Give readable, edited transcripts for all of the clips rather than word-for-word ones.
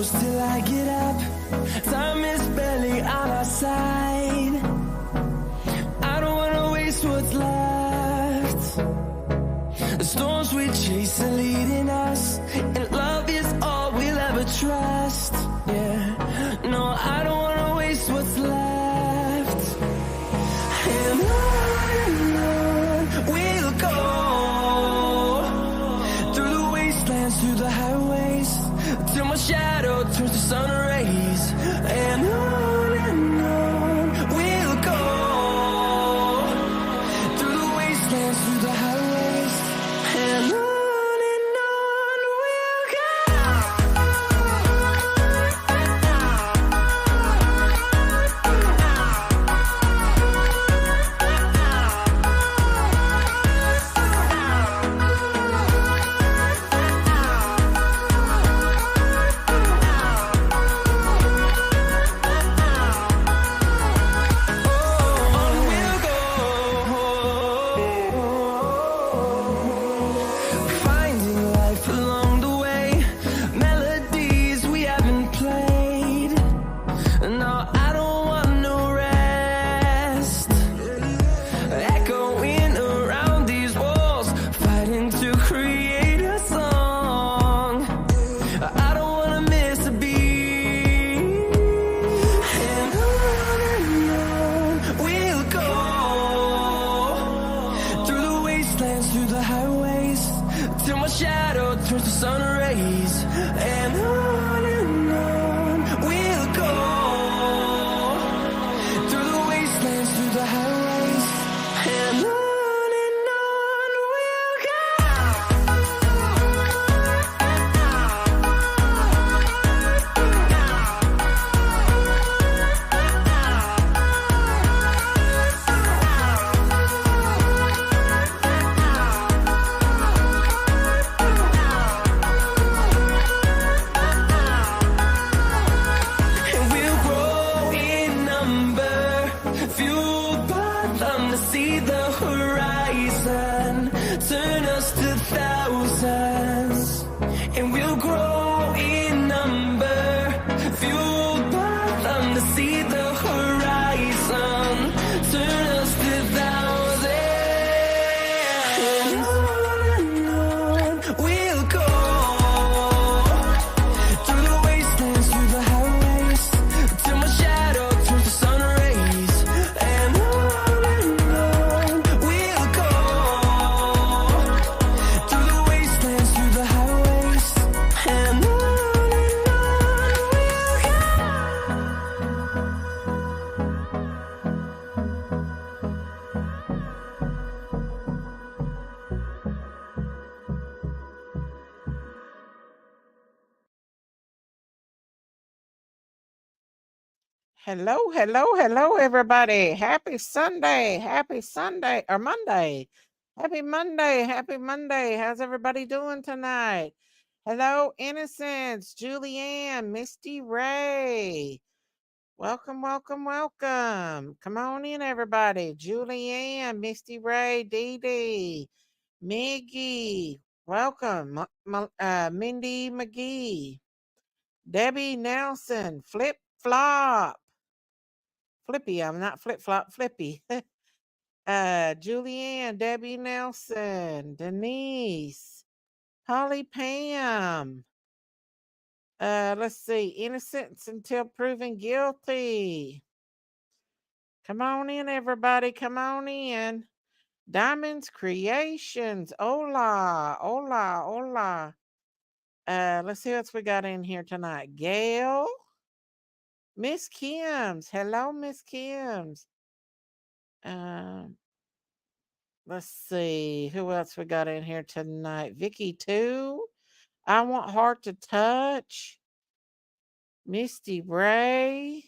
close till I get up. Time is barely on our side. I don't wanna waste what's left. The storms we chase are leading us, and love is all we'll ever trust. Yeah, no, I don't wanna waste what's left. And on we'll go, through the wastelands, through the highways, till my shadow turns to sun rays. And on we'll go, through the wastelands, through the highways, and on we'll go. Finding life along the way, melodies we haven't played. No, I don't want no rest. Echoing around these walls, fighting to create a song. I don't wanna miss a beat. And on we'll go, through the wastelands, through the highways, till my shadow turns to sun rays. And on we'll go, through the wastelands, through the highways, and on we'll go. And we'll grow in number, fueled by them to see the horizon, turn us to thousands. And we'll grow in number, fueled by them to see the horizon, turn us to thousands. And on we'll go, through the wastelands, through the highways, till my shadow turns to sun rays. And on we'll go, through the wastelands, through the highways, and on Hello, hello, hello, everybody. Happy Sunday, or Monday. Happy Monday, happy Monday. How's everybody doing tonight? Hello, Innocence, Julianne, Misty Ray. Welcome, welcome, welcome. Come on in, everybody. Julianne, Misty Ray, Dee Dee, Miggy. Welcome. Mindy McGee, Debbie Nelson, Flip Flop. Flippy, I'm not flip flop, Flippy. Julianne, Debbie Nelson, Denise, Holly Pam. Let's see, innocence until proven guilty. Come on in, everybody. Come on in. Diamonds Creations. Hola, hola, hola. Let's see what we got in here tonight. Gail. Miss Kim's. Hello, Miss Kim's. Let's see who else we got in here tonight. Vicky too. I Want Heart to Touch. Misty Ray.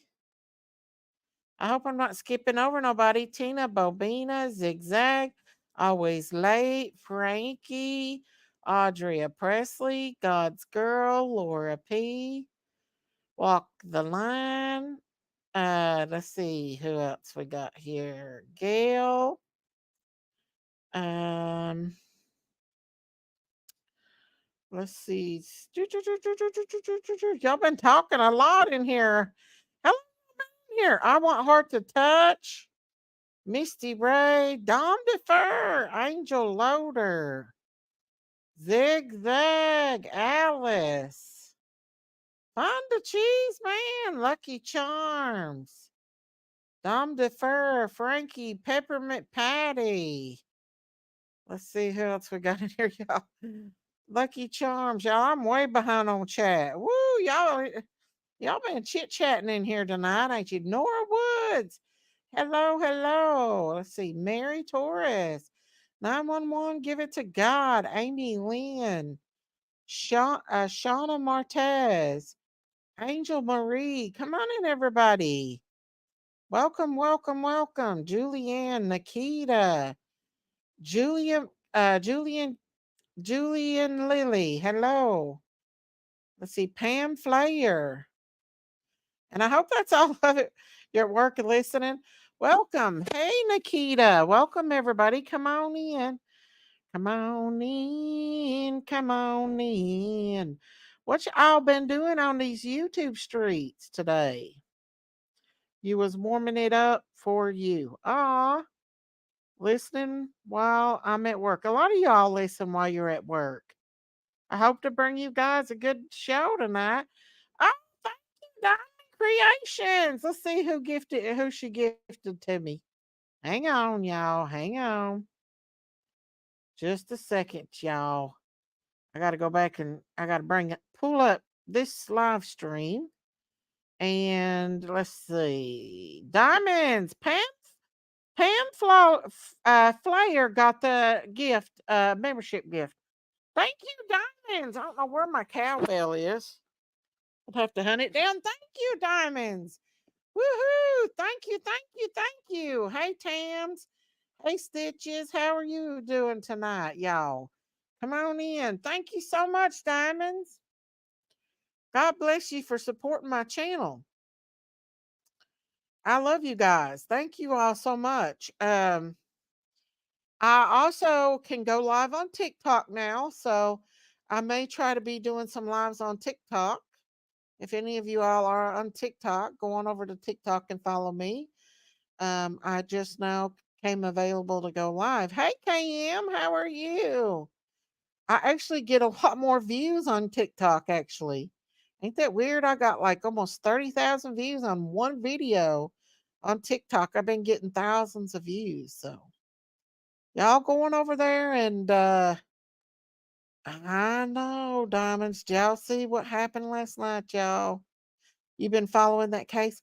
I hope I'm not skipping over nobody. Tina Bobina, Zigzag, Always Late, Frankie, Audria Presley, God's Girl, Laura P. Walk the Line. Let's see who else we got here. Gail. Let's see. Y'all been talking a lot in here. Hello here. I want heart to touch. Misty Ray, Dom Defer, Angel Loader, Zigzag, Alice, Fonda Cheese Man, Lucky Charms, Dom Defer, Frankie, Peppermint Patty. Let's see who else we got in here, y'all. Lucky Charms, y'all. I'm way behind on chat. Woo, y'all been chit chatting in here tonight, ain't you? Nora Woods. Hello, hello. Let's see. Mary Torres. 911, give it to God. Amy Lynn. Shauna Martez. Angel Marie. Come on in, everybody. Welcome, welcome, welcome. Julianne, Nikita. Julian, Julian Lily. Hello. Let's see. Pam Flair. And I hope that's all of it. You're at work and listening. Welcome. Hey, Nikita. Welcome, everybody. Come on in. Come on in. Come on in. What y'all been doing on these YouTube streets today? You was warming it up for you. Ah, listening while I'm at work. A lot of y'all listen while you're at work. I hope to bring you guys a good show tonight. Oh, thank you, Diamond Creations. Let's see who she gifted to me. Hang on, y'all. Hang on. Just a second, y'all. I gotta go back and I gotta pull up this live stream. And let's see. Diamonds. Flair got the gift, membership gift. Thank you, Diamonds. I don't know where my cowbell is. I'll have to hunt it down. Thank you, Diamonds. Woohoo! Thank you, thank you, thank you. Hey, Tams. Hey, Stitches. How are you doing tonight, y'all? Come on in. Thank you so much, Diamonds. God bless you for supporting my channel. I love you guys. Thank you all so much. I also can go live on TikTok now, so I may try to be doing some lives on TikTok. If any of you all are on TikTok, go on over to TikTok and follow me. I just now came available to go live. Hey, KM, how are you? I actually get a lot more views on TikTok, actually. Ain't that weird? I got like almost 30,000 views on one video on TikTok. I've been getting thousands of views. So, y'all going over there and, I know, Diamonds. Did y'all see what happened last night, y'all? You been following that case?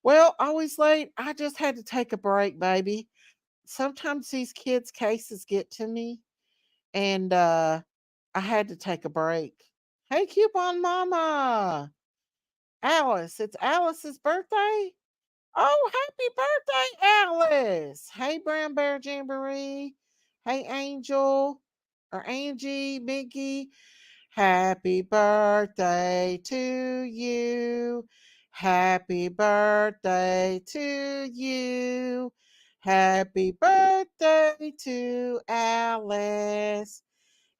Well, always late. I just had to take a break, baby. Sometimes these kids' cases get to me, and I had to take a break. Hey, Coupon Mama. Alice, it's Alice's birthday? Oh, happy birthday, Alice. Hey, Brown Bear Jamboree. Hey, Angel or Angie, Mickey. Happy birthday to you. Happy birthday to you. Happy birthday to Alice.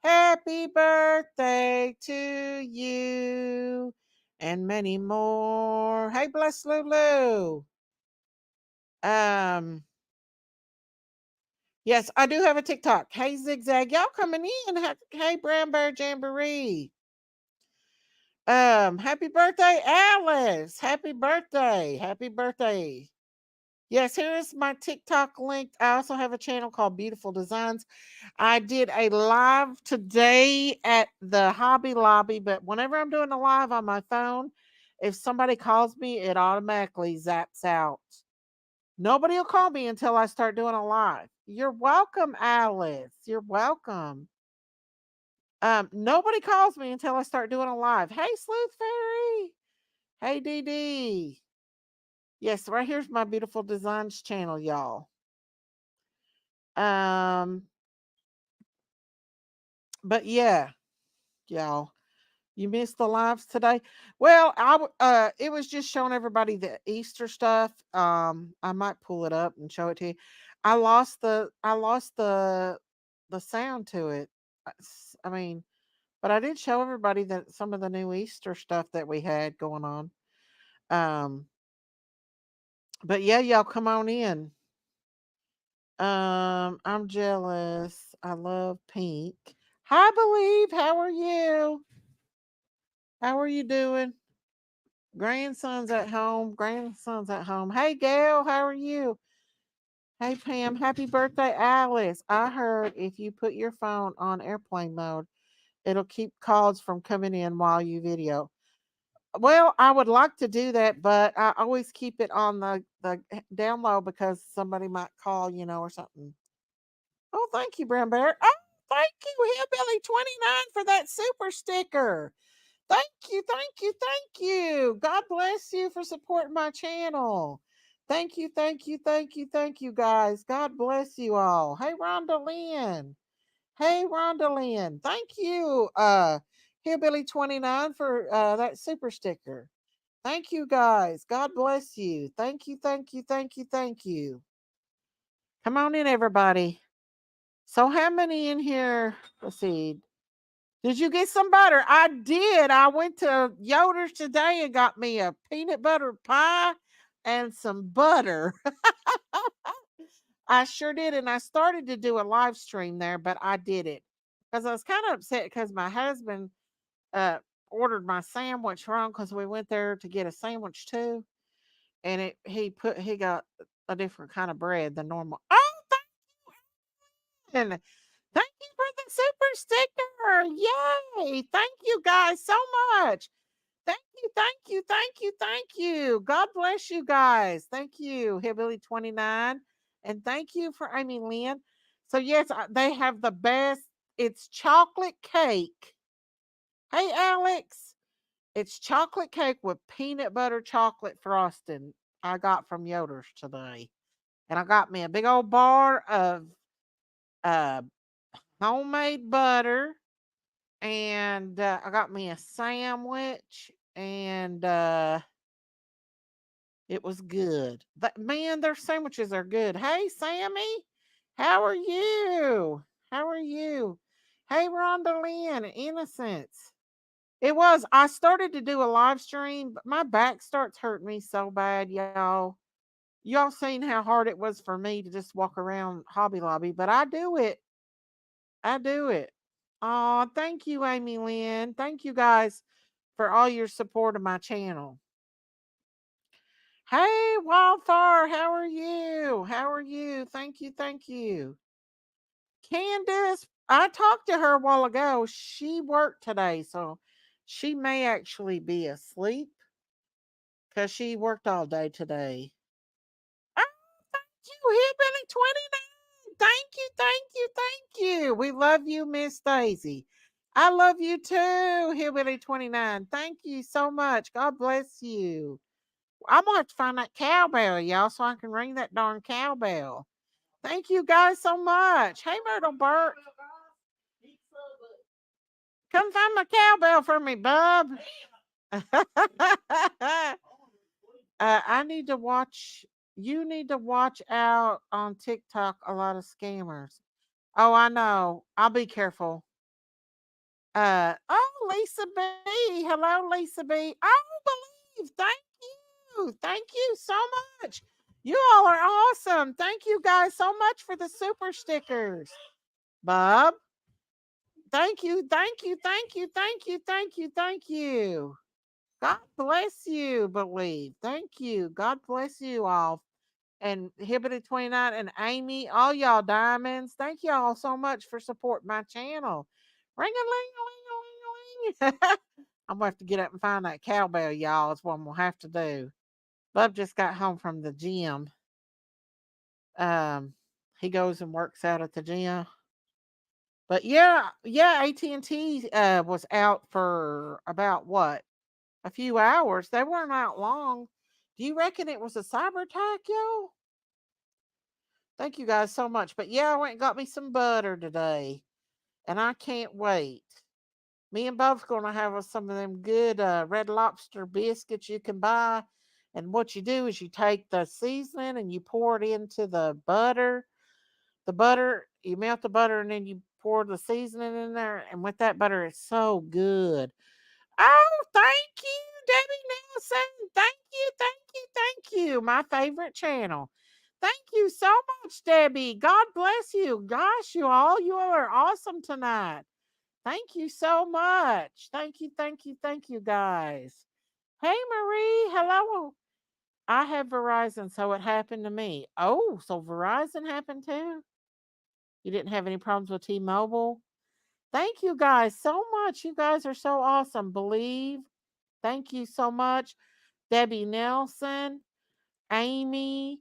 Happy birthday to you. And many more. Hey, bless Lulu. Um, yes, I do have a TikTok. Hey, Zigzag. Y'all coming in. Hey, Brown Bear Jamboree. Happy birthday, Alice. Happy birthday. Happy birthday. Yes, here is my TikTok link. I also have a channel called Beautiful Designs. I did a live today at the Hobby Lobby, but whenever I'm doing a live on my phone, if somebody calls me, it automatically zaps out. Nobody will call me until I start doing a live. You're welcome, Alice. You're welcome. Nobody calls me until I start doing a live. Hey, Sleuth Fairy. Hey, DD. Yes, right here's my Beautiful Designs channel, y'all. Um, but yeah, y'all, you missed the lives today. Well, it was just showing everybody the Easter stuff. I might pull it up and show it to you. I lost the sound to it. I mean, But I did show everybody that some of the new Easter stuff that we had going on. Um, but yeah, y'all come on in. I'm jealous. I love pink. Hi, Believe. How are you? How are you doing? Grandson's at home. Grandson's at home. Hey, Gail. How are you? Hey, Pam. Happy birthday, Alice. I heard if you put your phone on airplane mode, it'll keep calls from coming in while you video. Well, I would like to do that, but I always keep it on the down low because somebody might call, or something. Oh, thank you, Brown Bear. Oh, thank you, Hillbilly 29 for that super sticker. Thank you, thank you, thank you. God bless you for supporting my channel. Thank you, thank you, thank you, thank you, guys. God bless you all. Hey, Rhonda Lynn. Hey, Rhonda Lynn. Thank you, Hillbilly 29 for that super sticker. Thank you, guys. God bless you. Thank you, thank you, thank you, thank you. Come on in, everybody. So, how many in here? Let's see. Did you get some butter? I did. I went to Yoder's today and got me a peanut butter pie and some butter. I sure did. And I started to do a live stream there, but I did it because I was kind of upset because my husband uh, ordered my sandwich wrong because we went there to get a sandwich too. And he got a different kind of bread than normal. Oh, thank you. Thank you for the super sticker. Yay. Thank you guys so much. Thank you, thank you, thank you, thank you. God bless you guys. Thank you, Hillbilly 29. And thank you for Amy Lynn. So, yes, they have the best. It's chocolate cake. Hey, Alex. It's chocolate cake with peanut butter chocolate frosting I got from Yoder's today. And I got me a big old bar of uh, homemade butter. And I got me a sandwich. And it was good. But man, their sandwiches are good. Hey, Sammy, how are you? How are you? Hey, Rhonda Lynn, Innocence. It was. I started to do a live stream, but my back starts hurting me so bad, y'all. Y'all seen how hard it was for me to just walk around Hobby Lobby, but I do it. I do it. Oh, thank you, Amy Lynn. Thank you guys for all your support of my channel. Hey, Wildfire, how are you? How are you? Thank you, thank you. Candace, I talked to her a while ago. She worked today, so she may actually be asleep because she worked all day today. Oh, thank you, Hillbilly 29. Thank you, thank you, thank you. We love you, Miss Daisy. I love you too, Hillbilly 29. Thank you so much. God bless you. I'm gonna have to find that cowbell, y'all, so I can ring that darn cowbell. Thank you guys so much. Hey, Myrtle Burt. Come find my cowbell for me, bub. I need to watch. You need to watch out on TikTok. A lot of scammers. Oh, I know. I'll be careful. Oh, Lisa B. Hello, Lisa B. Oh, believe. Thank you so much. You all are awesome. Thank you guys so much for the super stickers. Bob, thank you, thank you, thank you, thank you, thank you, thank you. God bless you, believe. Thank you. God bless you all. And Hibbity 29 and Amy, all y'all diamonds. Thank y'all so much for supporting my channel. Ring a ling a ling a ling a ling. I'm gonna have to get up and find that cowbell, y'all. That's what I'm gonna have to do. Bub just got home from the gym. Um, he goes and works out at the gym. But yeah, AT&T was out for about what? A few hours. They weren't out long. Do you reckon it was a cyber attack, y'all? Thank you guys so much. But yeah, I went and got me some butter today. And I can't wait. Me and Bub's gonna have some of them good red lobster biscuits you can buy. And what you do is you take the seasoning and you pour it into the butter. You melt the butter and then you pour the seasoning in there, and with that butter, it's so good. Oh, thank you, Debbie Nelson. Thank you, thank you, thank you. My favorite channel. Thank you so much, Debbie. God bless you. Gosh, you all are awesome tonight. Thank you so much. Thank you, thank you, thank you, guys. Hey, Marie. Hello. I have Verizon, so it happened to me. Oh, so Verizon happened too? You didn't have any problems with T-Mobile? Thank you guys so much. You guys are so awesome. Believe. Thank you so much. Debbie Nelson, Amy,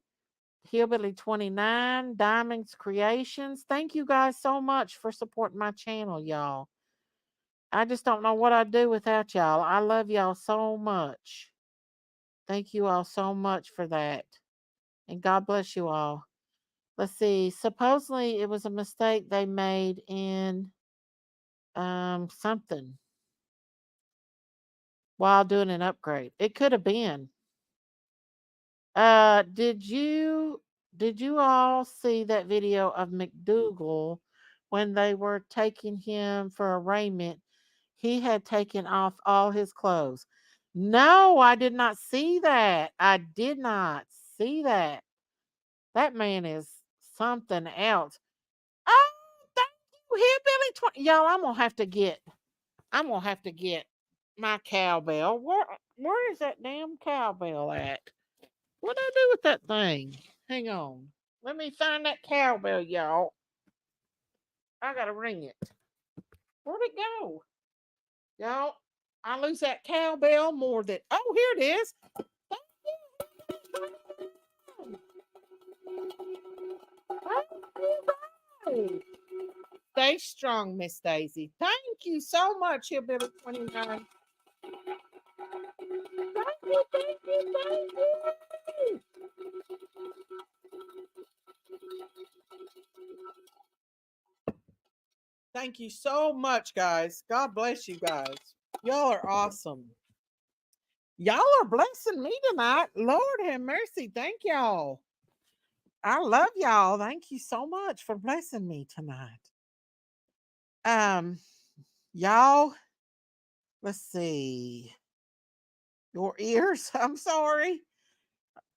Hillbilly 29, Diamonds Creations. Thank you guys so much for supporting my channel, y'all. I just don't know what I'd do without y'all. I love y'all so much. Thank you all so much for that. And God bless you all. Let's see. Supposedly it was a mistake they made in something while doing an upgrade. It could have been. Uh did you did you all see that video of McDougal when they were taking him for arraignment? He had taken off all his clothes. No, I did not see that. I did not see that. That man is something else. Oh, thank you, Hillbilly 20. Y'all, I'm gonna have to get my cowbell. Where is that damn cowbell at? What do I do with that thing? Hang on. Let me find that cowbell, y'all. I gotta ring it. Where'd it go? Y'all, I lose that cowbell more than. Oh, here it is. Thank you. Stay strong, Miss Daisy. Thank you so much, Hillbilly 29. Thank you, thank you, thank you. Thank you so much, guys. God bless you guys. Y'all are awesome. Y'all are blessing me tonight. Lord have mercy. Thank y'all. I love y'all. Thank you so much for blessing me tonight. Um, y'all, let's see. Your ears. I'm sorry.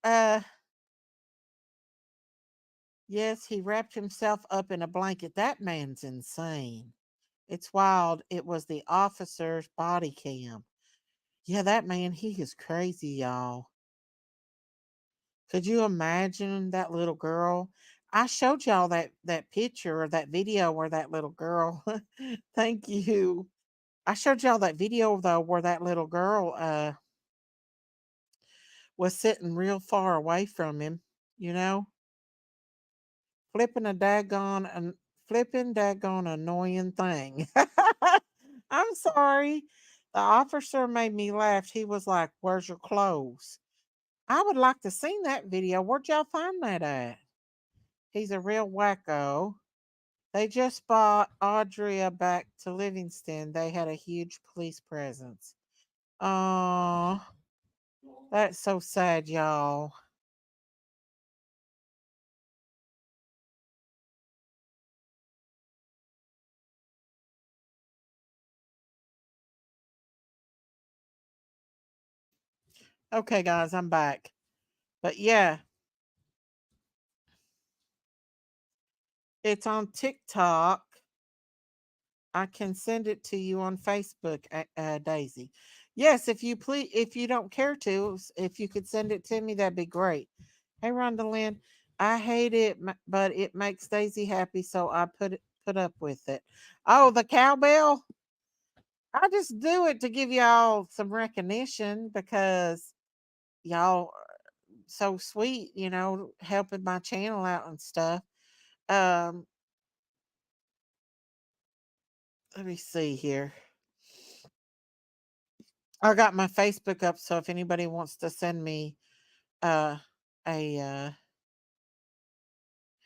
Uh, yes, he wrapped himself up in a blanket. That man's insane. It's wild. It was the officer's body cam. Yeah, that man, he is crazy, y'all. Could you imagine that little girl? I showed y'all that picture or that video where that little girl. Thank you. I showed y'all that video though where that little girl was sitting real far away from him, you know, flipping a daggone and flipping daggone annoying thing. I'm sorry. The officer made me laugh. He was like, "Where's your clothes?" I would like to seen that video. Where'd y'all find that at? He's a real wacko. They just bought Audria back to Livingston. They had a huge police presence. Oh, that's so sad, y'all. Okay, guys, I'm back. But yeah, it's on TikTok. I can send it to you on Facebook, Daisy. Yes, if you please, if you don't care to, if you could send it to me, that'd be great. Hey, Rhonda Lynn, I hate it, but it makes Daisy happy, so I put up with it. Oh, the cowbell. I just do it to give y'all some recognition because y'all are so sweet, you know, helping my channel out and stuff. Um, let me see here. I got my Facebook up, so if anybody wants to send me uh a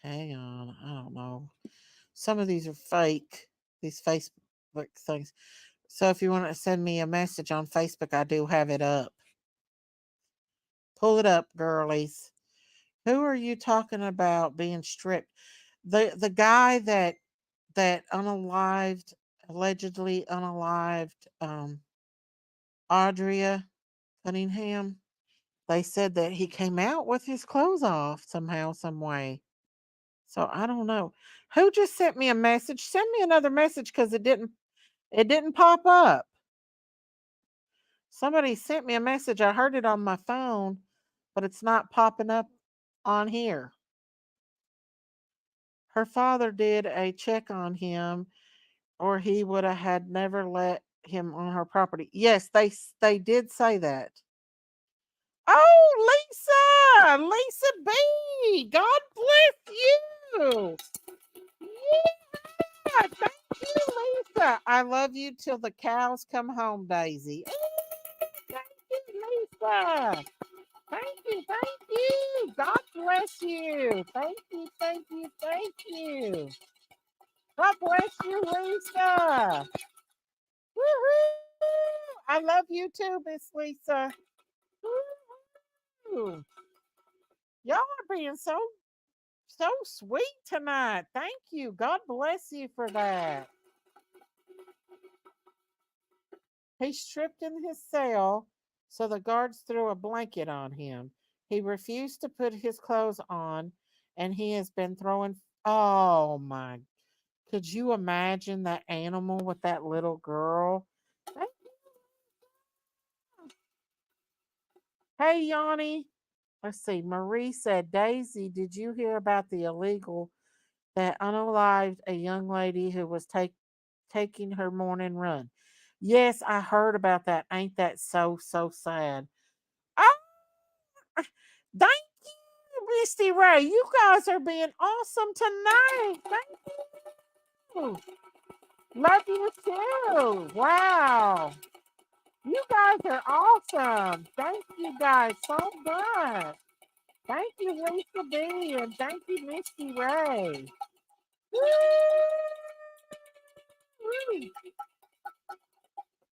hang on, I don't know. Some of these are fake, these Facebook things. So if you want to send me a message on Facebook, I do have it up. Pull it up, girlies. Who are you talking about being stripped? The guy that that allegedly unalived Audria Cunningham. They said that he came out with his clothes off somehow, some way. So I don't know. Who just sent me a message? Send me another message because it didn't pop up. Somebody sent me a message. I heard it on my phone, but it's not popping up on here. Her father did a check on him, or he would have had never let him on her property. Yes, they did say that. Oh, Lisa B. God bless you. Yeah, thank you, Lisa. I love you till the cows come home, Daisy. Thank you, Lisa. Thank you. God bless you. Thank you, thank you, thank you. God bless you, Lisa. Woohoo! I love you too, Miss Lisa. Woo-hoo. Y'all are being so sweet tonight. Thank you. God bless you for that. He stripped in his cell, so the guards threw a blanket on him. He refused to put his clothes on, and he has been throwing. Oh my. Could you imagine that animal with that little girl? Hey, Yanni. Let's see. Marie said, Daisy, did you hear about the illegal that unalived a young lady who was taking her morning run? Yes, I heard about that. Ain't that so sad? Oh, thank you, Misty Ray. You guys are being awesome tonight. Thank you. Love you too. Wow. You guys are awesome. Thank you guys so much. Thank you, Lisa B. And thank you, Misty Ray. Woo!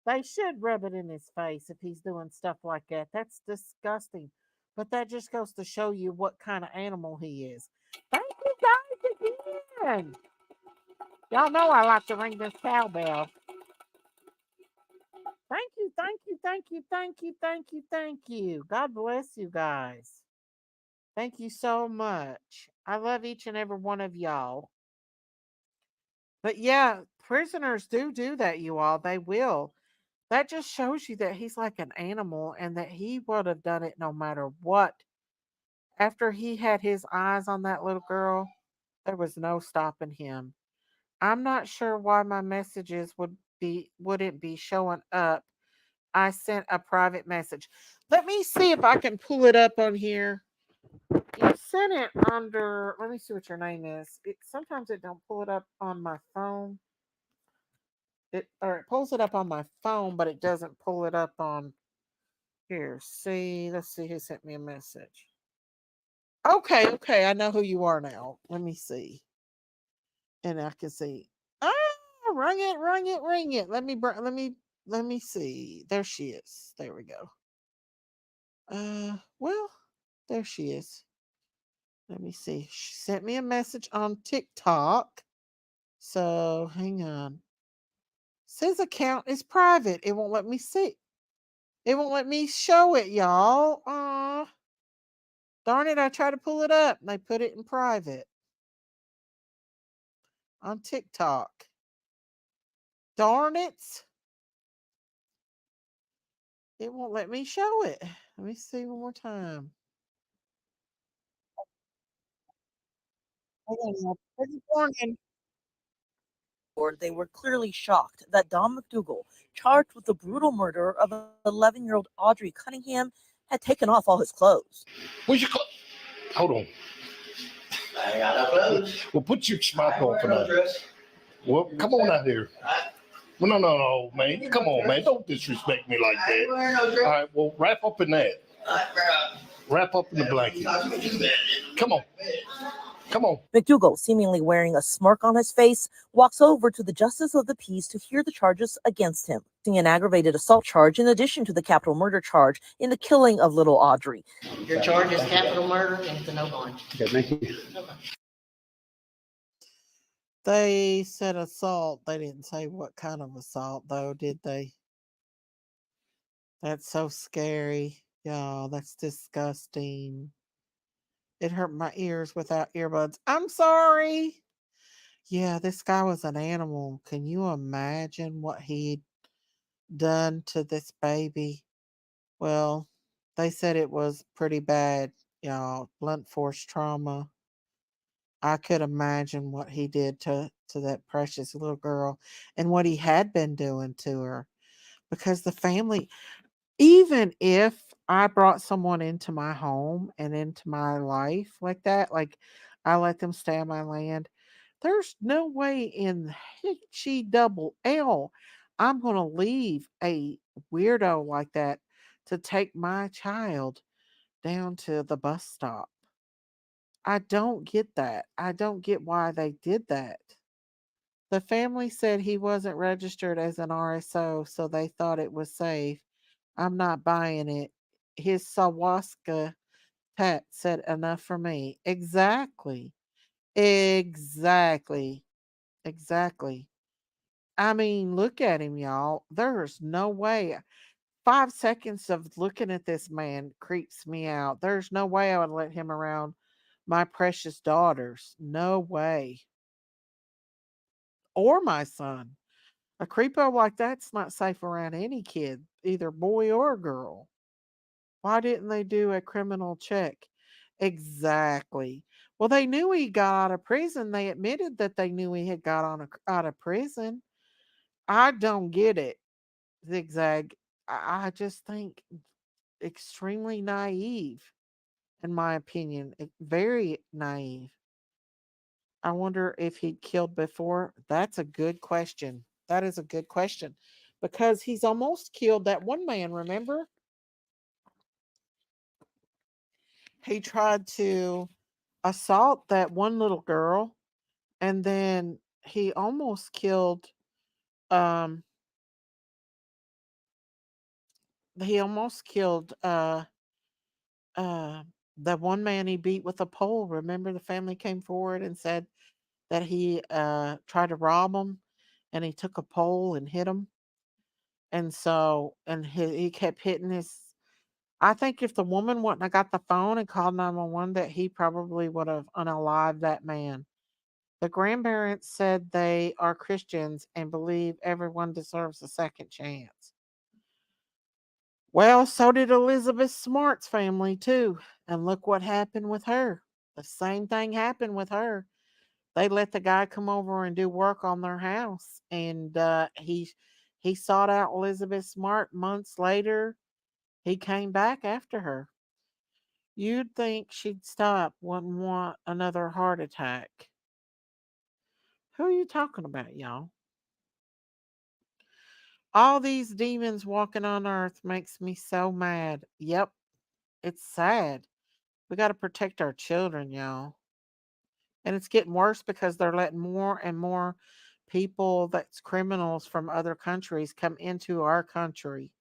They should rub it in his face if he's doing stuff like that. That's disgusting. But that just goes to show you what kind of animal he is. Thank you guys again. Y'all know I like to ring this cowbell. Thank you, thank you, thank you, thank you, thank you, thank you. God bless you guys. Thank you so much. I love each and every one of y'all. But yeah, prisoners do that, you all. They will. That just shows you that he's like an animal and that he would have done it no matter what. After he had his eyes on that little girl, there was no stopping him. I'm not sure why my messages wouldn't be showing up. I sent a private message. Let me see if I can pull it up on here. You sent it under. Let me see what your name is. Sometimes it don't pull it up on my phone. It pulls it up on my phone, but it doesn't pull it up on here. See, let's see who sent me a message. Okay, I know who you are now. Let me see, and I can see. Ah, ring it. Let me see. There she is. There we go. Well, there she is. Let me see. She sent me a message on TikTok. So hang on. Says account is private. It won't let me see. It won't let me show it, y'all. Darn it, I tried to pull it up and they put it in private on TikTok. Darn it. It won't let me show it. Let me see one more time. Good morning. They were clearly shocked that Don McDougal, charged with the brutal murder of 11-year-old Audrey Cunningham, had taken off all his clothes. Where's your clothes? Hold on. I got no clothes. Well, put your smock on for now. Well, come on out here. Well, no, man. Come on, man. Don't disrespect me like that. All right, well, wrap up in that. Wrap up in the blanket. Come on. Come on. McDougal, seemingly wearing a smirk on his face, walks over to the justice of the peace to hear the charges against him. An aggravated assault charge in addition to the capital murder charge in the killing of little Audrey. Your charge is capital murder and it's a no bond. Okay, thank you. They said assault. They didn't say what kind of assault, though, did they? That's so scary. Y'all, that's disgusting. It hurt my ears without earbuds. I'm sorry. Yeah, this guy was an animal. Can you imagine what he'd done to this baby? Well, they said it was pretty bad, y'all. Blunt force trauma. I could imagine what he did to that precious little girl and what he had been doing to her because the family, even if I brought someone into my home and into my life like that, like I let them stay on my land, there's no way in hitchy double L I'm going to leave a weirdo like that to take my child down to the bus stop. I don't get that. I don't get why they did that. The family said he wasn't registered as an RSO, so they thought it was safe. I'm not buying it. His Sawaska tat said enough for me. Exactly. Exactly. Exactly. I mean, look at him, y'all. There's no way. 5 seconds of looking at this man creeps me out. There's no way I would let him around my precious daughters. No way. Or my son. A creepo like that's not safe around any kid, either boy or girl. Why didn't they do a criminal check? Exactly. Well, they knew he got out of prison. They admitted that they knew he had got out of prison. I don't get it. Zigzag. I just think extremely naive, in my opinion. Very naive. I wonder if he'd killed before. That's a good question. That is a good question. Because he's almost killed that one man, remember? He tried to assault that one little girl and then he almost killed um he almost killed uh the one man he beat with a pole. Remember the family came forward and said that he tried to rob him and he took a pole and hit him. And so, and he kept hitting his. I think if the woman wouldn't have got the phone and called 911, that he probably would have unalived that man. The grandparents said they are Christians and believe everyone deserves a second chance. Well, so did Elizabeth Smart's family, too. And look what happened with her. The same thing happened with her. They let the guy come over and do work on their house. And he sought out Elizabeth Smart months later. He came back after her. You'd think she'd stop, wouldn't want another heart attack. Who are you talking about, y'all? All these demons walking on earth makes me so mad. Yep, it's sad. We got to protect our children, y'all. And it's getting worse because they're letting more and more people that's criminals from other countries come into our country.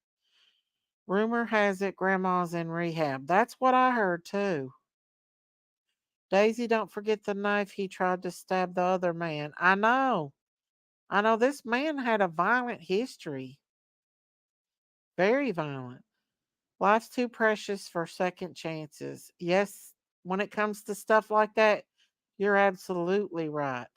Rumor has it grandma's in rehab. That's what I heard too. Daisy, don't forget the knife he tried to stab the other man. I know. I know this man had a violent history. Very violent. Life's too precious for second chances. Yes, when it comes to stuff like that, you're absolutely right.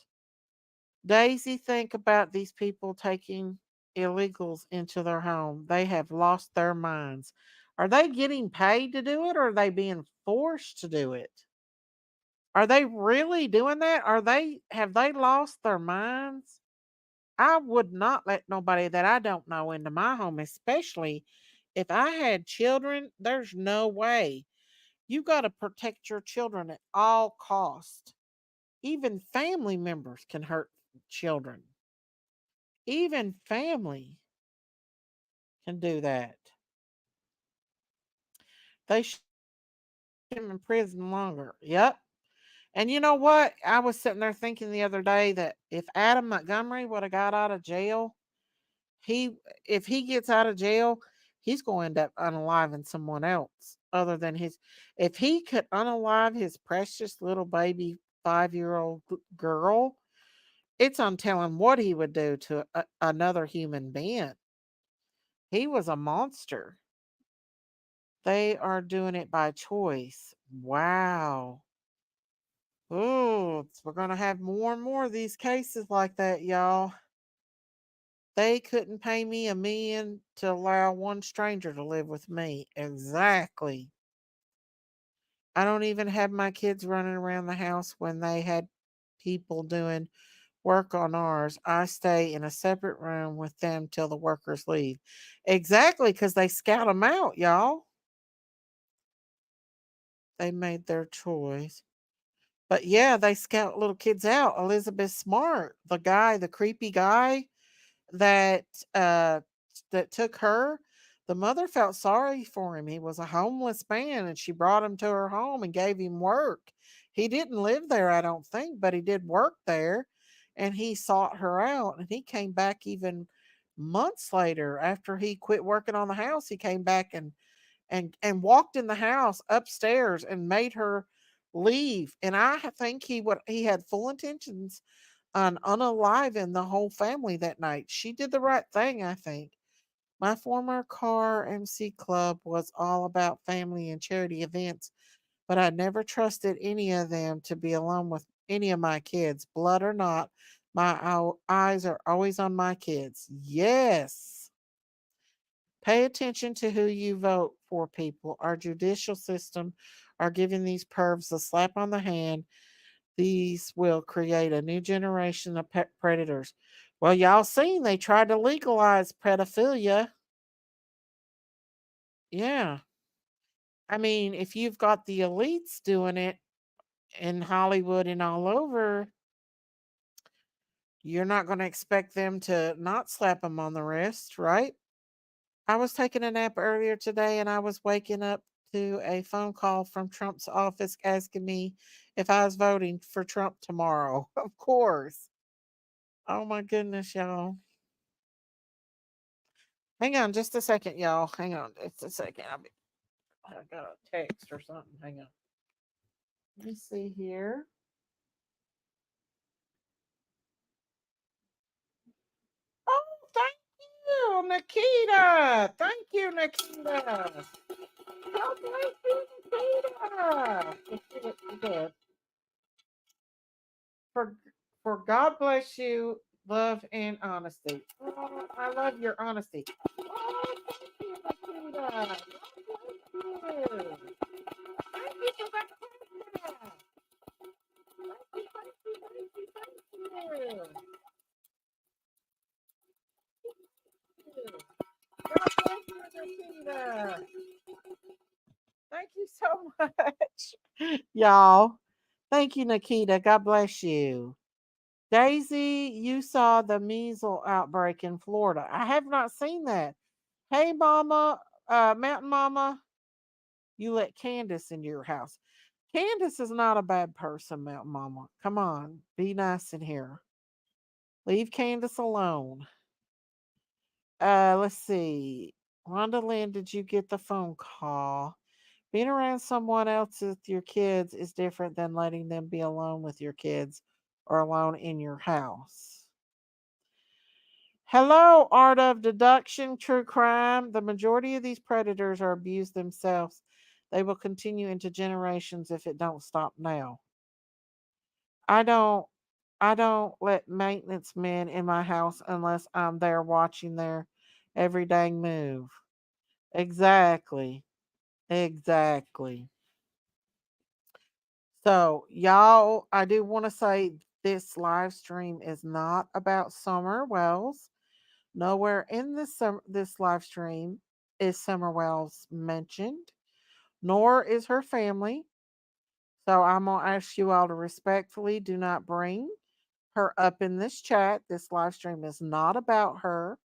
Daisy, think about these people taking illegals into their home. They have lost their minds. Are they getting paid to do it or are they being forced to do it? Are they really doing that? Are they have they lost their minds? I would not let nobody that I don't know into my home, especially if I had children. There's no way. You got to protect your children at all cost. Even family members can hurt children. Even family can do that. They should keep him in prison longer. Yep. And you know what? I was sitting there thinking the other day that if Adam Montgomery would have got out of jail, he if he gets out of jail, he's going to end up unaliving someone else other than his. If he could unalive his precious little baby 5-year-old girl, It's untelling what he would do to another human being. He was a monster. They are doing it by choice. Wow. Ooh, we're going to have more and more of these cases like that, y'all. They couldn't pay me $1 million to allow one stranger to live with me. Exactly. I don't even have my kids running around the house when they had people doing work on ours. I stay in a separate room with them till the workers leave. Exactly, because they scout them out, y'all. They made their choice. But yeah, they scout little kids out. Elizabeth Smart, the creepy guy that uh that took her, the mother felt sorry for him. He was a homeless man and she brought him to her home and gave him work. He didn't live there, I don't think, but he did work there, and he sought her out, and he came back even months later after he quit working on the house. He came back and walked in the house upstairs and made her leave. And I think he had full intentions on unaliving the whole family that night. She did the right thing, I think. My former car MC club was all about family and charity events, but I never trusted any of them to be alone with any of my kids, blood or not. My eyes are always on my kids. Yes. Pay attention to who you vote for, people. Our judicial system are giving these pervs a slap on the hand. These will create a new generation of predators. Well, y'all seen they tried to legalize pedophilia. Yeah. I mean, if you've got the elites doing it in Hollywood and all over, you're not going to expect them to not slap them on the wrist, right? I was taking a nap earlier today and I was waking up to a phone call from Trump's office asking me if I was voting for Trump tomorrow. Of course. Oh my goodness, y'all. Hang on just a second, y'all. Hang on just a second. I got a text or something. Hang on. Let me see here. Oh, thank you, Nikita. Thank you, Nikita. God bless you, Nikita. She did. For for God bless you, love and honesty. Oh, I love your honesty. Oh, thank you, Nikita. God bless you. Thank you for that question. Thank you so much, y'all. Thank you, Nikita. God bless you. Daisy, you saw the measles outbreak in Florida. I have not seen that. Hey, Mama, Mountain Mama, you let Candace into your house. Candace is not a bad person, Mountain Mama. Come on, be nice in here. Leave Candace alone. Let's see. Rhonda Lynn, did you get the phone call? Being around someone else with your kids is different than letting them be alone with your kids or alone in your house. Hello, art of deduction, true crime. The majority of these predators are abused themselves. They will continue into generations if it don't stop now. I don't I don't let maintenance men in my house unless I'm there watching their every dang move. Exactly. Exactly. So, y'all, I do want to say this live stream is not about Summer Wells. Nowhere in this live stream is Summer Wells mentioned, nor is her family. So I'm gonna ask you all to respectfully do not bring her up in this chat. This live stream is not about her.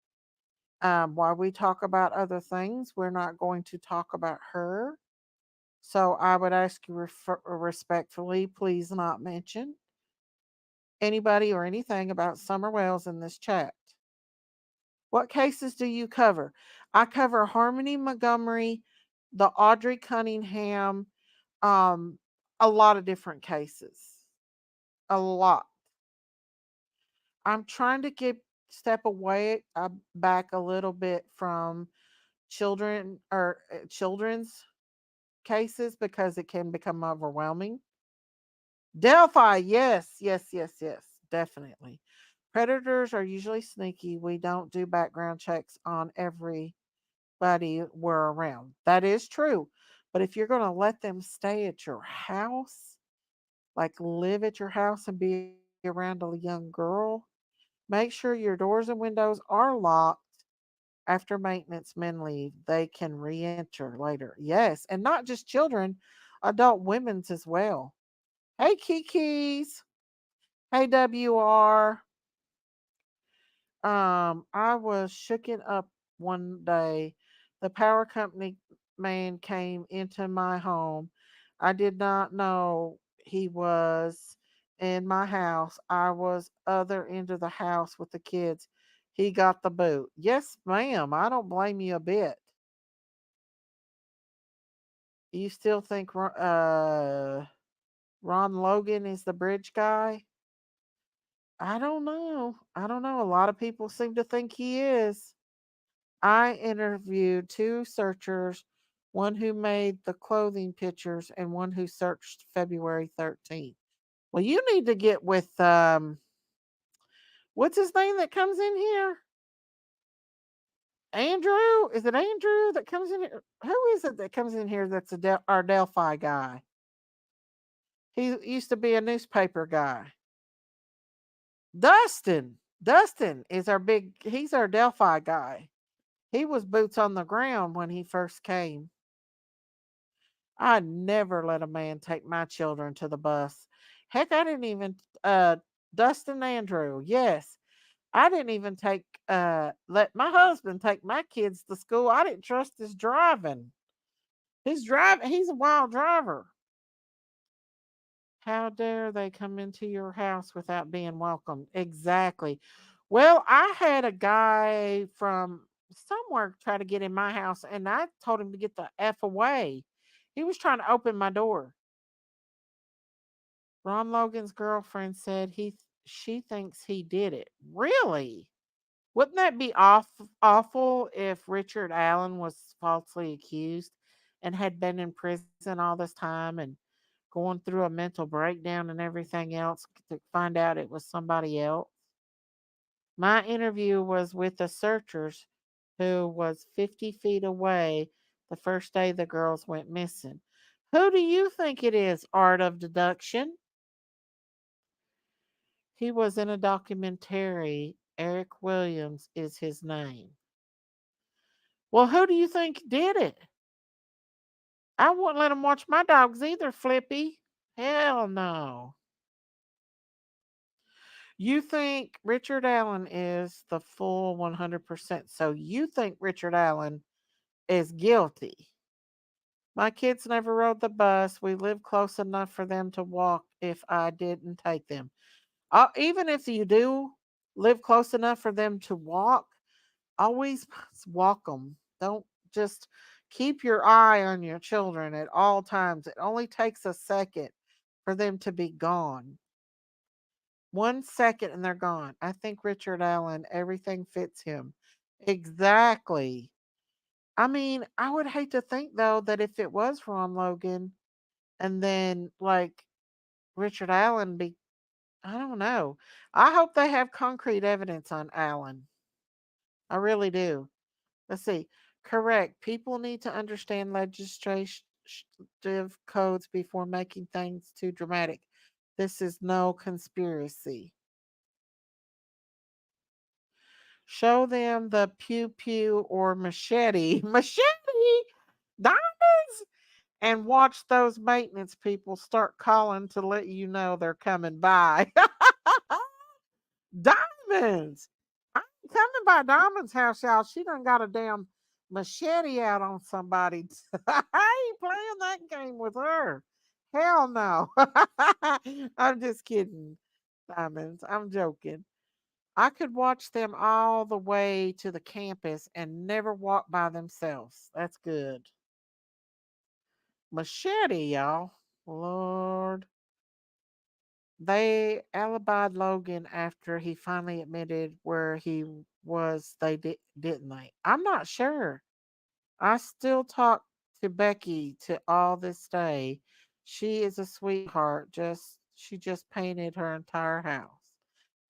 While we talk about other things, we're not going to talk about her. So I would ask you respectfully, please not mention anybody or anything about Summer Wells in this chat. What cases do you cover? I cover Harmony Montgomery, the Audrey Cunningham, um, a lot of different cases. A lot. I'm trying to get step away back a little bit from children's cases because it can become overwhelming. Delphi, yes, yes, yes, yes, definitely. Predators are usually sneaky. We don't do background checks on everybody we're around. That is true. But if you're going to let them stay at your house, like live at your house and be around a young girl, make sure your doors and windows are locked after maintenance men leave. They can re enter later. Yes, and not just children, adult women's as well. Hey, Kiki's. Hey, WR. I was shooken up one day. The power company man came into my home. I did not know he was in my house. I was other end of the house with the kids. He got the boot. Yes, ma'am. I don't blame you a bit. You still think Ron Logan is the bridge guy? I don't know. I don't know. A lot of people seem to think he is. I interviewed two searchers, one who made the clothing pictures and one who searched February 13th. Well, you need to get with what's his name that comes in here? Andrew? Is it Andrew that comes in here? Who is it that comes in here that's our Delphi guy? He used to be a newspaper guy. Dustin. Dustin is he's our Delphi guy. He was boots on the ground when he first came. I never let a man take my children to the bus. Heck, I didn't even Dustin Andrew. Yes. I didn't even let my husband take my kids to school. I didn't trust his driving. He's a wild driver. How dare they come into your house without being welcome? Exactly. Well, I had a guy from somewhere try to get in my house and I told him to get the F away. He was trying to open my door. Ron Logan's girlfriend said she thinks he did it. Really? Wouldn't that be awful if Richard Allen was falsely accused and had been in prison all this time and going through a mental breakdown and everything else to find out it was somebody else? My interview was with the searchers who was 50 feet away the first day the girls went missing. Who do you think it is, Art of Deduction? He was in a documentary. Eric Williams is his name. Well, who do you think did it? I wouldn't let him watch my dogs either, Flippy. Hell no. You think Richard Allen is the full 100%. So you think Richard Allen is guilty. My kids never rode the bus. We live close enough for them to walk if I didn't take them. Even if you do live close enough for them to walk, always walk them. Don't just keep your eye on your children at all times. It only takes a second for them to be gone. 1 second and they're gone. I think Richard Allen, everything fits him. Exactly. I mean, I would hate to think though that if it was Ron Logan and then like Richard Allen be I don't know. I hope they have concrete evidence on Allen. I really do. Let's see. Correct. People need to understand legislative codes before making things too dramatic. This is no conspiracy. Show them the pew pew or machete. Machete? Diamonds? And watch those maintenance people start calling to let you know they're coming by. Diamonds! I'm coming by Diamond's house, y'all. She done got a damn machete out on somebody. I ain't playing that game with her. Hell no. I'm just kidding, Diamonds. I'm joking. I could watch them all the way to the campus and never walk by themselves. That's good. Machete, y'all. Lord. They alibied Logan after he finally admitted where he was. Didn't they? I'm not sure. I still talk to Becky to all this day. She is a sweetheart. She just painted her entire house.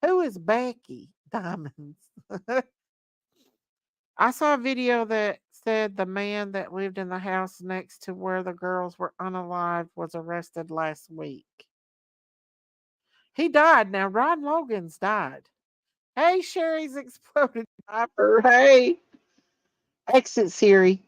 Who is Becky? Diamonds. I saw a video that said the man that lived in the house next to where the girls were unalive was arrested last week. He died. Now Rod Logan's died. Hey, Sherry's exploded diaper. Hey, exit Siri.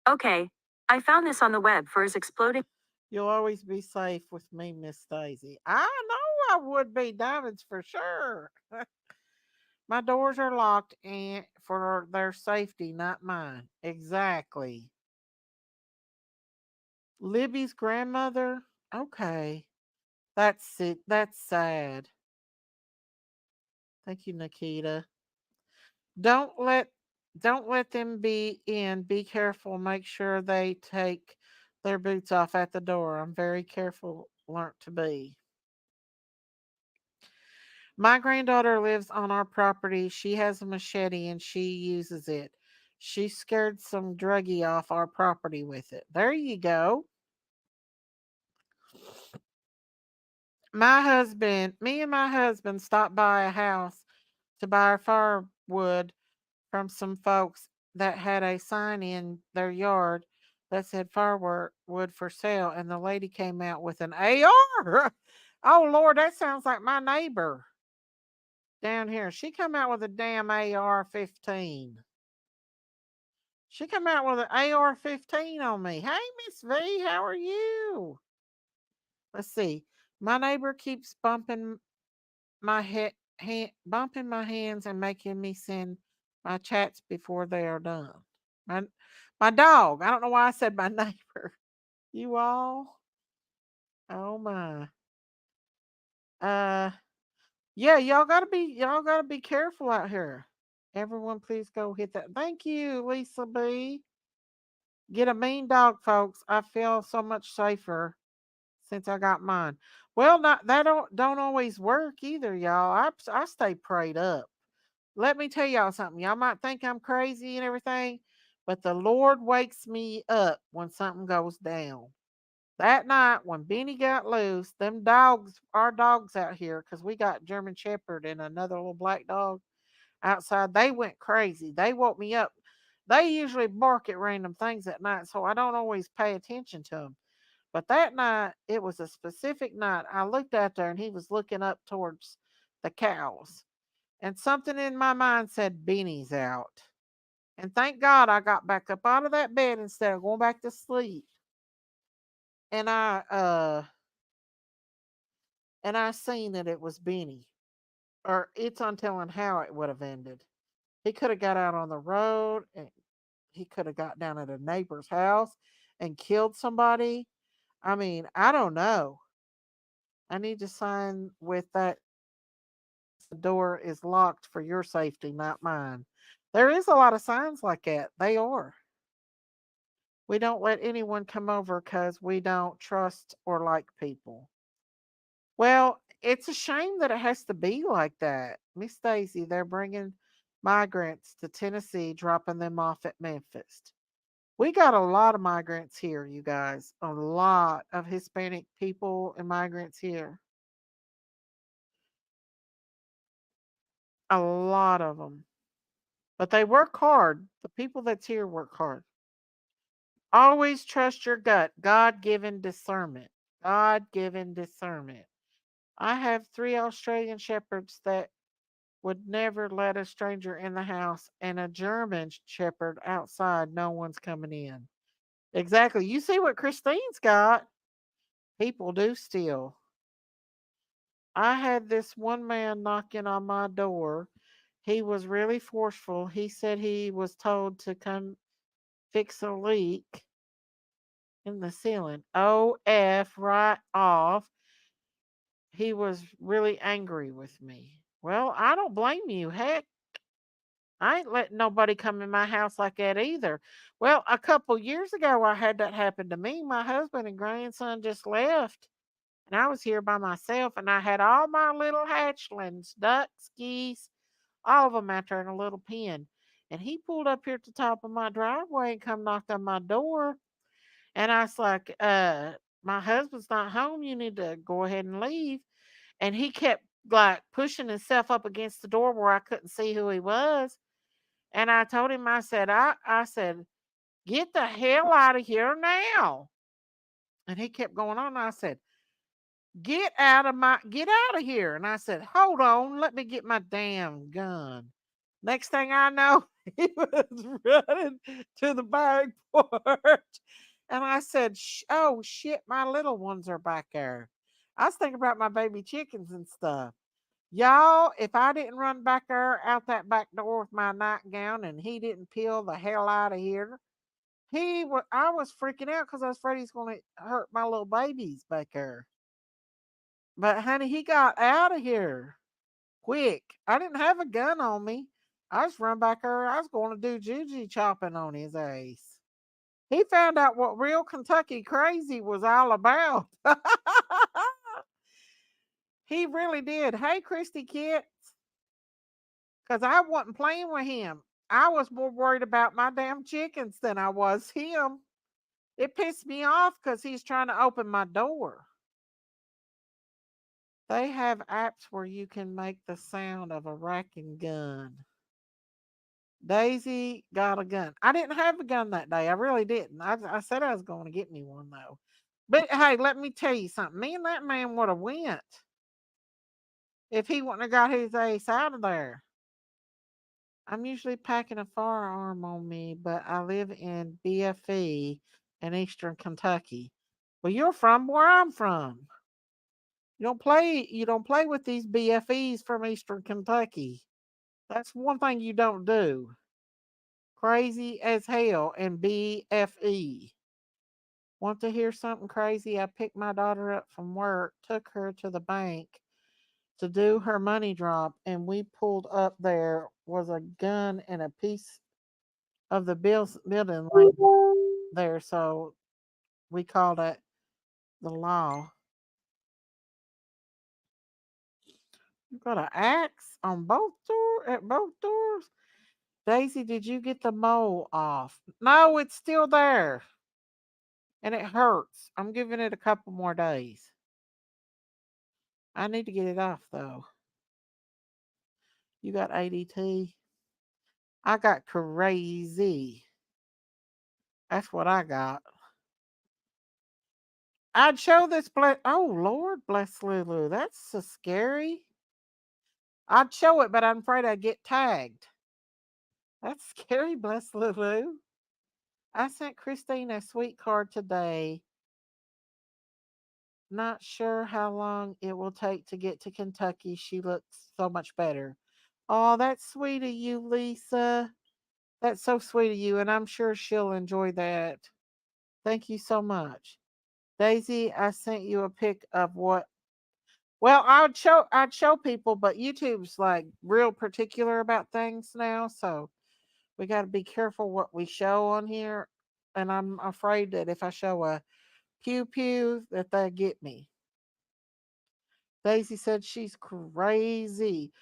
Okay. I found this on the web for his exploding. You'll always be safe with me, Miss Daisy. I know I would be. Diamonds for sure. My doors are locked and for their safety, not mine. Exactly. Libby's grandmother? Okay. That's it. That's sad. Thank you, Nikita. Don't let don't let them be in. Be careful. Make sure they take their boots off at the door. I'm very careful learnt to be. My granddaughter lives on our property. She has a machete and she uses it. She scared some druggie off our property with it. There you go. Me and my husband stopped by a house to buy firewood from some folks that had a sign in their yard that said firewood for sale, and the lady came out with an AR. Oh Lord, that sounds like my neighbor down here. She come out with a damn AR-15. She come out with an AR-15 on me. Hey, Miss V, how are you? Let's see. My neighbor keeps bumping my hands and making me send my chats before they are done. My my dog. I don't know why I said my neighbor. You all. Oh my. Uh yeah, y'all gotta be careful out here. Everyone please go hit that. Thank you, Lisa B. Get a mean dog, folks. I feel so much safer since I got mine. Well, not that don't always work either, y'all. I stay prayed up. Let me tell y'all something. Y'all might think I'm crazy and everything, but the Lord wakes me up when something goes down. That night when Benny got loose, them dogs, our dogs out here, because we got German Shepherd and another little black dog outside, they went crazy. They woke me up. They usually bark at random things at night, so I don't always pay attention to them. But that night, it was a specific night. I looked out there and he was looking up towards the cows. And something in my mind said, Benny's out. And thank God I got back up out of that bed instead of going back to sleep. And I seen that it was Benny. Or it's untelling how it would have ended. He could have got out on the road and he could have got down at a neighbor's house and killed somebody. I mean, I don't know. I need to sign with that the door is locked for your safety, not mine. There is a lot of signs like that. They are. We don't let anyone come over because we don't trust or like people. Well, it's a shame that it has to be like that. Miss Daisy, they're bringing migrants to Tennessee, dropping them off at Memphis. We got a lot of migrants here, you guys. A lot of Hispanic people and migrants here. A lot of them. But they work hard. The people that's here work hard. Always trust your gut. God given discernment. God given discernment. I have 3 Australian shepherds that would never let a stranger in the house, and a German shepherd outside. No one's coming in. Exactly. You see what Christine's got? People do steal. I had this one man knocking on my door. He was really forceful. He said he was told to come fix a leak in the ceiling. OF right off. He was really angry with me. Well, I don't blame you. Heck, I ain't letting nobody come in my house like that either. Well, a couple years ago, I had that happen to me. My husband and grandson just left, and I was here by myself, and I had all my little hatchlings, ducks, geese, all of them out there in a little pen. And he pulled up here at the top of my driveway and come knocked on my door. And I was like, my husband's not home. You need to go ahead and leave. And he kept like pushing himself up against the door where I couldn't see who he was. And I told him, I said, get the hell out of here now. And he kept going on. I said, get out of here. And I said, hold on, let me get my damn gun. Next thing I know, he was running to the back porch. And I said, oh shit, my little ones are back there. I was thinking about my baby chickens and stuff. Y'all, if I didn't run back there out that back door with my nightgown and he didn't peel the hell out of here, I was freaking out because I was afraid he's going to hurt my little babies back there. But honey, he got out of here quick. I didn't have a gun on me. I just run back there. I was going to do juju chopping on his ass. He found out what real Kentucky crazy was all about. He really did. Hey, Christy Kits, because I wasn't playing with him. I was more worried about my damn chickens than I was him. It pissed me off because he's trying to open my door. They have apps where you can make the sound of a racking gun. Daisy got a gun. I didn't have a gun that day. I really didn't. I said I was going to get me one though. But hey, let me tell you something. Me and that man would have went if he wouldn't have got his ace out of there. I'm usually packing a firearm on me, but I live in BFE in Eastern Kentucky. Well, you're from where I'm from. You don't play with these BFEs from Eastern Kentucky. That's one thing you don't do. Crazy as hell and BFE. Want to hear something crazy? I picked my daughter up from work, took her to the bank to do her money drop, and we pulled up. There was a gun and a piece of the building there, so we called it the law. You got an axe on both doors. Daisy, did you get the mole off? No, it's still there. And it hurts. I'm giving it a couple more days. I need to get it off though. You got ADT. I got crazy. That's what I got. I'd show this oh Lord bless Lulu. That's so scary. I'd show it, but I'm afraid I'd get tagged. That's scary, bless Lulu. I sent Christine a sweet card today. Not sure how long it will take to get to Kentucky. She looks so much better. Oh, that's sweet of you, Lisa. That's so sweet of you, and I'm sure she'll enjoy that. Thank you so much. Daisy, I sent you a pic of what. Well, I'd show people, but YouTube's like real particular about things now, so we got to be careful what we show on here. And I'm afraid that if I show a pew pew, that they get me. Daisy said she's crazy.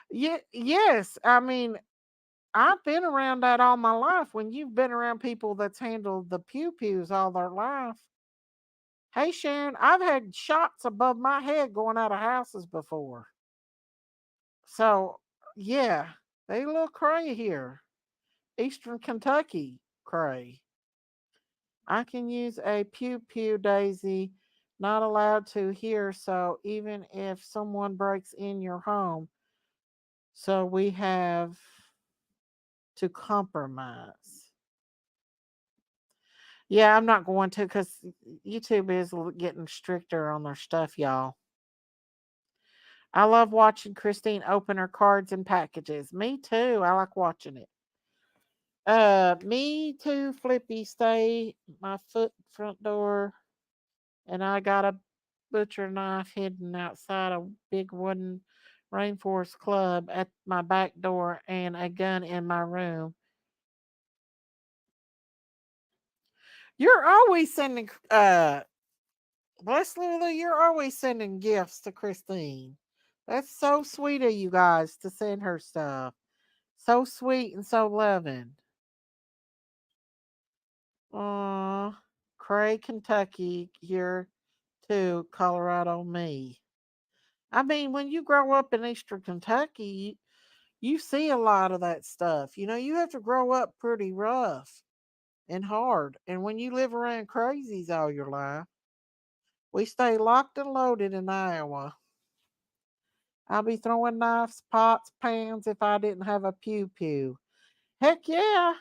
Yeah, yes. I mean, I've been around that all my life. When you've been around people that's handled the pew pews all their life. Hey Sharon, I've had shots above my head going out of houses before. So yeah, they a little cray here. Eastern Kentucky cray. I can use a pew pew, Daisy. Not allowed to here, so even if someone breaks in your home, so we have to compromise. Yeah, I'm not going to because YouTube is getting stricter on their stuff, y'all. I love watching Christine open her cards and packages. Me too. I like watching it. Me too, Flippy. Stay my foot front door, and I got a butcher knife hidden outside a big wooden Rainforest Club at my back door and a gun in my room. You're always sending bless Lulu, you're always sending gifts to Christine. That's so sweet of you guys to send her stuff. So sweet and so loving. Aw, Cray, Kentucky, here to Colorado, me. I mean, when you grow up in Eastern Kentucky, you see a lot of that stuff. You know, you have to grow up pretty rough and hard. And when you live around crazies all your life, we stay locked and loaded in Iowa. I'll be throwing knives, pots, pans if I didn't have a pew pew. Heck yeah.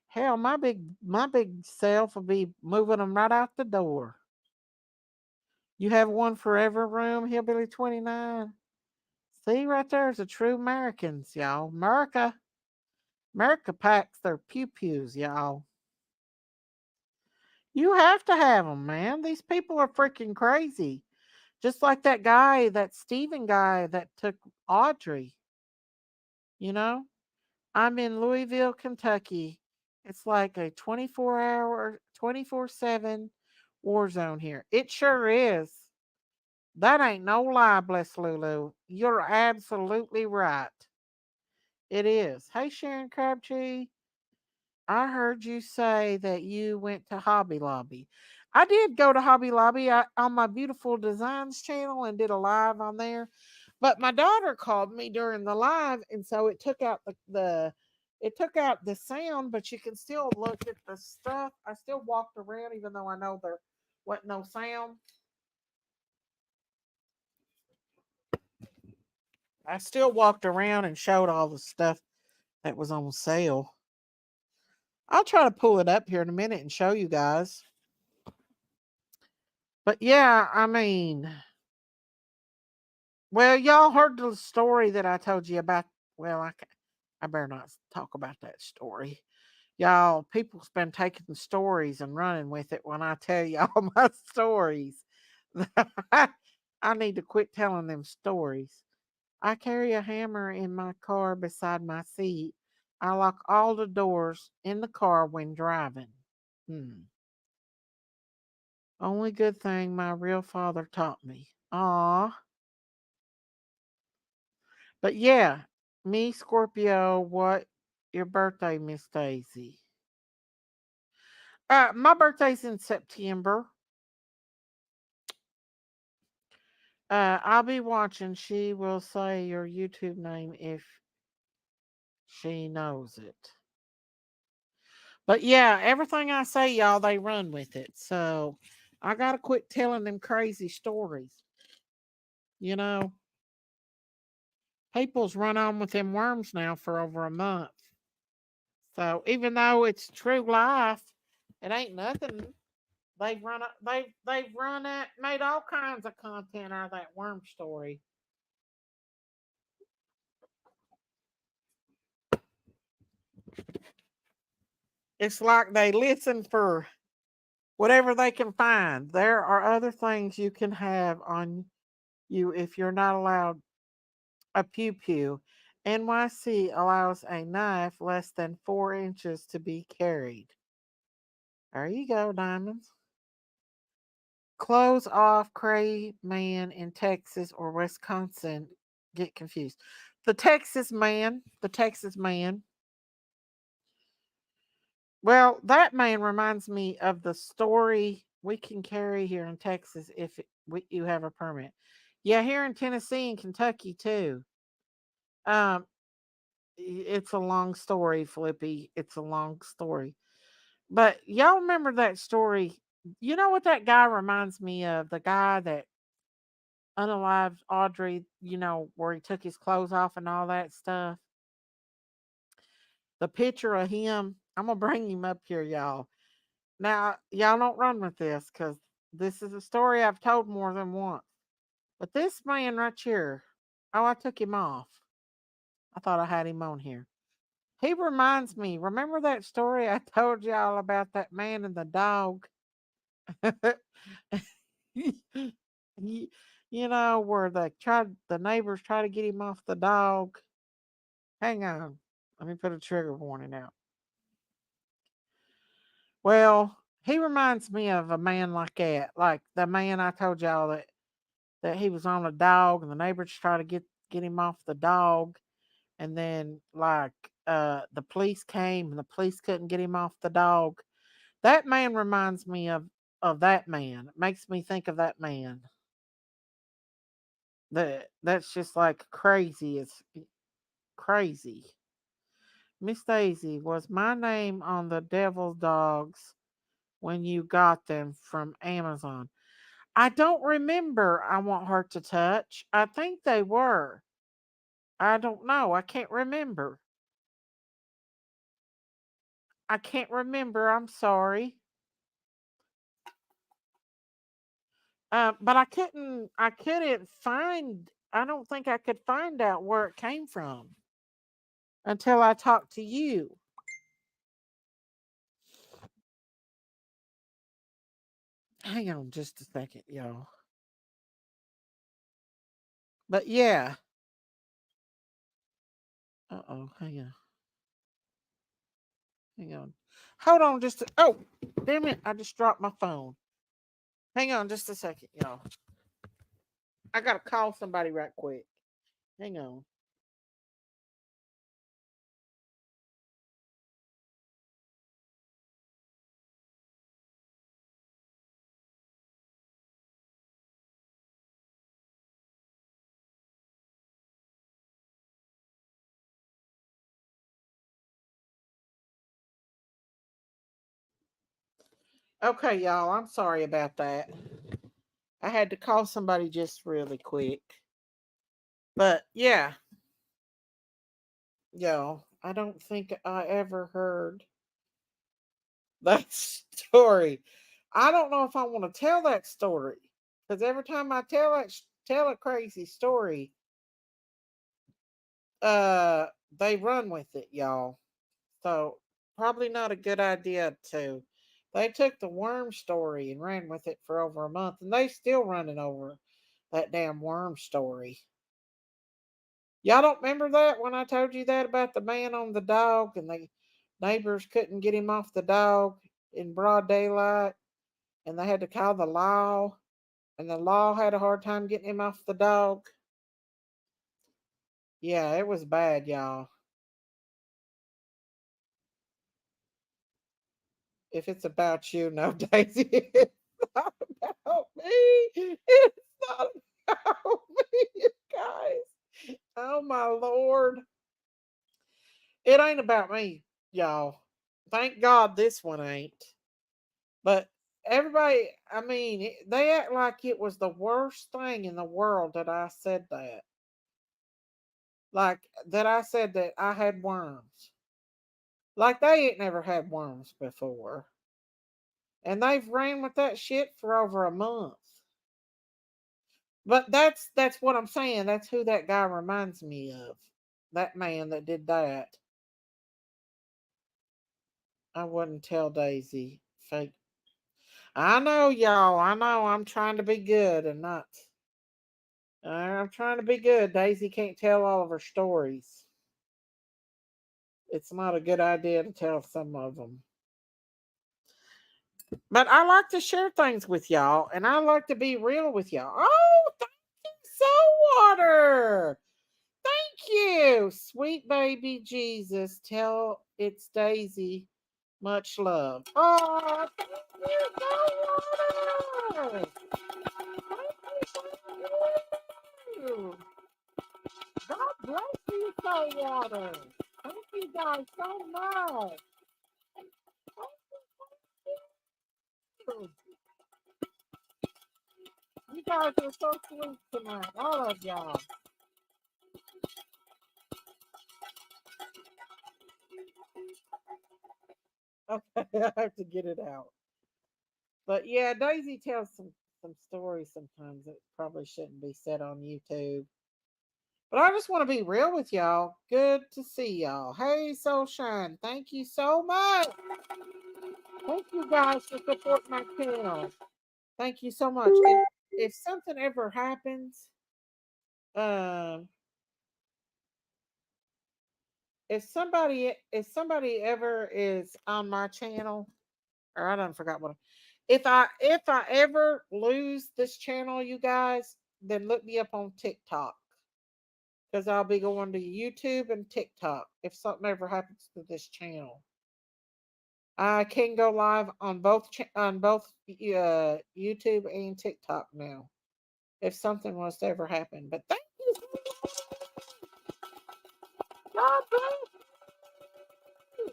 Hell, my big self will be moving them right out the door. You have one for every room, Hillbilly 29. See right there's a true Americans, y'all. America packs their pew pews, y'all. You have to have them, man. These people are freaking crazy. Just like that guy, that Steven guy that took Audrey, you know? I'm in Louisville, Kentucky. It's like a 24-hour, 24/7 war zone here. It sure is. That ain't no lie, bless Lulu. You're absolutely right. It is. Hey, Sharon Crabtree. I heard you say that you went to Hobby Lobby. I did go to Hobby Lobby on my Beautiful Designs channel and did a live on there. But my daughter called me during the live, and so it took out the sound, but you can still look at the stuff. I still walked around even though I know there wasn't no sound. I still walked around and showed all the stuff that was on sale. I'll try to pull it up here in a minute and show you guys. But yeah, I mean, well, y'all heard the story that I told you about. Well, I better not talk about that story. Y'all, people's been taking the stories and running with it when I tell y'all my stories. I need to quit telling them stories. I carry a hammer in my car beside my seat. I lock all the doors in the car when driving. Hmm. Only good thing my real father taught me. Aw. But yeah, me, Scorpio, what your birthday, Miss Daisy? My birthday's in September. I'll be watching. She will say your YouTube name if she knows it. But yeah, everything I say, y'all, they run with it. So I gotta quit telling them crazy stories. You know, people's run on with them worms now for over a month. So even though it's true life, it ain't nothing. They've made all kinds of content out of that worm story. It's like they listen for whatever they can find. There are other things you can have on you if you're not allowed a pew pew. NYC allows a knife less than 4 inches to be carried. There you go, diamonds. Close off, Cray man in Texas or Wisconsin get confused. The Texas man. Well, that man reminds me of the story we can carry here in Texas if you have a permit. Yeah, here in Tennessee and Kentucky too. Um, it's a long story, Flippy. It's a long story. But y'all remember that story? You know what that guy reminds me of? The guy that unalived Audrey, where he took his clothes off and all that stuff. The picture of him, I'm going to bring him up here, y'all. Now, y'all don't run with this because this is a story I've told more than once. But this man right here, oh, I took him off. I thought I had him on here. He reminds me, remember that story I told y'all about that man and the dog? where the neighbors try to get him off the dog. Hang on. Let me put a trigger warning out. Well, he reminds me of a man like that. Like the man I told y'all that he was on a dog and the neighbors try to get him off the dog. And then the police came and the police couldn't get him off the dog. That man reminds me of that man. It makes me think of that man. That's just like crazy. It's crazy. Miss Daisy, was my name on the devil's dogs when you got them from Amazon? I don't remember. I want her to touch. I think they were. I don't know. I can't remember. I can't remember. I'm sorry. But I couldn't. I couldn't find. I don't think I could find out where it came from until I talked to you. Hang on just a second, y'all. But yeah. Uh-oh. Hang on. Hang on. Hold on just a, oh, damn it. I just dropped my phone. Hang on just a second, y'all. I gotta call somebody right quick. Hang on. Okay, y'all. I'm sorry about that. I had to call somebody just really quick. But yeah, y'all, I don't think I ever heard that story. I don't know if I want to tell that story because every time I tell a crazy story, uh, they run with it, y'all. So probably not a good idea to. They took the worm story and ran with it for over a month, and they still running over that damn worm story. Y'all don't remember that when I told you that about the man on the dog and the neighbors couldn't get him off the dog in broad daylight and they had to call the law and the law had a hard time getting him off the dog? Yeah, it was bad, y'all. If it's about you, no, Daisy, it's not about me. It's not about me, you guys. Oh my Lord. It ain't about me, y'all. Thank God this one ain't. But everybody, I mean, they act like it was the worst thing in the world that I said that. Like, that I said that I had worms. Like, they ain't never had worms before. And they've ran with that shit for over a month. But that's what I'm saying. That's who that guy reminds me of. That man that did that. I wouldn't tell Daisy. Fake. I know, y'all. I know. I'm trying to be good and not. I'm trying to be good. Daisy can't tell all of her stories. It's not a good idea to tell some of them. But I like to share things with y'all, and I like to be real with y'all. Oh, thank you, Saltwater. Thank you, sweet baby Jesus. Tell it's Daisy. Much love. Oh, thank you, Saltwater. Thank you. God bless you, Saltwater. Thank you guys so much. You guys are so sweet tonight, all of y'all. Okay, I have to get it out. But yeah, Daisy tells some stories sometimes that probably shouldn't be said on YouTube. But I just want to be real with y'all. Good to see y'all. Hey, Soulshine, thank you so much. Thank you guys for supporting my channel. Thank you so much. if something ever happens, um, if somebody ever is on my channel, or I don't forgot what. If I ever lose this channel, you guys, then look me up on TikTok because I'll be going to YouTube and TikTok if something ever happens to this channel. I can go live on both YouTube and TikTok now if something was to ever happen. But thank you. God bless you.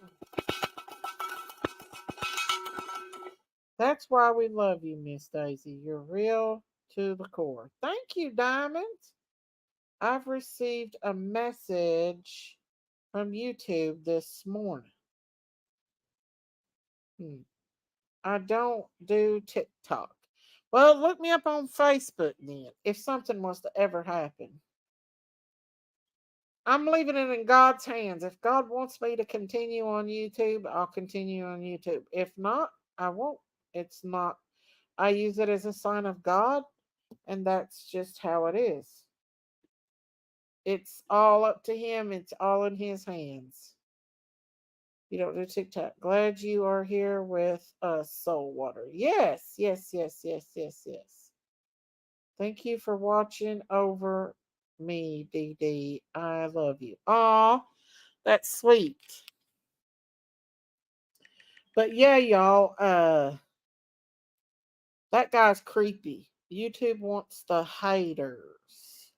That's why we love you, Miss Daisy. You're real to the core. Thank you, Diamond. I've received a message from YouTube this morning. I don't do TikTok. Well, look me up on Facebook then, if something was to ever happen. I'm leaving it in God's hands. If God wants me to continue on YouTube, I'll continue on YouTube. If not, I won't. It's not. I use it as a sign of God, and that's just how it is. It's all up to Him, it's all in His hands. You don't do TikTok. Glad you are here with us, Soul Water. Yes, yes, yes, yes, yes, yes. Thank you for watching over me, Dee Dee. I love you. Aw, that's sweet. But yeah, y'all, that guy's creepy. YouTube wants the haters.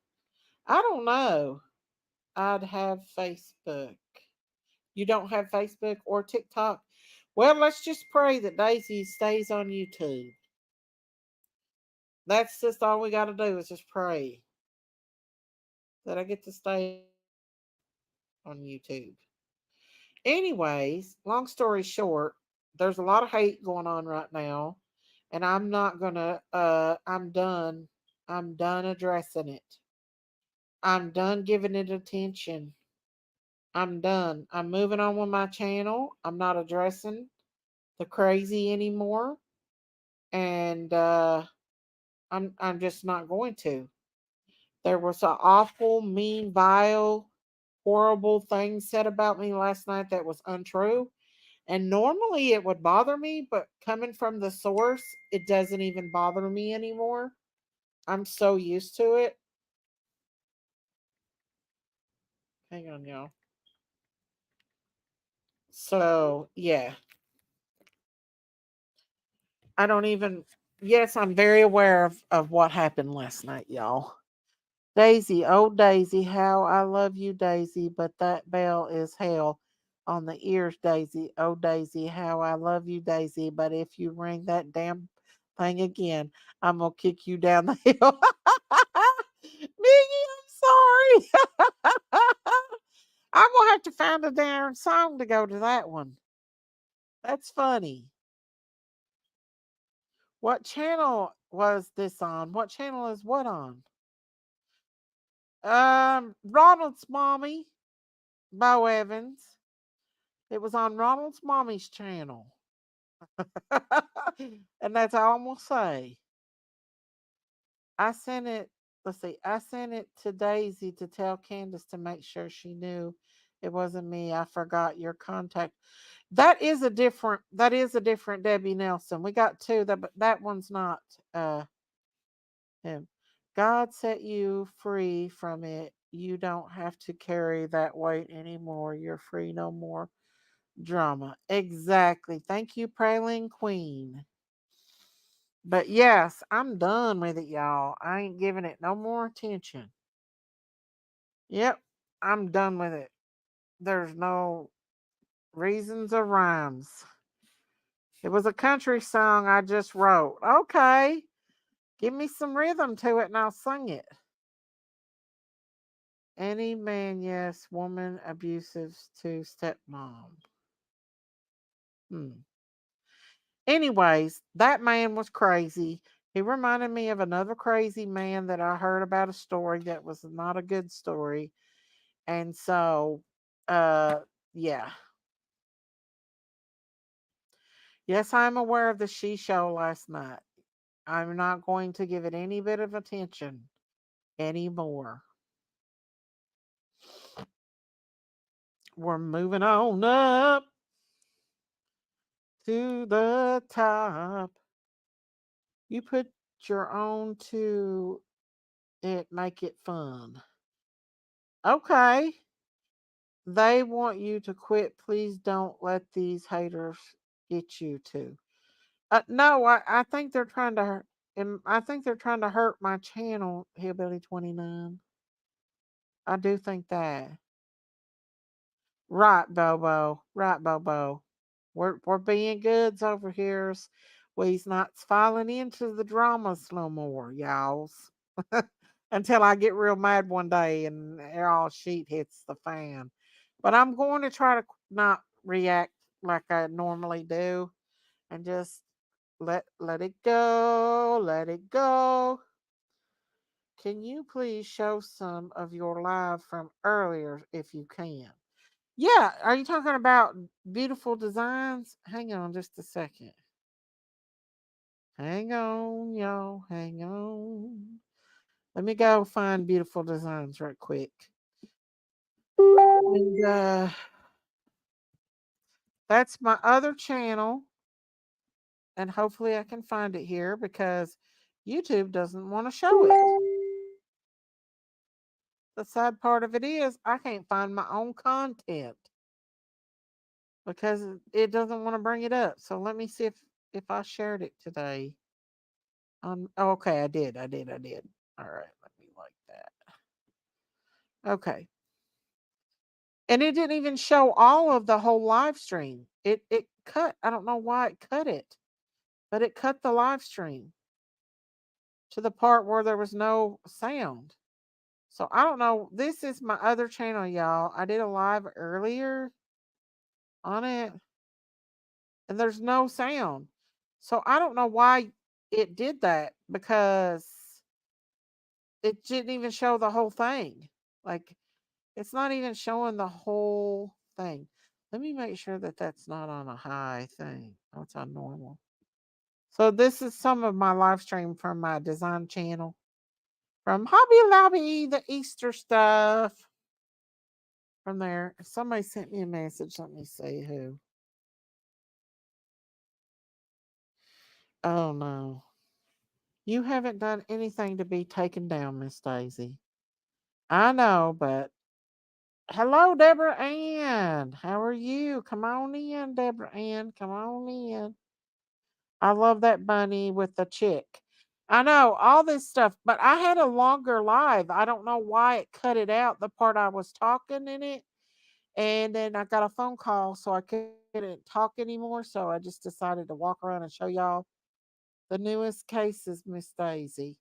I don't know. I'd have Facebook. You don't have Facebook or TikTok? Well, let's just pray that Daisy stays on YouTube. That's just all we got to do is just pray that I get to stay on YouTube. Anyways, long story short, there's a lot of hate going on right now, and I'm not gonna. I'm done. I'm done addressing it. I'm done giving it attention. I'm done. I'm moving on with my channel. I'm not addressing the crazy anymore, and I'm just not going to. There was an awful, mean, vile, horrible thing said about me last night that was untrue. And normally it would bother me, but coming from the source, it doesn't even bother me anymore. I'm so used to it. Hang on, y'all. So, yeah. I don't even. Yes, I'm very aware of what happened last night, y'all. Daisy, oh Daisy, how I love you, Daisy, but that bell is hell on the ears, Daisy. Oh Daisy, how I love you, Daisy, but if you ring that damn thing again, I'm gonna kick you down the hill. Miggy, I'm sorry. I'm gonna have to find a damn song to go to that one. That's funny. What channel was this on? What channel is what on? Ronald's mommy, Bo Evans. It was on Ronald's mommy's channel. And that's all I'm gonna say. I sent it, let's see, I sent it to Daisy to tell Candace to make sure she knew it wasn't me. I forgot your contact. That is a different Debbie Nelson. We got two that, but that one's not him. God set you free from it. You don't have to carry that weight anymore. You're free no more. Drama. Exactly. Thank you, Praline Queen. But yes, I'm done with it, y'all. I ain't giving it no more attention. Yep, I'm done with it. There's no reasons or rhymes. It was a country song I just wrote. Okay, give me some rhythm to it and I'll sing it. Any man, yes, woman abusive to stepmom. Hmm. Anyways, that man was crazy. He reminded me of another crazy man that I heard about a story that was not a good story. And so, uh, yeah. Yes, I'm aware of the she show last night. I'm not going to give it any bit of attention anymore. We're moving on up to the top. You put your own to it, make it fun. Okay. They want you to quit. Please don't let these haters get you to. No, I think they're trying to hurt. I think they're trying to hurt my channel, Hillbilly 29. I do think that. Right, Bobo. Right, Bobo. We're being goods over here. We's not falling into the dramas no more, y'alls. Until I get real mad one day and all shit hits the fan. But I'm going to try to not react like I normally do and just let it go, let it go. Can you please show some of your live from earlier if you can? Yeah, are you talking about beautiful designs? Hang on just a second. Hang on, y'all. Hang on. Let me go find beautiful designs right quick. And that's my other channel. And hopefully I can find it here because YouTube doesn't want to show it. The sad part of it is I can't find my own content because it doesn't want to bring it up. So let me see if I shared it today. Oh, okay, I did. I did. All right, let me like that. Okay. And it didn't even show all of the whole live stream. It cut. I don't know why it cut it, but it cut the live stream to the part where there was no sound. So I don't know. This is my other channel, y'all. I did a live earlier on it, and there's no sound. So I don't know why it did that because it didn't even show the whole thing. Like it's not even showing the whole thing. Let me make sure that that's not on a high thing. Oh, it's on normal. So this is some of my live stream from my design channel. From Hobby Lobby, the Easter stuff. From there, somebody sent me a message. Let me see who. Oh no. You haven't done anything to be taken down, Miss Daisy. I know, but hello, Deborah Ann. How are you? Come on in, Deborah Ann. Come on in. I love that bunny with the chick. I know all this stuff, but I had a longer live. I don't know why it cut it out, the part I was talking in it. And then I got a phone call, so I couldn't talk anymore. So I just decided to walk around and show y'all the newest cases, Miss Daisy.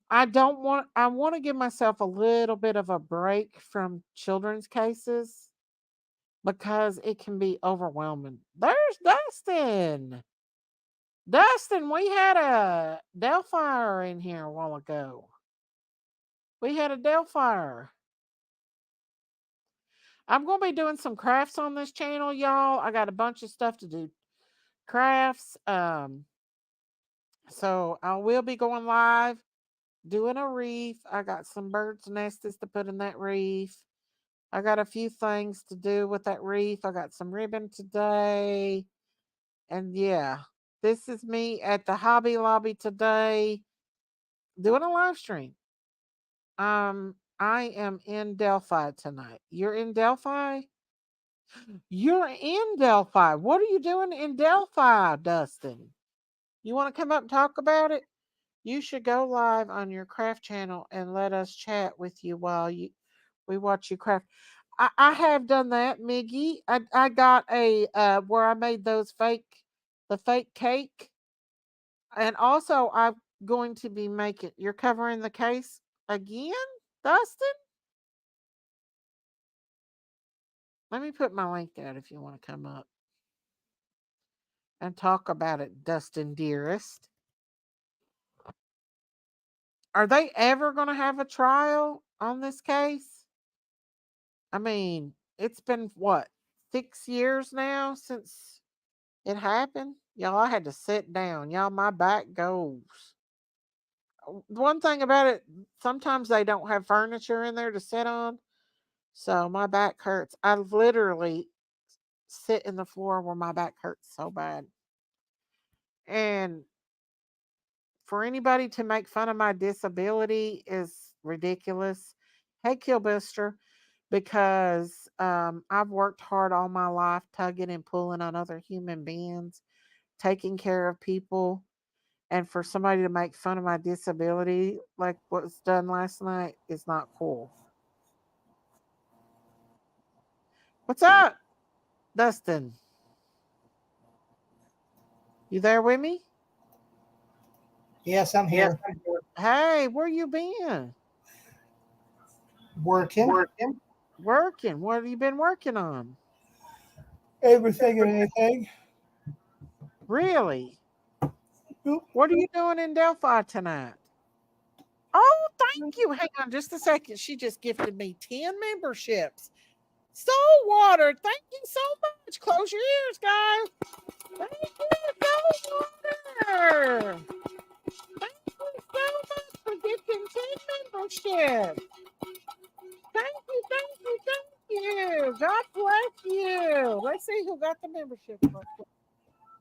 I want to give myself a little bit of a break from children's cases because it can be overwhelming. There's Dustin. Dustin, we had a Delphi in here a while ago. We had a Delphi. I'm going to be doing some crafts on this channel, y'all. I got a bunch of stuff to do. Crafts. So I will be going live doing a reef. I got some bird's nests to put in that reef. I got a few things to do with that reef. I got some ribbon today. And yeah, this is me at the Hobby Lobby today doing a live stream. I am in Delphi tonight. You're in Delphi? You're in Delphi. What are you doing in Delphi, Dustin? You want to come up and talk about it? You should go live on your craft channel and let us chat with you while we watch you craft. I have done that, Miggy. I got a where I made the fake cake, and also I'm going to be making. You're covering the case again, Dustin. Let me put my link out if you want to come up and talk about it, Dustin dearest. Are they ever going to have a trial on this case? I mean, it's been what, 6 years now since it happened? Y'all, I had to sit down. Y'all, my back goes. One thing about it, sometimes they don't have furniture in there to sit on. So my back hurts. I literally sit in the floor where my back hurts so bad. And for anybody to make fun of my disability is ridiculous. Hey, Killbuster, because I've worked hard all my life tugging and pulling on other human beings, taking care of people. And for somebody to make fun of my disability like what was done last night is not cool. What's up, Dustin? You there with me? Yes, I'm here. Hey, where you been? Working. Working. What have you been working on? Everything and anything. Really? Oop. What are you doing in Delphi tonight? Oh, thank you. Hang on just a second. She just gifted me 10 memberships. Soul Water, thank you so much. Close your ears, guys. Thank you, Soul Water. Thank you so much for gifting 10 memberships. Thank you, thank you, thank you. God bless you. Let's see who got the membership.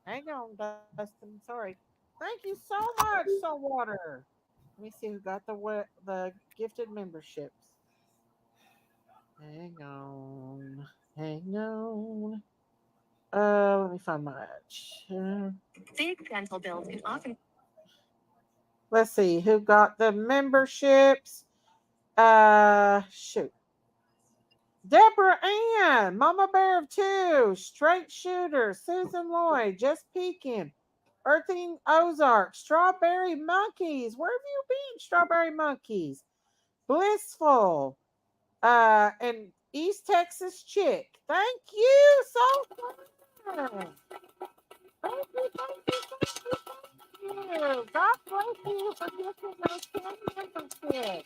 Hang on, Dustin. Sorry. Thank you so much, Soul Water. Let me see who got the gifted memberships. Hang on. Hang on. Let me find my. Big dental bills can often. Let's see who got the memberships. Shoot. Deborah Ann, Mama Bear of Two, Straight Shooter, Susan Lloyd, Just Peeking, Earthing Ozark, Strawberry Monkeys. Where have you been, Strawberry Monkeys? Blissful, and East Texas Chick. Thank you so much. Thank you, thank you, thank you, thank you. God bless you for giving those 10 memberships.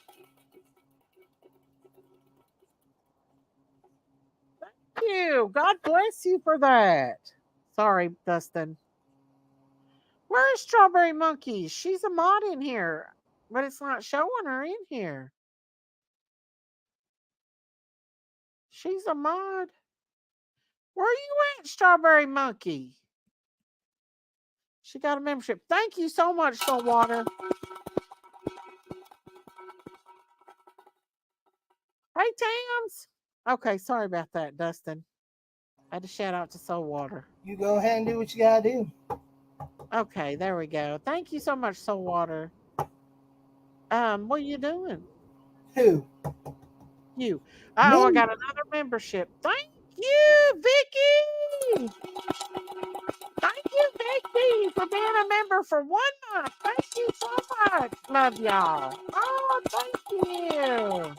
Thank you. God bless you for that. Sorry, Dustin. Where is Strawberry Monkey? She's a mod in here, but it's not showing her in here. She's a mod. Where are you at, Strawberry Monkey? She got a membership. Thank you so much, Soul Water. Hey, Tams. Okay, sorry about that, Dustin. I had to shout out to Soul Water. You go ahead and do what you gotta do. Okay, there we go. Thank you so much, Soul Water. What are you doing? Who? You. Oh, I Me? got another membership. Thank you, Vicky. Thank you, Vicky, for being a member for 1 month. Thank you so much. Love y'all. Oh, thank you.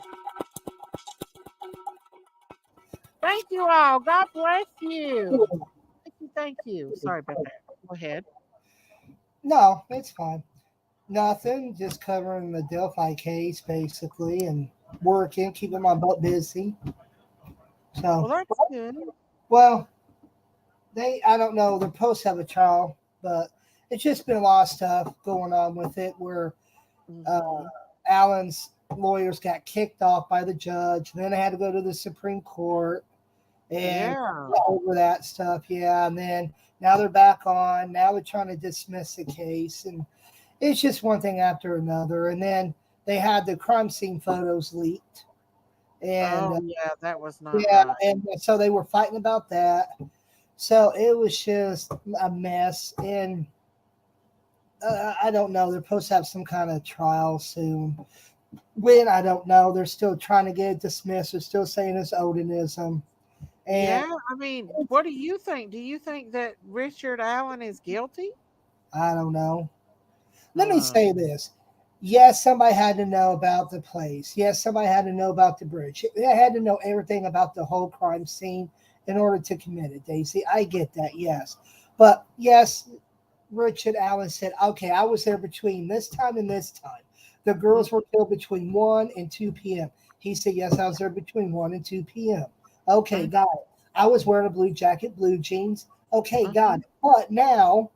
Thank you all. God bless you. Thank you. Thank you. Sorry about that. Go ahead. No, it's fine. Nothing. Just covering the Delphi case basically, and working, keeping my butt busy. Well, So, that's good. well, I don't know. They're supposed to have a trial, but it's just been a lot of stuff going on with it where Mhm. Alan's lawyers got kicked off by the judge. Then they had to go to the Supreme Court and Yeah. over that stuff. Yeah. And then now they're back on. Now they're trying to dismiss the case. And it's just one thing after another. And then they had the crime scene photos leaked. And Oh, yeah. That was not yeah. right. And so they were fighting about that. So it was just a mess. And I don't know. They're supposed to have some kind of trial soon. When, I don't know. They're still trying to get it dismissed. They're still saying it's Odinism. And Yeah. I mean, what do you think? Do you think that Richard Allen is guilty? I don't know. Let me Uh, say this. Yes, somebody had to know about the place. Yes, somebody had to know about the bridge. They had to know everything about the whole crime scene in order to commit it, Daisy. I get that, yes. But yes, Richard Allen said, okay, I was there between this time and this time. The girls were killed between 1 and 2 p.m. He said, yes, I was there between 1 and 2 p.m. Okay, got it. I was wearing a blue jacket, blue jeans. Okay, got it. But now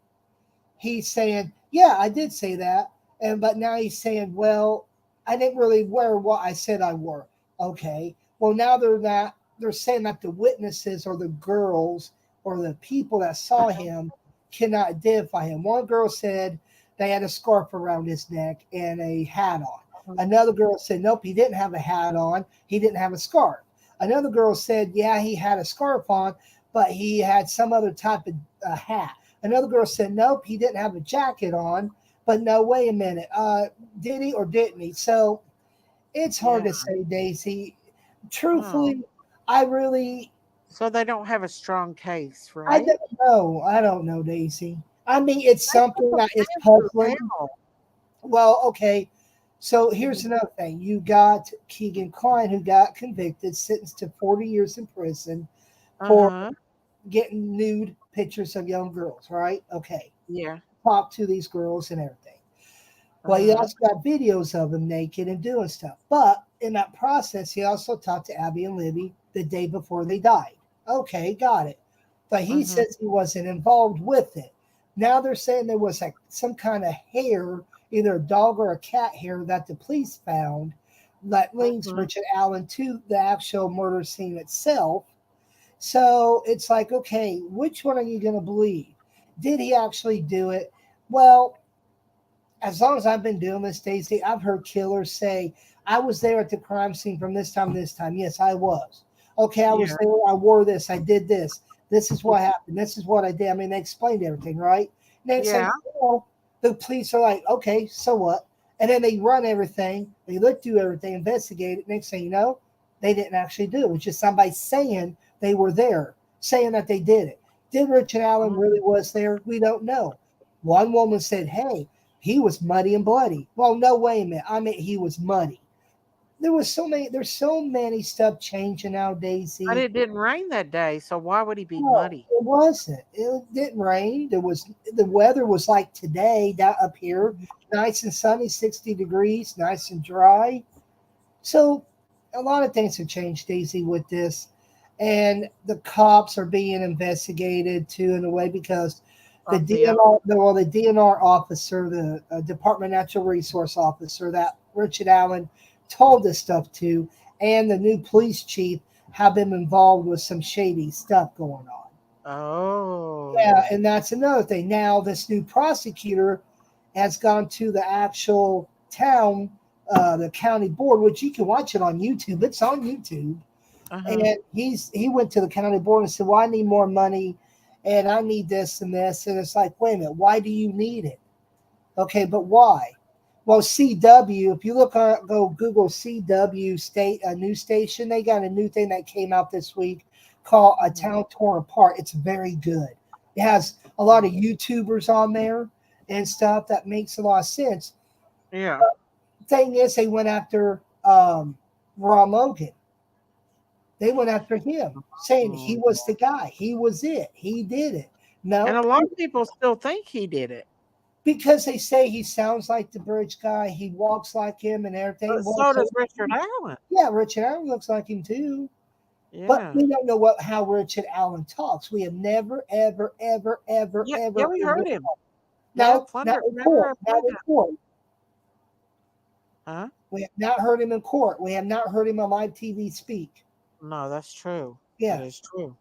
he's saying, yeah, I did say that. But now he's saying, well, I didn't really wear what I said I wore. Okay. Well, now they're saying that the witnesses or the girls or the people that saw him cannot identify him. One girl said they had a scarf around his neck and a hat on. Another girl said, nope, he didn't have a hat on. He didn't have a scarf. Another girl said, yeah, he had a scarf on, but he had some other type of hat. Another girl said, nope, he didn't have a jacket on. But no, wait a minute. Did he or didn't he? So it's hard Yeah. to say, Daisy. Oh. Truthfully, I really, So they don't have a strong case, I right? don't know. I don't know, Daisy. I mean, it's They something took that is a puzzling. hell. Well, okay. So here's another thing. You got Keegan Klein, who got convicted, sentenced to 40 years in prison for Uh-huh. getting nude pictures of young girls, right? Okay. Yeah. Talk to these girls and everything. Well, he Uh-huh. also got videos of him naked and doing stuff. But in that process, he also talked to Abby and Libby the day before they died. Okay, got it. But he Mm-hmm. says he wasn't involved with it. Now they're saying there was like some kind of hair, either a dog or a cat hair, that the police found that links Mm-hmm. Richard Allen to the actual murder scene itself. So it's like, okay, which one are you going to believe? Did he actually do it? Well, as long as I've been doing this, Stacey, I've heard killers say, I was there at the crime scene from this time to this time. Yes, I was. Okay, I was Yeah. there. I wore this. I did this. This is what happened. This is what I did. I mean, they explained everything, right? Next thing Yeah. you know, the police are like, okay, so what? And then they run everything. They look through everything, investigate it. Next thing you know, they didn't actually do it. It was just somebody saying they were there, saying that they did it. Did Richard Allen Mhm. really was there? We don't know. One woman said, hey, he was muddy and bloody. Well, no, wait a minute. I mean, he was muddy. There's so many stuff changing now, But Daisy. it didn't rain that day, so why would he be No, muddy? it wasn't. It didn't rain. The weather was like today down up here, nice and sunny, 60 degrees, nice and dry. So a lot of things have changed, Daisy, with this. And the cops are being investigated too in a way because the Of the The DNR officer, the Department of Natural Resource officer that Richard Allen told this stuff to, and the new police chief have been involved with some shady stuff going on. Yeah, Oh. and that's another thing. Now this new prosecutor has gone to the actual town, the county board, which you can watch it on YouTube. It's on YouTube, Uh-huh. and he went to the county board and said, "Well, I need more money, and I need this and this." And it's like, wait a minute, why do you need it? Okay, but why? Well, CW. If you go Google CW state a news station, they got a new thing that came out this week called "A Mhm. Town Torn Apart." It's very good. It has a lot of YouTubers on there and stuff that makes a lot of sense. Yeah. Thing is, they went after Ron Logan. They went after him, saying he Mm. was the guy. He was it. He did it. And No, a lot of people still think he did it. because they say he sounds like the bridge guy. He walks like him and everything. But Well, so so does Richard Allen. yeah, Richard Allen looks like him too. But Yeah. we don't know how Richard Allen talks. We have never, ever, ever, ever, Yeah, yeah, ever, we ever. heard him. Yeah, No, not Plunder. in court. Remember Not in Plunder? court. Huh? We have not heard him in court. We have not heard him on live TV speak. No, that's true. That Yeah. is true.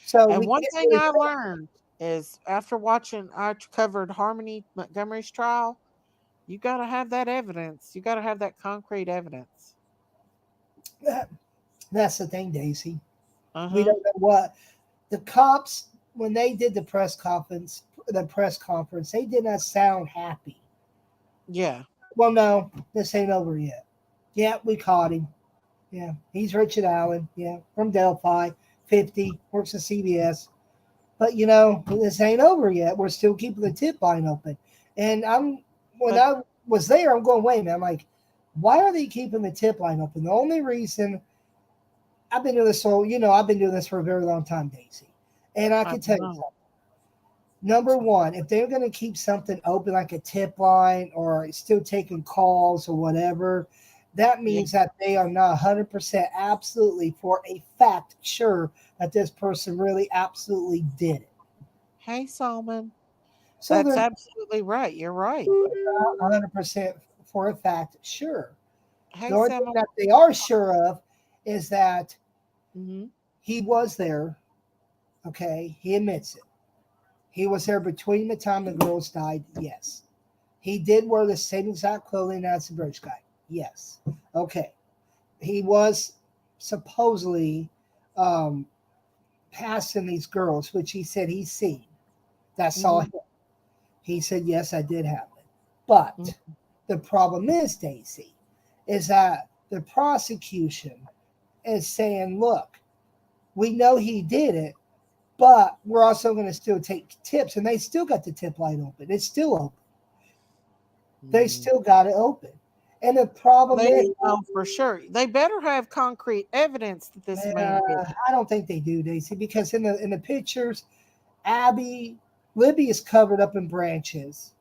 So And we one can't thing really I say. learned is after watching, covered Harmony Montgomery's trial, you got to have that evidence. You got to have that concrete evidence. That. That's the thing, Daisy. Uh We huh. don't know what the cops when they did the press conference. They did not sound happy. Yeah. Well, no, this ain't over yet. Yeah, we caught him. Yeah, he's Richard Allen. Yeah, from Delphi, 50, works at CBS. But this ain't over yet. We're still keeping the tip line open. And when But I was there, I'm going, wait a minute. I'm like, why are they keeping the tip line open? The only reason I've been doing this, I've been doing this for a very long time, Daisy. And I I can tell you know. something. Number one, if they're going to keep something open like a tip line or still taking calls or whatever, that Yeah. means that they are not 100% absolutely for a fact sure that this person really absolutely did it. Hey, Solomon. So That's they're absolutely right. You're right. not 100% for a fact sure. Hey, The only thing Sam. that they are sure of is that Mm-hmm. he was there. Okay, he admits it. He was there between the time the girls died. Yes. He did wear the same exact clothing as the bridge guy. Yes. Okay. He was supposedly um, passing these girls, which he said he's seen that saw him. He said, yes, I did happen. But the problem is, Daisy, is that the prosecution is saying, look, we know he did it, but we're also going to still take tips. And they still got the tip line open. It's still open. They still got it open. And the problem They is, know for sure. They better have concrete evidence that this man did it. I don't think they do, Daisy, because in the pictures, Libby is covered up in branches.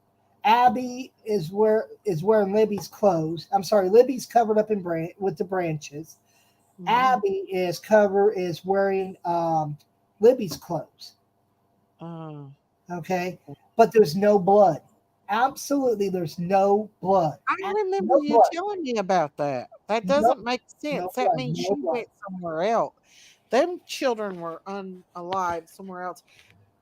Abby is wearing Libby's clothes. I'm sorry, Libby's covered up in with the branches. Abby is wearing Libby's clothes. Okay, but there's no blood. Absolutely, there's no blood. I remember you telling me about that. That doesn't make sense. That means she went somewhere else. Them children were unalive somewhere else.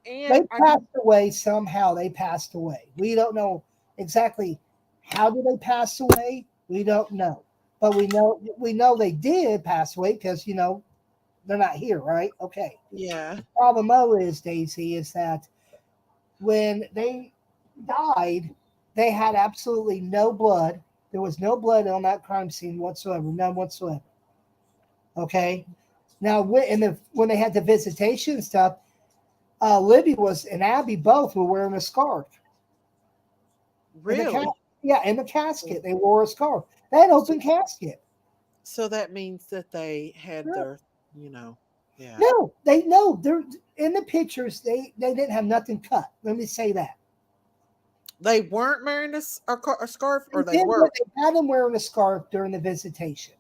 And They passed away somehow. They passed away. We don't know exactly how did they pass away. We don't know, but we know they did pass away because they're not here, right? Okay. Yeah. The problem is, Daisy, is that when they died, they had absolutely no blood. There was no blood on that crime scene whatsoever, none whatsoever. Okay. Now, when they had the visitation and stuff, Libby and Abby both were wearing a scarf. Really? In the casket, they wore a scarf. They had open casket. So that means that they had their, yeah. No, they're in the pictures. They didn't have nothing cut. Let me say that. They weren't wearing a scarf, or They were. They had them wearing a scarf during the visitation.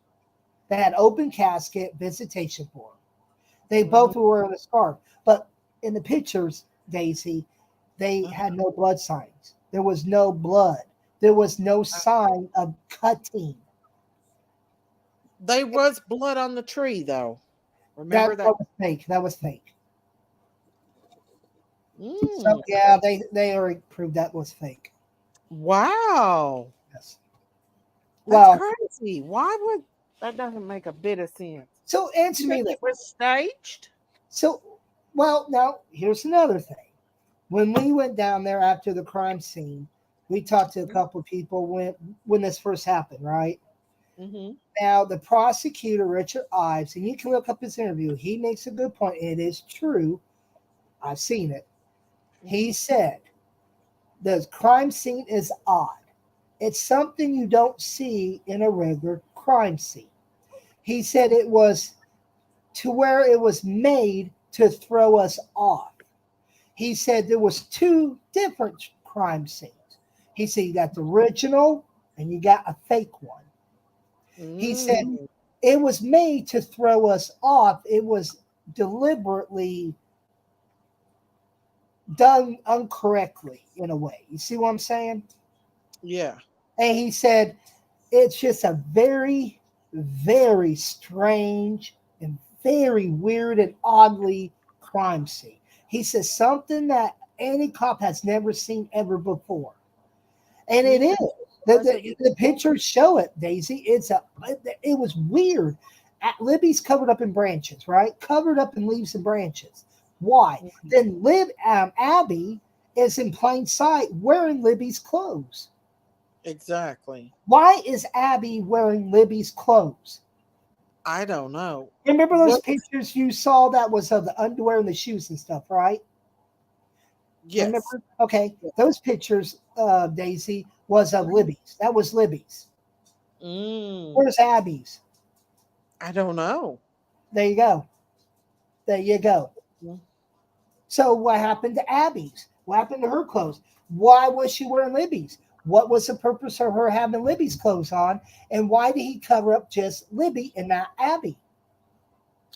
They had open casket visitation for them. They both were wearing a scarf, but in the pictures, Daisy, they had no blood signs. There was no blood. There was no sign of cutting. There was blood on the tree, though. Remember that? That was fake. That was fake. So yeah, they already proved that was fake. Wow. Yes. That's crazy. Why would that doesn't make a bit of sense? So answer me this. It was staged? So now here's another thing. When we went down there after the crime scene, we talked to a couple of people when this first happened, right? Now the prosecutor, Richard Ives, and you can look up his interview. He makes a good point. It is true. I've seen it. He said the crime scene is odd. It's something you don't see in a regular crime scene. He said it was to where it was made to throw us off. He said there was two different crime scenes. He said you got the original and you got a fake one. He said it was made to throw us off. It was deliberately done incorrectly in a way. You see what I'm saying? Yeah. And he said it's just a very, very strange and very weird and oddly crime scene. He says something that any cop has never seen ever before. And it is. The pictures show it, Daisy. It was weird. Libby's covered up in branches, right? Covered up in leaves and branches. Why? Then Abby is in plain sight wearing Libby's clothes. Exactly. Why is Abby wearing Libby's clothes? I don't know. Remember those pictures you saw that was of the underwear and the shoes and stuff, right? Yes. Remember? Okay. Those pictures, Daisy, was of Libby's. That was Libby's. Where's Abby's? I don't know. There you go. There you go. So what happened to Abby's? What happened to her clothes? Why was she wearing Libby's? What was the purpose of her having Libby's clothes on? And why did he cover up just Libby and not Abby?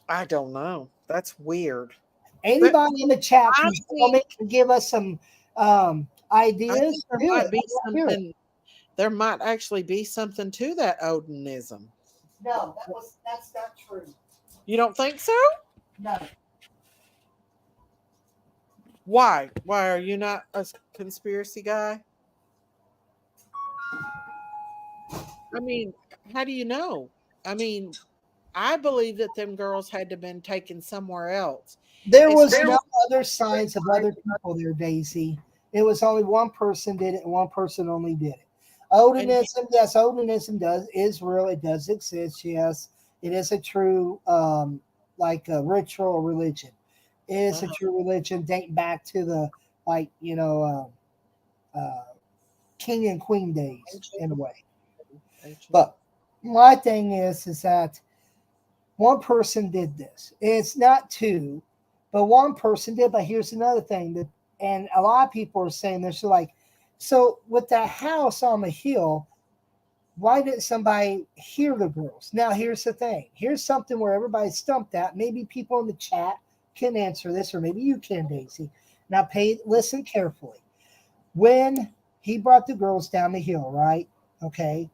I don't know. That's weird. Anybody in the chat can give us some I Ideas. think there Do might it. be I hear it. something. There might actually be something to that Odinism. No, that's not true. You don't think so? No. Why? Why are you not a conspiracy guy? I mean, how do you know? I mean, I believe that them girls had to been taken somewhere else. There As was far no as other signs of other people there, Daisy. It was only one person did it, and one person only did it. and Odinism, yes, Odinism is real. It does exist. Yes, it is a true like a ritual or religion. It is a uh, true religion dating back to the like king and queen days ancient, in a way. ancient. But my thing is that one person did this. It's not two, but one person did. But here's another thing that, and a lot of people are saying this. They're like, so with that house on the hill, why didn't somebody hear the girls? Now, here's the thing. Here's something where everybody's stumped at. Maybe people in the chat can answer this, or maybe you can, Daisy. Now, listen carefully. When he brought the girls down the hill, right? Okay.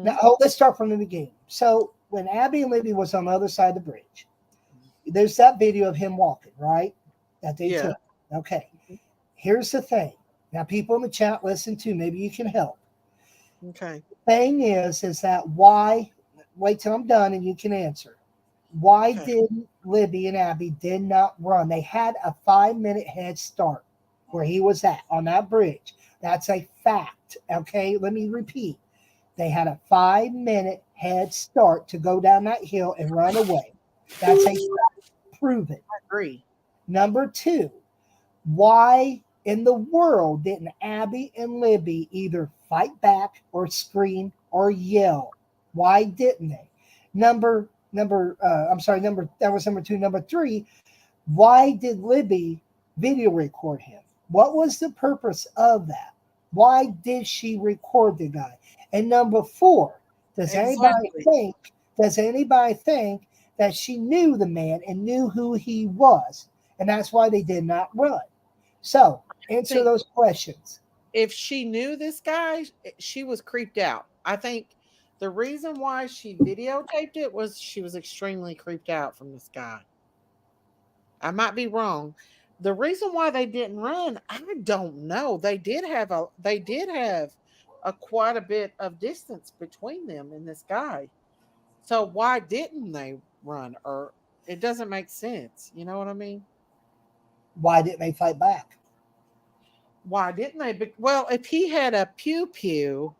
Now, Mhm. let's start from the beginning. So, when Abby and Libby was on the other side of the bridge, there's that video of him walking, right? That they Yeah. took. Okay. Here's the thing. Now, people in the chat listen too. Maybe you can help. Okay. Thing is that why? Wait till I'm done and you can answer. Why Okay. did Libby and Abby did not run? They had a 5-minute head start where he was at on that bridge. That's a fact. Okay, let me repeat. They had a 5-minute head start to go down that hill and run away. That's a proven. I agree. Number two, why in the world didn't Abby and Libby either fight back or scream or yell? Why didn't they? I'm sorry, that was number two. Number three, why did Libby video record him? What was the purpose of that? Why did she record the guy? And number four, does anybody Exactly. think, does anybody think that she knew the man and knew who he was? And that's why they did not run. So I answer think those questions. if she knew this guy, she was creeped out. I think the reason why she videotaped it was she was extremely creeped out from this guy. I might be wrong. The reason why they didn't run, I don't know. They did have a quite a bit of distance between them and this guy. So why didn't they run? Or it doesn't make sense. You know what I mean? Why didn't they fight back? Why didn't they? Well, if he had a pew pew,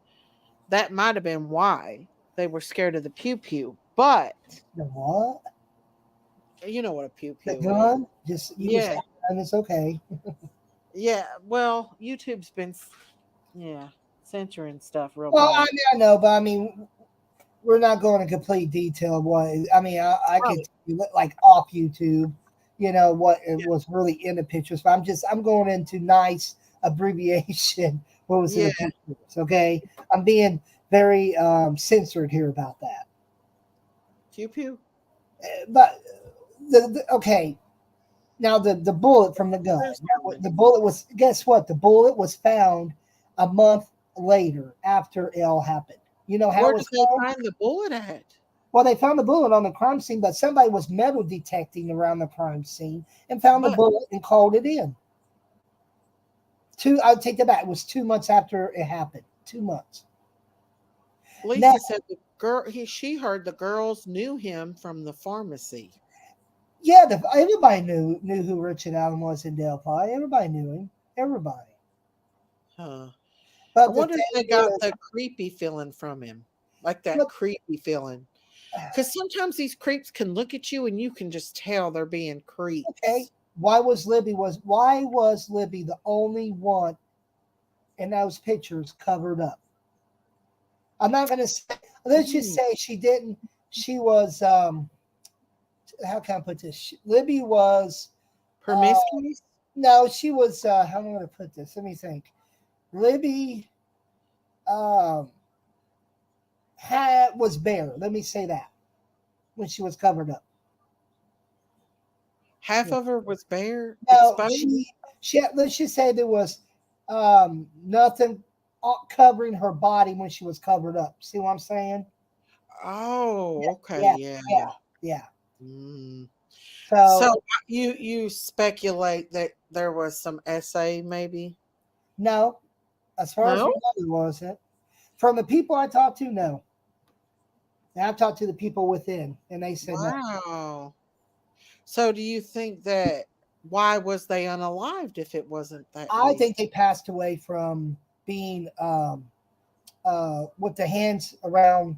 that might have been why they were scared of the pew pew. But The what? you know what a pew The pew is. gun? Just you can say Yeah. gun, it's okay. Yeah. Well, YouTube's been, yeah, censoring stuff real Well, I bad. mean, I know, but I mean, we're not going into complete detail of what I mean. I could Right. like off YouTube, what it Yeah. was really in the pictures. But I'm going into nice abbreviation. What was in Yeah. the pictures? Okay, I'm being very censored here about that. Pew pew. But okay, now the bullet from the gun. There's Now, one. the bullet was, guess what? The bullet was found a month later after it all happened. You know how Where it did was they found? find the bullet at? Well, they found the bullet on the crime scene, but somebody was metal detecting around the crime scene and found the But bullet and called it in. I'll take that back. It was 2 months after it happened. 2 months. Now, Lisa said the girl she heard the girls knew him from the pharmacy. yeah, everybody knew who Richard Allen was in Delphi. Everybody knew him. Everybody. Huh. I But the wonder if thing they got is, the creepy feeling from him. Like that but, creepy feeling. Because sometimes these creeps can look at you and you can just tell they're being okay, creeps. why was Libby the only one in those pictures covered up? I'm not gonna say, let's just Hmm. say she didn't. She was how can I put this? Libby was uh Promiscuous? no, she was how am I gonna put this? Let me think. Libby um was bare. Let me say that when she was covered up. Half of her was bare, No, exposed. let's just say there was Nothing covering her body when she was covered up. See what I'm saying? Oh, okay, Yeah, yeah. yeah, yeah. Mm. So So you speculate that there was some essay, maybe? no, as far as we No? know, it wasn't. From the people I talked to, no. And I talked to the people within, and they said no. Wow. So do you think that why was they unalived if it wasn't that I reason? think they passed away from being with the hands around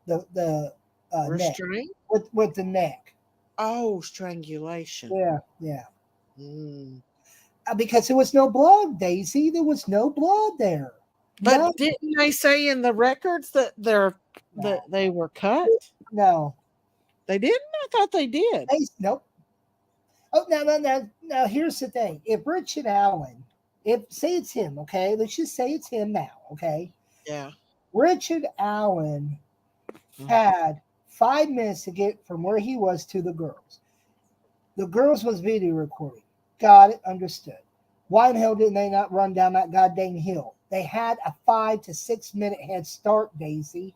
the neck, Restraint? with the neck. Oh, strangulation. Yeah. Mm. Because there was no blood, Daisy. There was no blood there. No, But didn't they say in the records that no, they were cut? no. They didn't? I thought they did. Nope. Oh, now. Here's the thing. If Richard Allen, if say it's him, okay, let's just say it's him now, okay. Yeah. Richard Allen Mm. had 5 minutes to get from where he was to the girls. The girls was video recording. Got it, understood. Why in hell didn't they not run down that goddamn hill? They had a 5 to 6 minute head start, Daisy.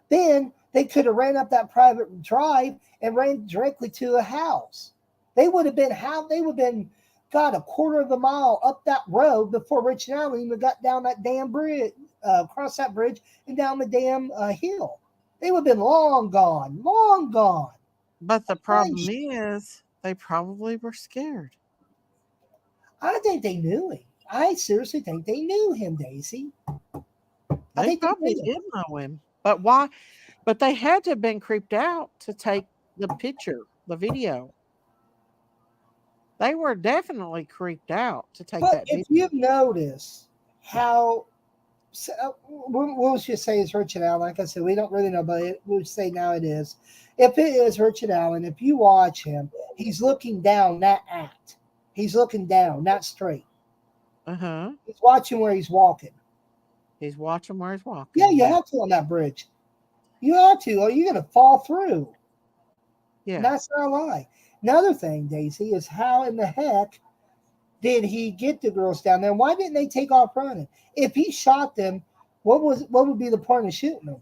Then they could have ran up that private drive and ran directly to a house. They would have been got a quarter of a mile up that road before Richard Allen even got down that damn bridge, across that bridge and down the damn hill. They would have been long gone, long gone. But the I problem is they probably were scared. I think they knew him. I seriously think they knew him, Daisy. I They think they probably knew him. did know him. But why? But they had to have been creeped out to take the picture, the video. They were definitely creeped out to take But that if video. you notice how, we'll just say it's Richard Allen. Like I said, we don't really know, but we'll say now it is. If it is Richard Allen, if you watch him, he's looking down, not at. He's looking down, not straight. Uh huh. He's watching where he's walking. He's watching where he's Yeah, walking. you Yeah. have to on that bridge. You have to, or you're going to fall through. And Yeah. that's not a lie. Another thing, Daisy, is how in the heck did he get the girls down there? Why didn't they take off running? If he shot them, what would be the point of shooting them?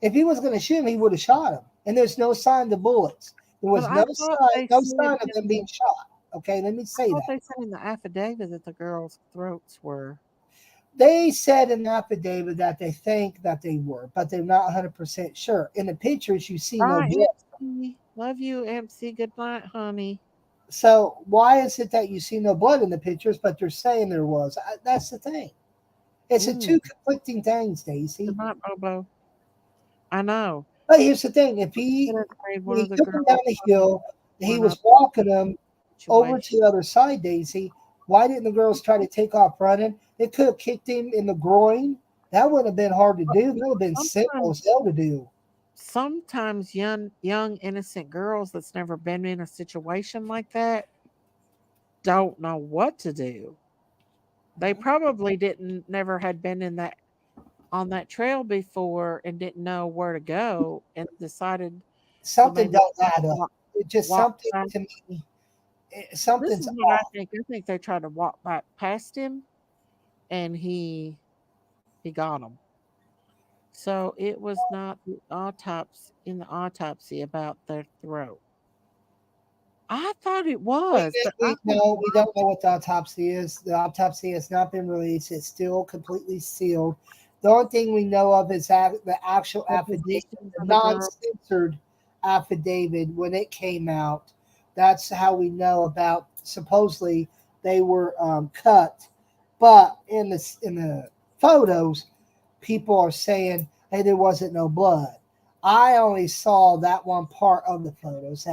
If he was going to shoot them, he would have shot them. And there's no sign of the bullets. There But was I thought they no said sign of them being shot. Okay, let me I say thought that. they said in the affidavit that the girls' throats were. They said in the affidavit that they think that they were, but they're not 100% sure. In the pictures, you see no Bye, blood. MC. Love you, MC. Good night, honey. So why is it that you see no blood in the pictures, but they're saying there was? That's the thing. It's a Mm. two conflicting things, Good Daisy. night, Bobo. I know. But here's the thing: if Could have made one when of he the took them down girls the hill, he run up was walking them over to situation. the other side, Daisy. Why didn't the girls try to take off running? They could have kicked him in the groin. That wouldn't have been hard to do. That would have been simple Sometimes as hell to do. sometimes young innocent girls that's never been in a situation like that don't know what to do. They probably didn't never had been in that on that trail before and didn't know where to go and decided to Something maybe don't try to add up. It just walk something back. to me. This Something's is what I off. think. I think they tried to walk back past him and he got him. So it was not the autopsy about their throat. I thought it was, but I We could no, we don't know what the autopsy is. The autopsy has not been released. It's still completely sealed. The only thing we know of is the actual the affidavit, positions the of the girl. non-censored affidavit when it came out. That's how we know about. Supposedly they were cut, but in the photos, people are saying, "Hey, there wasn't no blood." I only saw that one part of the photos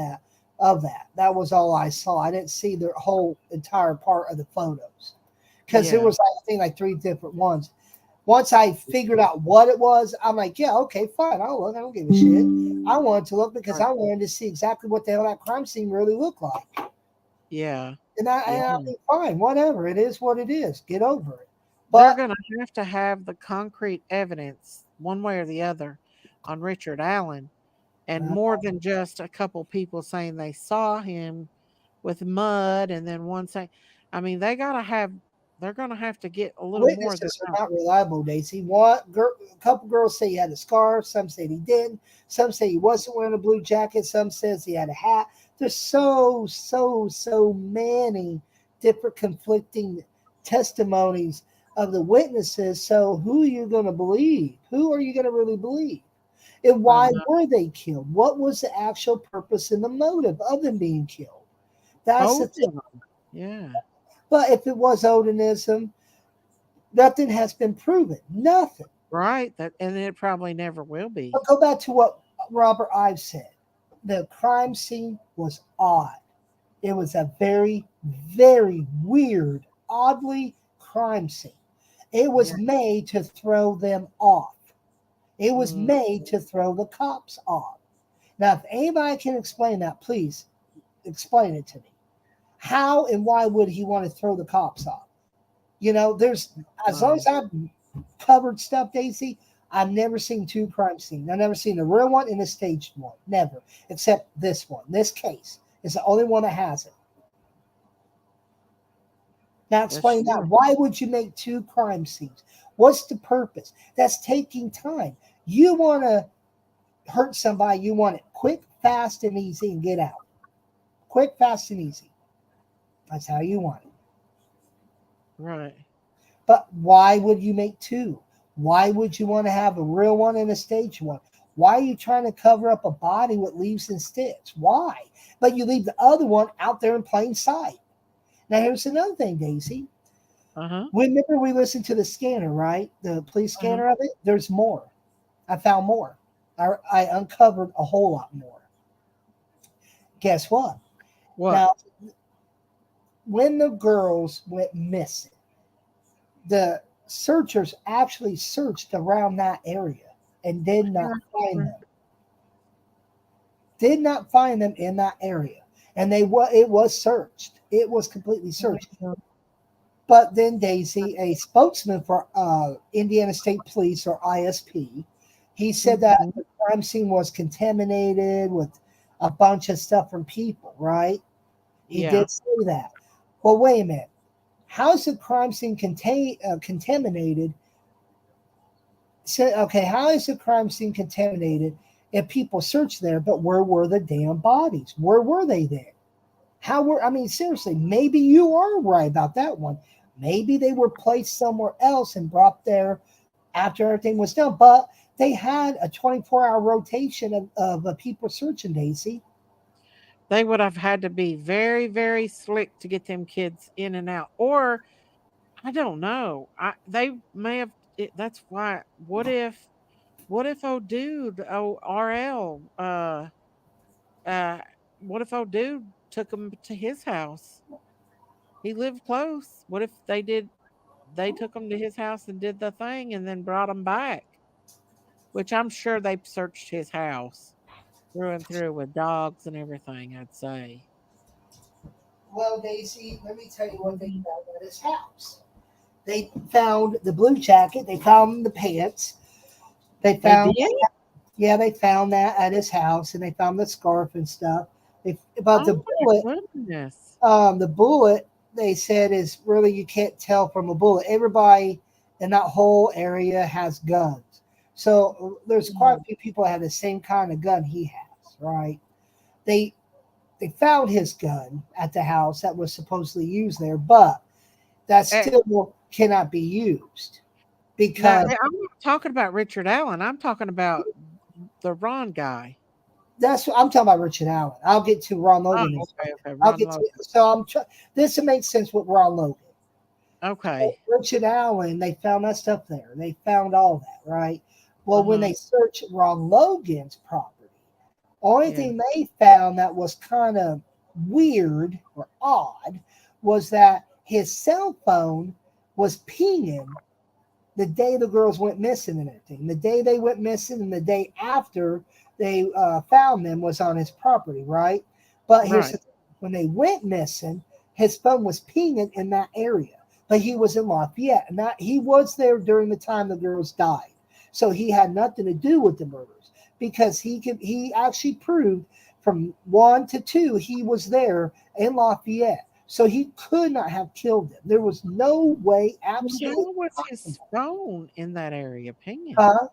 of that. That was all I saw. I didn't see the whole entire part of the photos because there Yeah. was I think like three different ones. Once I figured out what it was, I'm like, yeah, okay, fine. I'll look. I don't give a shit. I wanted to look because Right. I wanted to see exactly what the hell that crime scene really looked like. Yeah. And I Yeah. think, fine, whatever. It is what it is. Get over it. They're But going to have the concrete evidence, one way or the other, on Richard Allen, and uh, more than just a couple people saying they saw him with mud, and then one saying, I mean, they got to have they're going to have to get a little more than Witnesses are that. not reliable, Daisy. A couple girls say he had a scarf. Some say he didn't. Some say he wasn't wearing a blue jacket. Some says he had a hat. There's so many different conflicting testimonies of the witnesses. So who are you going to believe? Who are you going to really believe? And I why know. were they killed? What was the actual purpose and the motive of them being killed? That's the Both thing. of them. Yeah. But if it was Odinism, nothing has been proven. Nothing. Right. That, and it probably never will be. But go back to what Robert Ives said. The crime scene was odd. It was a very, very weird, oddly crime scene. It was Yeah. made to throw them off. It was Mm, made to throw the cops off. Now, if anybody can explain that, please explain it to me. How and why would he want to throw the cops off? There's as long no. as I've covered stuff, Daisy, I've never seen two crime scenes. I've never seen a real one and a staged one. Never. Except this one. This case is the only one that has it. Now That's explain that. true. Why would you make two crime scenes? What's the purpose? That's taking time. You want to hurt somebody, you want it quick, fast, and easy and get out. Quick, fast, and easy. That's how you want it. Right. But why would you make two? Why would you want to have a real one and a staged one? Why are you trying to cover up a body with leaves and sticks? Why? But you leave the other one out there in plain sight. Now, here's another thing, Daisy. Uh-huh. Remember we listened to the scanner, right? The police Uh-huh. scanner of it? There's more. I found more. I uncovered a whole lot more. Guess what? What? Now, when the girls went missing, the searchers actually searched around that area and did not find them. Did not find them in that area. And it was searched. It was completely searched. But then Daisy, a spokesman for Indiana State Police or ISP, he said that Mhm. the crime scene was contaminated with a bunch of stuff from people, right? He Yeah. did say that. Well, wait a minute. How is the crime scene contaminated? So, okay, how is the crime scene contaminated if people searched there, but where were the damn bodies? Where were they then? I mean, seriously, maybe you are right about that one. Maybe they were placed somewhere else and brought there after everything was done, but they had a 24-hour rotation of people searching, Daisy. They would have had to be very, very slick to get them kids in and out. Or I don't know. They may have. That's why. What if old dude, RL, uh, what if old dude took him to his house? He lived close. What if they did? They took him to his house and did the thing, and then brought him back. Which I'm sure they searched his house through and through with dogs and everything. I'd say. Well, Daisy, let me tell you what they Mhm. found at his house. They found the blue jacket. They found the pants. They They found, did. yeah, they found that at his house, and they found the scarf and stuff. But Oh my goodness. the bullet, they said is really you can't tell from a bullet. Everybody in that whole area has guns, so there's quite a Mm. few people that have the same kind of gun he has. Right? They they found his gun at the house that was supposedly used there, but that Eh, still cannot be used Now, because I'm not talking about Richard Allen. I'm talking about the Ron guy. that's what I'm talking about. Richard Allen. I'll get to Ron Oh, Logan in a okay, second. okay. I'll Ron get to Logan. so this makes sense with Ron Logan. Okay. Richard Allen, they found that stuff there. They found all that, right? Well, when Uh-huh. they searched Ron Logan's property, only Yeah. thing they found that was kind of weird or odd was that his cell phone was pinging the day the girls went missing and everything. The day they went missing and the day after they found them was on his property, right? But here's the Right. thing. When they went missing, his phone was pinging in that area. But he was in Lafayette, and that he was there during the time the girls died. So he had nothing to do with the murders because he actually proved from 1 to 2 he was there in Lafayette. So he could not have killed them. There was no way, Well, absolutely how was his possible. phone in that area pinging? Uh,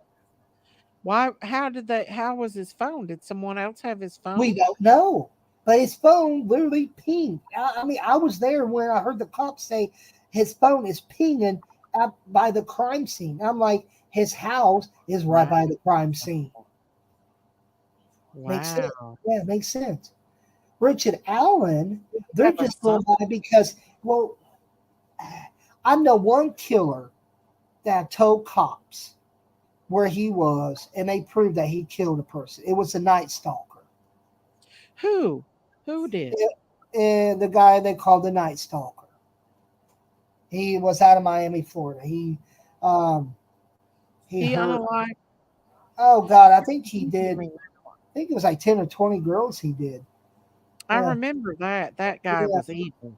Why? How did they? How was his phone? Did someone else have his we phone? don't know. But his phone literally pinged. I mean, I was there when I heard the cops say his phone is pinging up by the crime scene. I'm like, his house is right Wow! by the crime scene. Makes sense. Wow! Yeah, it makes sense. Richard Allen, they're Have a just son? going by because, well, I know one killer that told cops where he was, and they proved that he killed a person. It was a Night Stalker. Who? Who did? And the guy they called the Night Stalker. He was out of Miami, Florida. Um, he He hurt. unalived. Oh God, I think he I did. mean, I think it was like 10 or 20 girls. He did. I Yeah, remember that. That guy yeah. was evil.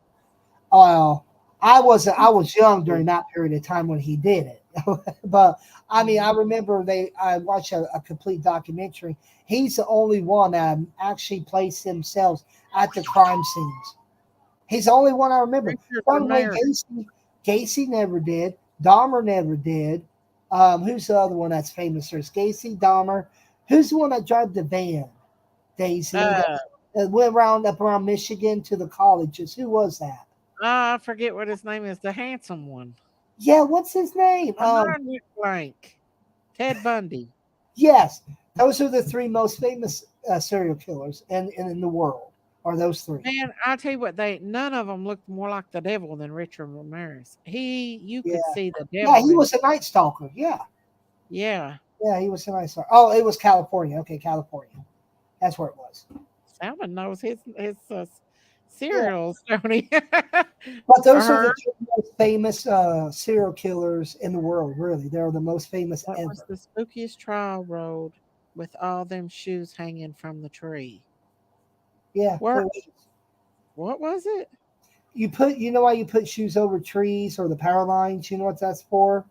Well, I wasn't. I was young Evil. during that period of time when he did it. But I mean, I Mhm. remember they. I watched a complete documentary. He's the only one that actually placed themselves at the crime scenes. He's the only one I remember. Richard By the way, Ramirez. Gacy never did. Dahmer never did. Who's the other one that's famous? There's Gacy, Dahmer. Who's the one that drove the van? Daisy Uh, that went around up around Michigan to the colleges. Who was that? I forget what his name is. The handsome one. Yeah, what's his name? My mind went blank. Ted Bundy. Yes, those are the three most famous serial killers in the world. Are those three? Man, I tell you what, they none of them looked more like the devil than Richard Ramirez. You Yeah, could see the yeah. devil He in. was a Night Stalker. Yeah, Yeah, yeah. He was a Night Stalker. Oh, it was California. Okay, California. That's where it was. Salmon knows his Yeah, cereals, don't he? but those are the Her. two most famous serial killers in the world. Really, they're the most famous That was ever. the spookiest trial road with all them shoes hanging from the tree. Yeah, Where? it was. What was it? You know why you put shoes over trees or the power lines? You know what that's for?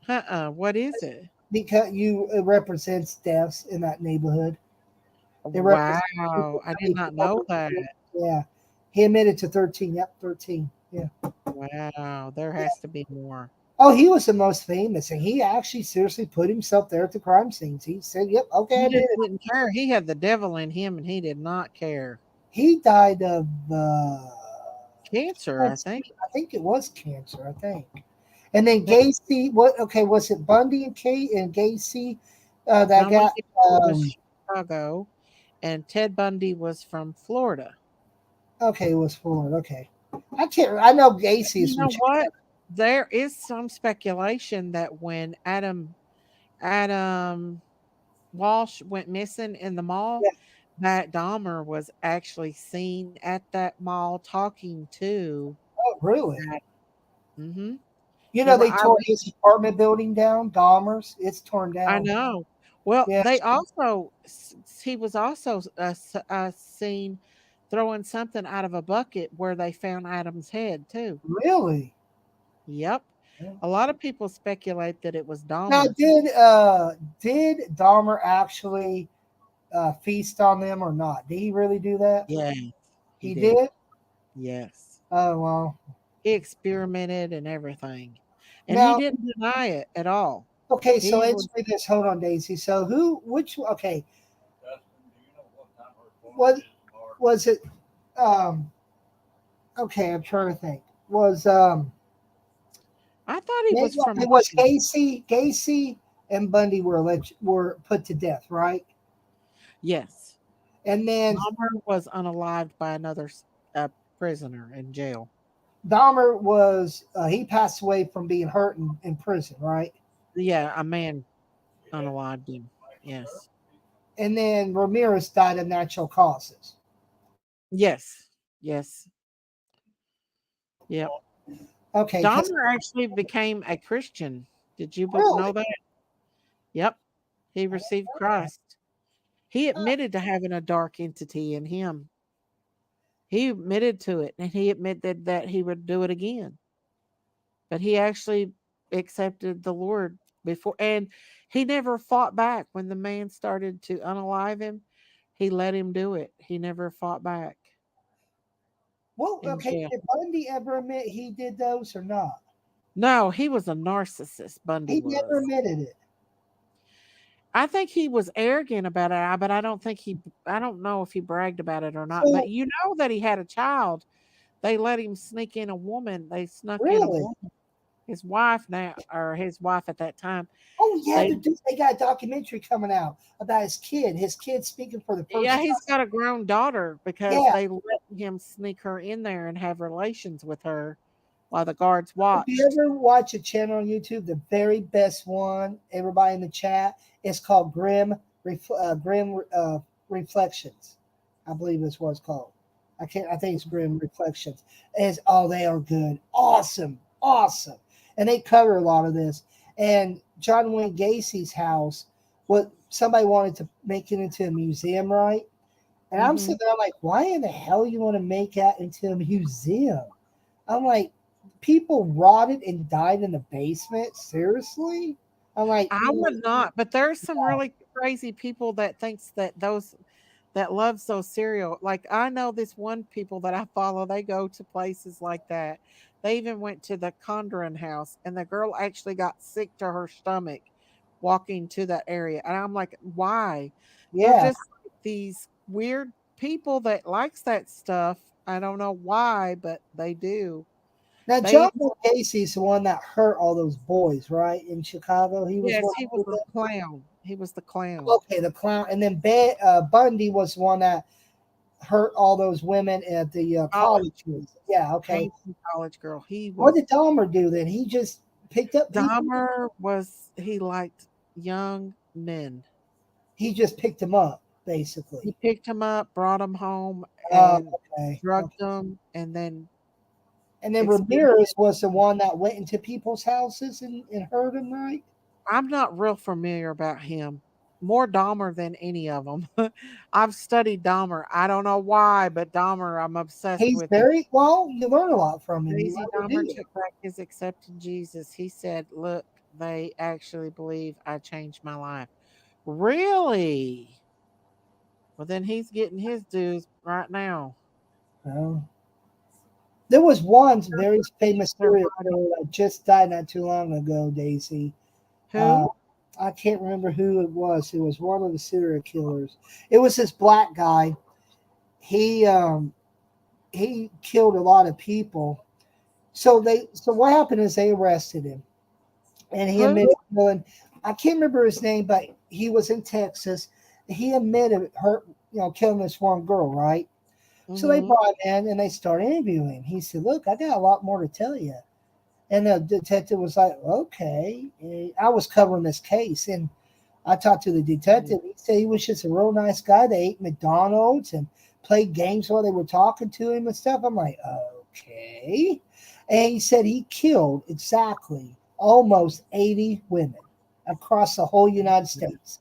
What is it? Because it represents deaths in that neighborhood. It represents people Wow, I did coming not over. know that. Yeah, he admitted to 13. Yep, 13. Yeah, Wow, there yeah. has to be more. Oh, he was the most famous, and he actually seriously put himself there at the crime scenes. He said, "Yep, okay, He I did just it." didn't care. He had the devil in him, and he did not care. He died of Cancer, I let's see, think. I think it was cancer. I think. And then That Gacy, what? Okay, was it Bundy and Kate and Gacy that Bundy got? was Um, Chicago, and Ted Bundy was from Florida. okay, it was Ford. Okay, I can't. I know Gacy is You from know what? Chicago. There is some speculation that when Adam Walsh went missing in the mall, Yeah. that Dahmer was actually seen at that mall talking to Oh, really? that. Hmm. You There know were they tore his eyewitnesses. apartment building down, Dahmer's. It's torn I down. know. Well, Yeah, they also he was also seen throwing something out of a bucket where they found Adam's head too. really. Yep. A lot of people speculate that it was Now, Dahmer. did Dahmer actually feast on them or not? Did he really do that? Yes, he He did. did. Yes. Oh well. He experimented and everything. And he Now, didn't deny it at all. okay. So He answer was me this. Hold on, Daisy. So who? Which? Okay. What was it? Um. Okay, I'm trying to think. Was I thought he was from it was Washington. Gacy and Bundy were put to death, right? Yes. And then Dahmer was unalived by another prisoner in jail. Dahmer was he passed away from being hurt in prison, right? Yeah, a man unalived him. Yes. And then Ramirez died of natural causes. Yes. Yes. Yep. Okay, because Dahmer actually became a Christian. Did you really, know that? Yep. He received Christ. He admitted to having a dark entity in him. He admitted to it, and he admitted that he would do it again. But he actually accepted the Lord before, and he never fought back when the man started to unalive him. He let him do it. He never fought back. Well, in okay, jail. did Bundy ever admit he did those or not? No, he was a narcissist. Bundy He never was. admitted it. I think he was arrogant about it, but I don't think he. I don't know if he bragged about it or not. But So, you know that he had a child. They let him sneak in a woman. They snuck in a really? woman. His wife now, or his wife at that time. Oh, yeah, They they got a documentary coming out about his kid speaking for the first Yeah, he's time. got a grown daughter because Yeah. they let him sneak her in there and have relations with her while the guards If you watched. ever watch a channel on YouTube, the very best one, everybody in the chat, is called Grim Reflections. I believe that's what it's called. I think it's Grim Reflections. They are good. Awesome. Awesome. And they cover a lot of this. And John Wayne Gacy's house, what somebody wanted to make it into a museum, right? And I'm Hmm. sitting there like, why in the hell you want to make that into a museum? I'm like, people rotted and died in the basement. Seriously? I'm like, I would not, but there's some really crazy people that thinks that those that loves those cereal. Like I know this one people that I follow, they go to places like that. They even went to the Condren house and the girl actually got sick to her stomach walking to that area. And I'm like, why? They're yeah. just like these weird people that likes that stuff. I don't know why, but they do. Now, They John Wayne Gacy's the one that hurt all those boys, right? In Chicago. He was Yes, one he that was did the that. clown. He was the clown. Okay, the clown. And then Bundy was the one that hurt all those women at the College college. Yeah, okay. Handsome college girl. He What was did Dahmer do then? He just picked up people? He liked young men. He just picked them up, basically. He picked him up, brought him home, Oh, and okay. drugged Okay. them, and then And then experimented. Ramirez was the one that went into people's houses and hurt them, right? I'm not real familiar about him. More Dahmer than any of them. I've studied Dahmer. I don't know why, but Dahmer, I'm obsessed He's with him. very well. You learn a lot from him. You Daisy really Dahmer do. took back his accepted Jesus. He said, "Look, they actually believe I changed my life." Really? Well, then he's getting his dues right now. Well, there was one very famous They're serial right. killer that just died not too long ago, Daisy. Uh, Who? I can't remember who it was. It was one of the serial killers. It was this black guy. He he killed a lot of people. So what happened is they arrested him and he Who? admitted killing. I can't remember his name, but he was in Texas. He admitted killing this one girl, right? So they Mm-hmm. brought him in and they started interviewing him. He said, "Look, I got a lot more to tell you." And the detective was like, "Okay." And I was covering this case, and I talked to the detective. He said he was just a real nice guy. They ate McDonald's and played games while they were talking to him and stuff. I'm like, okay. And he said he killed exactly almost 80 women across the whole United States.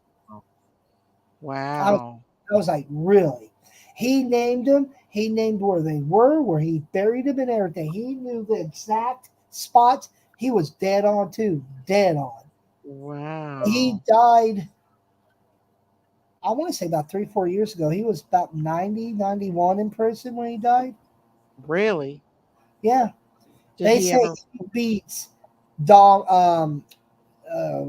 I was, Wow. I was like, really? He named them. He named where they were, where he buried them, and everything. He knew the exact spots. He was dead on too. Dead on. He Wow. died, I want to say about 3, 4 years ago. He was about 90, 91 in prison when he died. Really? Yeah. Did They he say ever? he beats Dom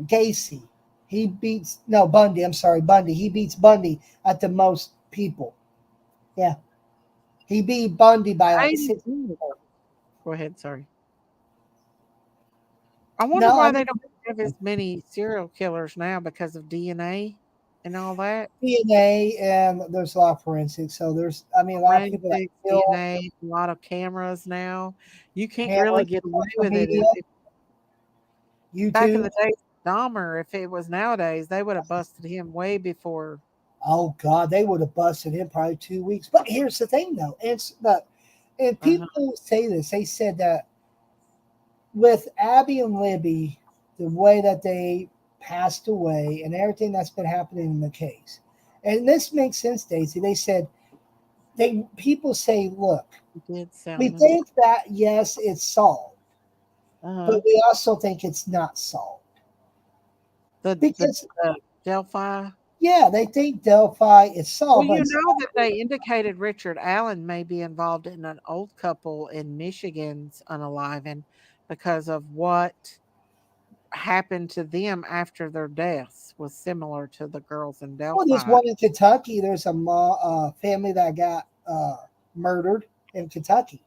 Gacy. He beats no Bundy. I'm sorry, Bundy. He beats Bundy at the most people. Yeah. He beat Bundy by like 80 six people. people. Go ahead. Sorry. I wonder No, I why mean they don't have as many serial killers now because of DNA and all that. DNA and there's a lot of forensics. So there's I mean a lot of people that Forensics, kill DNA, a lot of cameras now. You can't really cameras, get away social with it. media, Back in YouTube. the days, Dahmer, if it was nowadays, they would have busted him way before. Oh God, they would have busted him probably 2 weeks. But here's the thing, though, and Uh-huh. people say this. They said that with Abby and Libby, the way that they passed away and everything that's been happening in the case, and this makes sense, Daisy. They said people say, look, It did we sound mysterious. think that yes, it's solved, Uh-huh. but we also think it's not solved The because Delphi. Yeah, they think Delphi is Well, solved, you but know that they indicated Richard Allen may be involved in an old couple in Michigan's unaliving because of what happened to them after their deaths was similar to the girls in well, there's Delphi. one in Kentucky. There's a family that got murdered in Kentucky,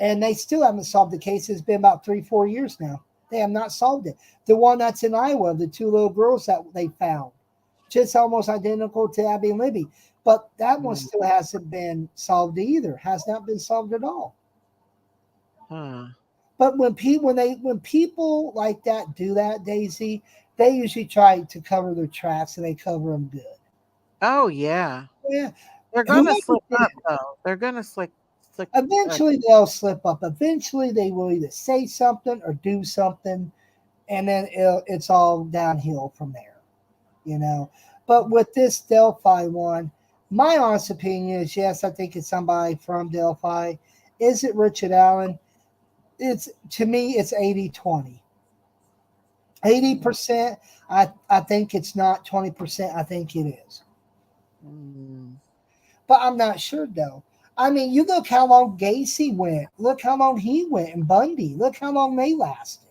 and they still haven't solved the case. It's been about 3, 4 years now. They have not solved it. The one that's in Iowa, the two little girls that they found, just almost identical to Abby and Libby, but that one Mm, still hasn't been solved either. Has not been solved at all. huh. But when people like that do that, Daisy, they usually try to cover their tracks and they cover them good. Oh yeah, Yeah, they're gonna whoever slip did up it, though. They're gonna slick. eventually they'll slip up. Eventually they will either say something or do something, and then it's all downhill from there. You know. But with this Delphi one, my honest opinion is yes, I think it's somebody from Delphi. Is it Richard Allen? It's to me, it's 80-20. 80%, I think it's not. 20%, I think it is. Mm, But I'm not sure though. I mean, you look how long Gacy went. Look how long he went, and Bundy. Look how long they lasted.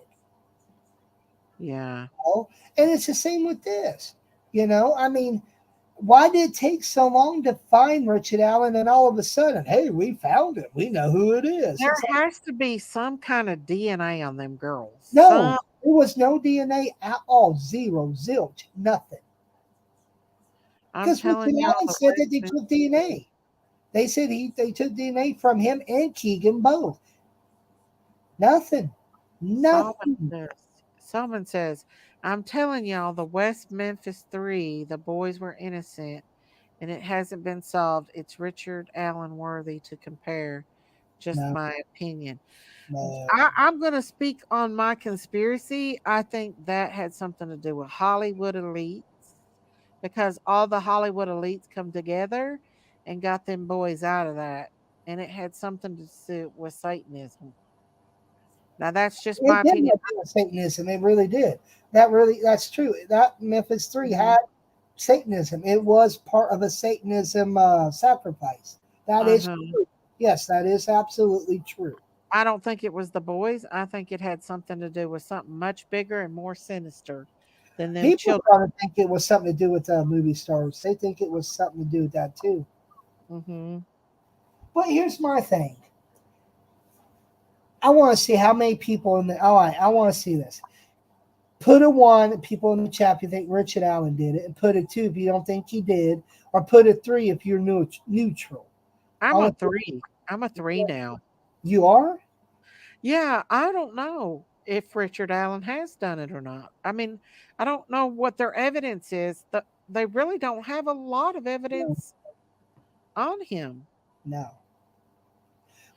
yeah. You know? And it's the same with this. I mean, why did it take so long to find Richard Allen, and all of a sudden, hey, we found it. We know who it is. There It's like, has to be some kind of DNA on them girls. no, Some there was no DNA at all. Zero, zilch, nothing. I'm Because Richard telling y'all Allen the said that West they took Memphis DNA. They said they took DNA from him and Keegan both. Nothing. Solomon Nothing. says, Solomon says, I'm telling y'all the West Memphis Three, the boys were innocent and it hasn't been solved. It's Richard Allen worthy to compare. Just No, my opinion. no. I'm going to speak on my conspiracy. I think that had something to do with Hollywood elites because all the Hollywood elites come together and got them boys out of that. And it had something to do with Satanism. Now, that's just my It did opinion. look like Satanism. It really did. That's true. That Memphis 3 Mhm. had Satanism. It was part of a Satanism sacrifice. That is Uh-huh. true. Yes, that is absolutely true. I don't think it was the boys. I think it had something to do with something much bigger and more sinister than them People children. probably think it was something to do with movie stars. They think it was something to do with that too. Hmm. But here's my thing. I want to see how many people in the. All right, I want to see this. Put a one, people in the chat, if you think Richard Allen did it, and put a two if you don't think he did, or put a three if you're neutral. I I'm a want three. I'm a three now. you are? Yeah, I don't know if Richard Allen has done it or not. I mean, I don't know what their evidence is. They really don't have a lot of No. evidence on him. No.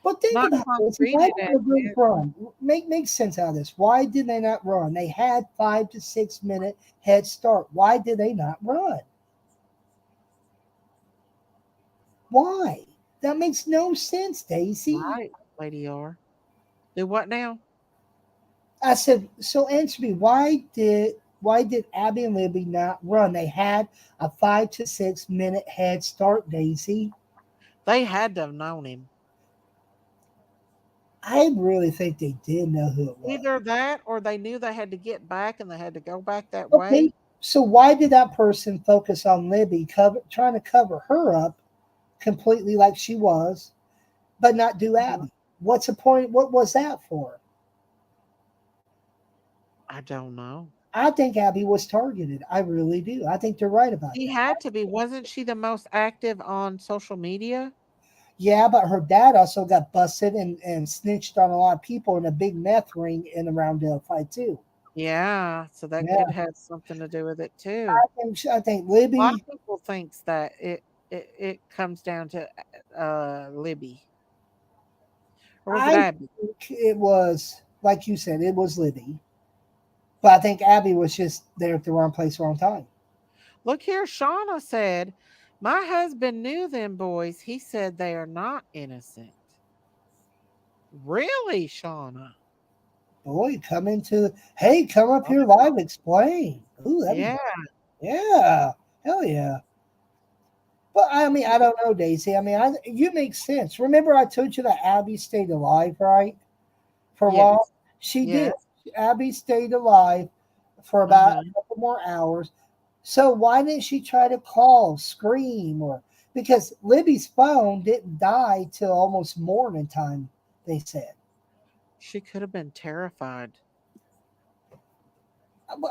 But think Not about this. Why concreted did the group evidence. run? Make sense out of this. Why did they not run? They had 5 to 6 minute head start. Why did they not run? Why? That makes no sense, Daisy. Right, Lady R. Do what now? I said, so answer me, why did Abby and Libby not run? They had a 5 to 6 minute head start, Daisy. They had to have known him. I really think they did know who it was. Either that or they knew they had to get back and they had to go back that Okay, way. so why did that person focus on Libby, trying to cover her up completely like she was, but not do Mhm. Abby? What's the point? What was that for? I don't know. I think Abby was targeted. I really do. I think they're right about She that. had to be. Wasn't she the most active on social media? Yeah, but her dad also got busted and snitched on a lot of people in a big meth ring in around Delphi too. Yeah, so that Yeah, could have something to do with it too. I think A lot of Libby. people thinks that it comes down to Libby, or was it I Abby? think it was like you said, it was Libby, but I think Abby was just there at the wrong place, wrong time. Look here, Shauna said, "My husband knew them boys. He said they are not innocent." Really, Shauna? Boy, come up here Oh, live, explain. Ooh, that'd be yeah. yeah. Hell yeah. But I mean, I don't know, Daisy. I mean, you make sense. Remember, I told you that Abby stayed alive, right? For a Yes. while, she did. Yes. Abby stayed alive for about Uh-huh. a couple more hours. So why didn't she try to call, scream, or because Libby's phone didn't die till almost morning time? They said. She could have been terrified.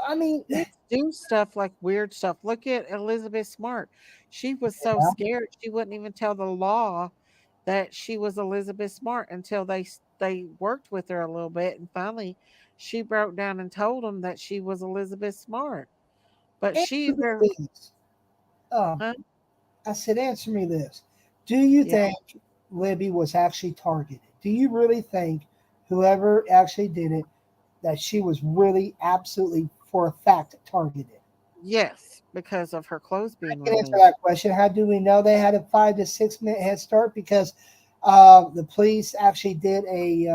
I mean, Kids do stuff like weird stuff. Look at Elizabeth Smart. She was so yeah. scared she wouldn't even tell the law that she was Elizabeth Smart until they worked with her a little bit, and finally she broke down and told them that she was Elizabeth Smart. But Answer me they're, this. Um, huh? I said, answer me this. Do you Yeah. think Libby was actually targeted? Do you really think whoever actually did it that she was really absolutely for a fact targeted? Yes, because of her clothes I being can answer removed. that question. How do we know they had a 5 to 6 minute head start? Because the police actually did a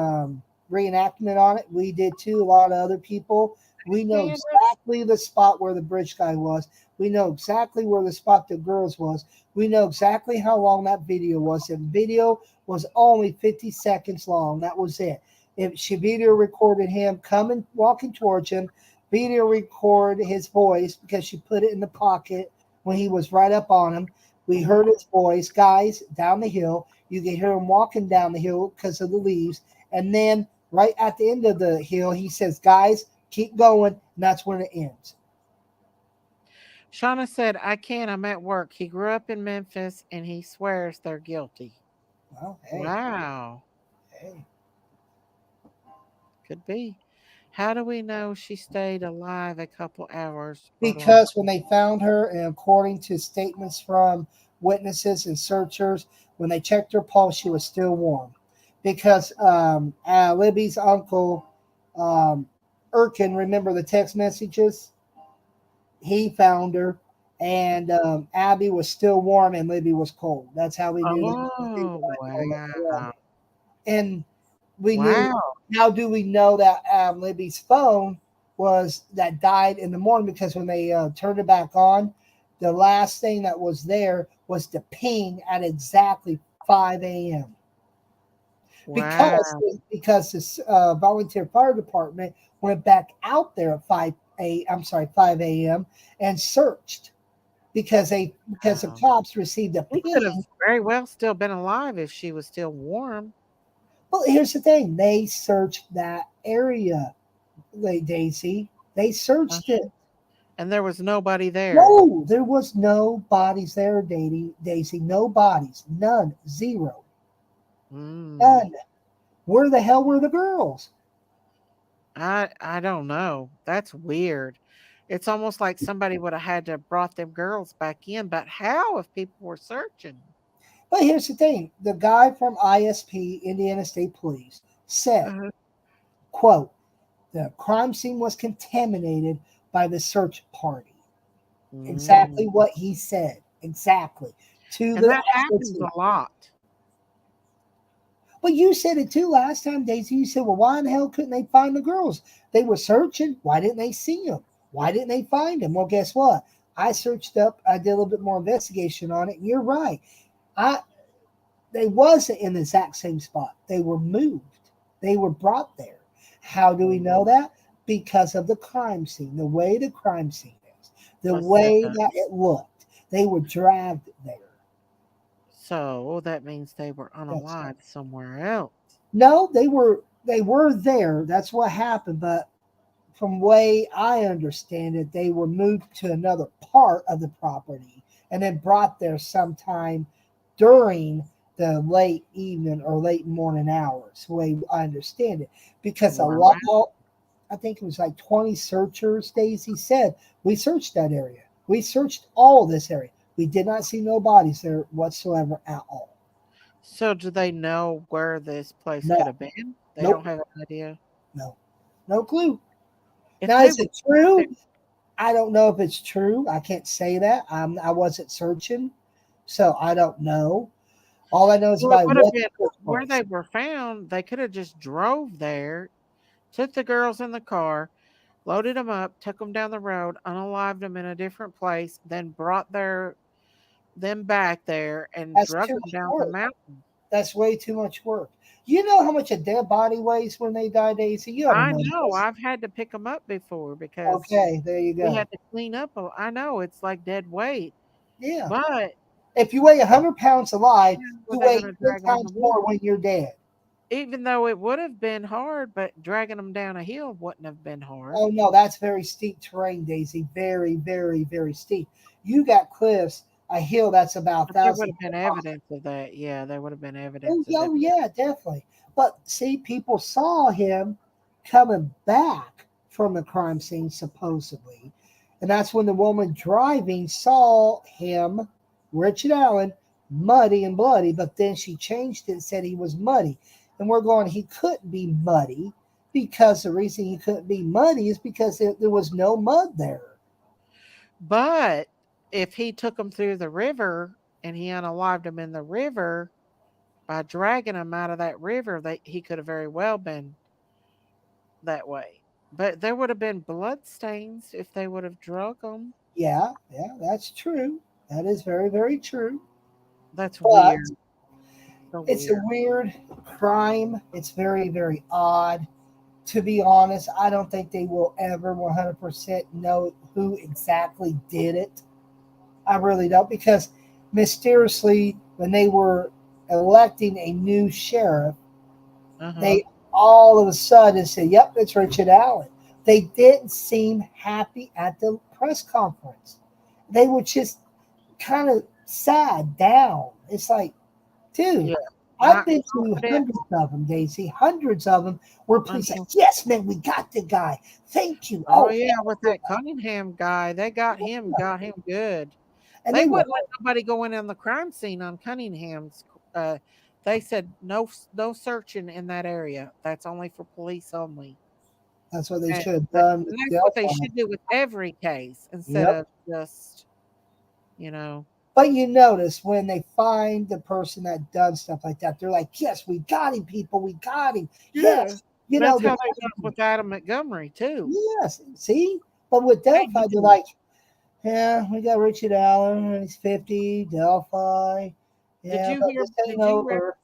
reenactment on it. We did too. A lot of other people. We know Candace, exactly the spot where the bridge guy was. We know exactly where the spot the girls was. We know exactly how long that video was. The video was only 50 seconds long. That was it. If she video recorded him coming, walking towards him, video record his voice because she put it in the pocket when he was right up on him. We heard his voice, guys, down the hill. You can hear him walking down the hill because of the leaves. And then right at the end of the hill, he says, guys, keep going. And that's when it ends. Shauna said, I can't, I'm at work. He grew up in Memphis and he swears they're guilty. Well, hey, Wow. hey. Could be. How do we know she stayed alive a couple hours or longer? Because when they found her, and according to statements from witnesses and searchers, when they checked her pulse, she was still warm. Because Libby's uncle, um, Erkin, remember the text messages? He found her, and Abby was still warm and Libby was cold. That's how we knew that she was Oh, alive. wow. And we knew. Wow. How do we know that Libby's phone was that died in the morning? Because when they turned it back on, the last thing that was there was the ping at exactly 5 a.m. because Wow. because this volunteer fire department went back out there at 5 a.m. and searched because the Wow. cops received a He could have ping. very well still been alive if she was still warm. Well, here's the thing: they searched that area, Daisy. They searched Uh-huh. it. And there was nobody there. No, there was no bodies there, Daisy. No bodies. None. Zero. Mm. None. Where the hell were the girls? I don't know. That's weird. It's almost like somebody would have had to have brought them girls back in, but how if people were searching? But here's the thing: the guy from ISP, Indiana State Police, said, Uh-huh. "quote The crime scene was contaminated by the search party." Exactly Mm. what he said. Exactly to And the that happens T. a lot. But you said it too last time, Daisy. You said, well, why in the hell couldn't they find the girls? They were searching. Why didn't they see them? Why didn't they find them? Well, guess what? I searched up, I did a little bit more investigation on it. And you're right. I They wasn't in the exact same spot. They were moved. They were brought there. How do we know that? Because of the crime scene, the way the crime scene is, the What's that? way that it looked. They were dragged there. So that means they were Yes. unalive somewhere else. No, they were there. That's what happened. But from way I understand it, they were moved to another part of the property and then brought there sometime during the late evening or late morning hours. The way I understand it, because a Wow. lot, I think it was like 20 searchers. Daisy said we searched that area. We searched all this area. We did not see no bodies there whatsoever at all. So do they know where this place No, could have been? They don't nope, have an idea. no, no clue. If Now, they is were it true? I don't know if it's true. I can't say that. I wasn't searching, so I don't know. All I know is well, it by would have what been the search where was. they were found, they could have just drove there, took the girls in the car, loaded them up, took them down the road, unalived them in a different place, then brought them back there and That's drug too them much down the work. mountain. That's way too much work. You know how much a dead body weighs when they die, Daisy? You ought to I know know. this. I've had to pick them up before because Okay, there you we go. had to clean up. I know it's like dead weight, Yeah. but If you weigh 100 pounds alive, yeah, were you they weigh going to 10 drag them in the times woods? more when you're dead. Even though it would have been hard, but dragging them down a hill wouldn't have been hard. Oh no, that's very steep terrain, Daisy. Very, very, very steep. You got cliffs, a hill that's about a But there would thousand have been feet high. evidence of that. Yeah, there would have been Oh, evidence of yeah, that. oh, yeah, definitely. But see, people saw him coming back from the crime scene, supposedly. And that's when the woman driving saw him, Richard Allen, muddy and bloody. But then she changed it and said he was muddy. And we're going, he couldn't be muddy because the reason he couldn't be muddy is because there was no mud there. But if he took them through the river and he unalived them in the river by dragging them out of that river, he could have very well been that way. But there would have been blood stains if they would have drug them. Yeah, yeah, that's true. That is very, very true. That's But weird. So it's a weird. weird crime. It's very, very odd. To be honest, I don't think they will ever 100% know who exactly did it. I really don't, because mysteriously, when they were electing a new sheriff, Uh huh. they all of a sudden said, "Yep, it's Richard Allen." They didn't seem happy at the press conference. They were just kind of sad, down. It's like, dude, Yeah. I've Not been to confident. hundreds of them, Daisy, hundreds of them, where police say, Uh-huh. "Yes, man, we got the guy. Thank you." Oh Oh, yeah, with that Cunningham guy, they got him good. and They they were, wouldn't let nobody go in on the crime scene on Cunningham's. Uh, they said no searching in that area. That's only for police only. that's what they And, should have that, done with and that's what they Delphi. should do with every case instead Yep. of just you know. But you notice when they find the person that done stuff like that, they're like, "Yes, we got him, people. We got him. Yeah, Yes." You know, that's they're how they got with Adam Montgomery too. yes. See? But with They Delphi, they're knew. like, "Yeah, we got Richard Allen. He's 50. Delphi. Did Yeah, you but hear? this ain't over."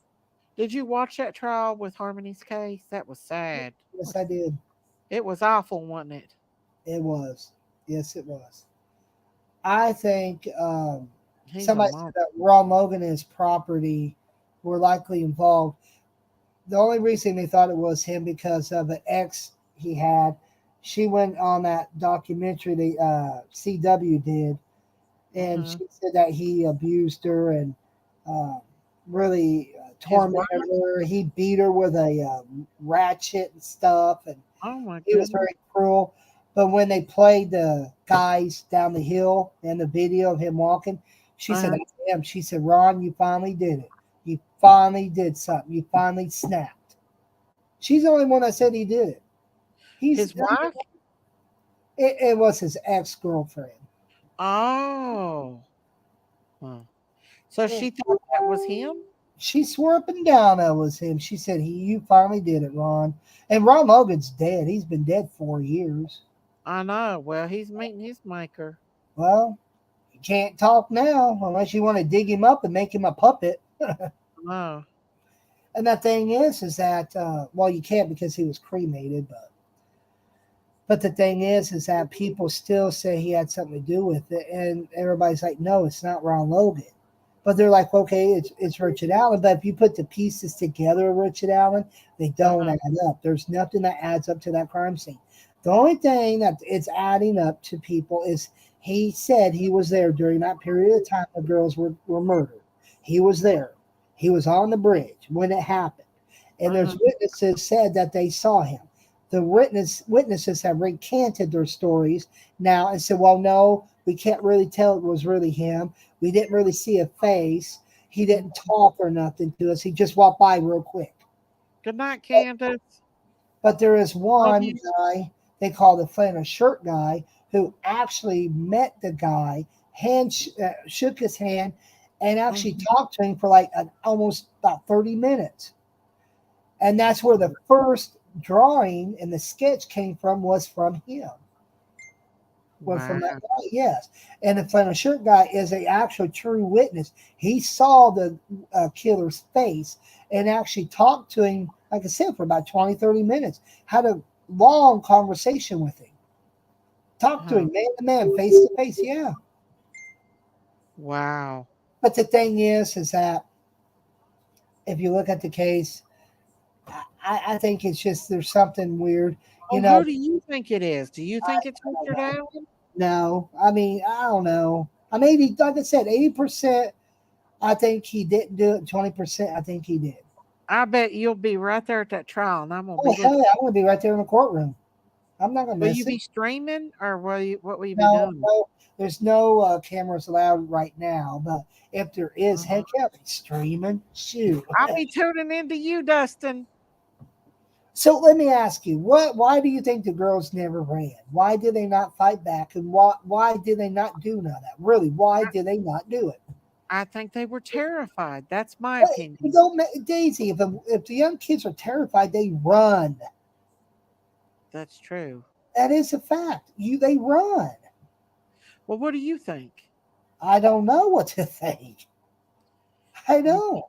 Did you watch that trial with Harmony's case? That was sad. Yes, I did. It was awful, wasn't it? It was. Yes, it was. I think He's a somebody said monster. that Ron Logan and his property were likely involved. The only reason they thought it was him because of an ex he had. She went on that documentary the CW did, and Hmm. she said that he abused her and uh, really His wife. tormented her. He beat her with a ratchet and stuff, and Oh my he was goodness. very cruel. But when they played the guys down the hill and the video of him walking, she said, Uh, "That's him." She said, "Ron, you finally did it. You finally did something. You finally snapped." She's the only one that said he did it. He's his wife. it was his ex girlfriend. Oh. Huh. So she thought that was him. She swore up and down that was him. She said, "You finally did it, Ron." And Ron Logan's dead. He's been dead 4 years. I know. Well, he's meeting his maker. Well, he can't talk now unless you want to dig him up and make him a puppet. Oh. And the thing is that well, you can't because he was cremated, but the thing is that people still say he had something to do with it, and everybody's like, "No, it's not Ron Logan." But they're like, "Okay, it's Richard Allen." But if you put the pieces together of Richard Allen, they don't Uh-huh. add up. There's nothing that adds up to that crime scene. The only thing that it's adding up to people is he said he was there during that period of time the girls were murdered. He was there. He was on the bridge when it happened. And Uh-huh. there's witnesses said that they saw him. The witnesses have recanted their stories now and said, "Well, no, we can't really tell it was really him. We didn't really see a face. He didn't talk or nothing to us. He just walked by real quick." Good night, Candace. But there is Love one you. guy they call the flannel shirt guy who actually met the guy, shook his hand, and actually Mhm. talked to him for like almost about 30 minutes. And that's where the first drawing and the sketch came from was from him. Was from Wow. that guy, yes. And the flannel shirt guy is a actual true witness. He saw the killer's face and actually talked to him, like I said, for about 20, 30 minutes. Had a long conversation with him. Talked to Huh. him, man to man, face to face, yeah. Wow. But the thing is that if you look at the case, I think it's just there's something weird. You Well, know, who do you think it is? Do you think it's I don't Richard know. Allen? No, I mean, I don't know. I'm 80, like I said, 80%. I think he didn't do it. 20%, I think he did. I bet you'll be right there at that trial, and I'm gonna Oh be hell looking. yeah, I'm gonna be right there in the courtroom. I'm not gonna Will miss you it. be streaming, or what will you be No, doing? no, there's no cameras allowed right now. But if there is, Uh-huh. heck yeah, I'll be streaming. Shoot. I'll be tuning into you, Dustin. So let me ask you, what? Why do you think the girls never ran? Why did they not fight back? And why did they not do none of that? Really, why did they not do it? I think they were terrified. That's my Well, opinion. Daisy, if the young kids are terrified, they run. That's true. That is a fact. They run. Well, what do you think? I don't know what to think. I You, don't.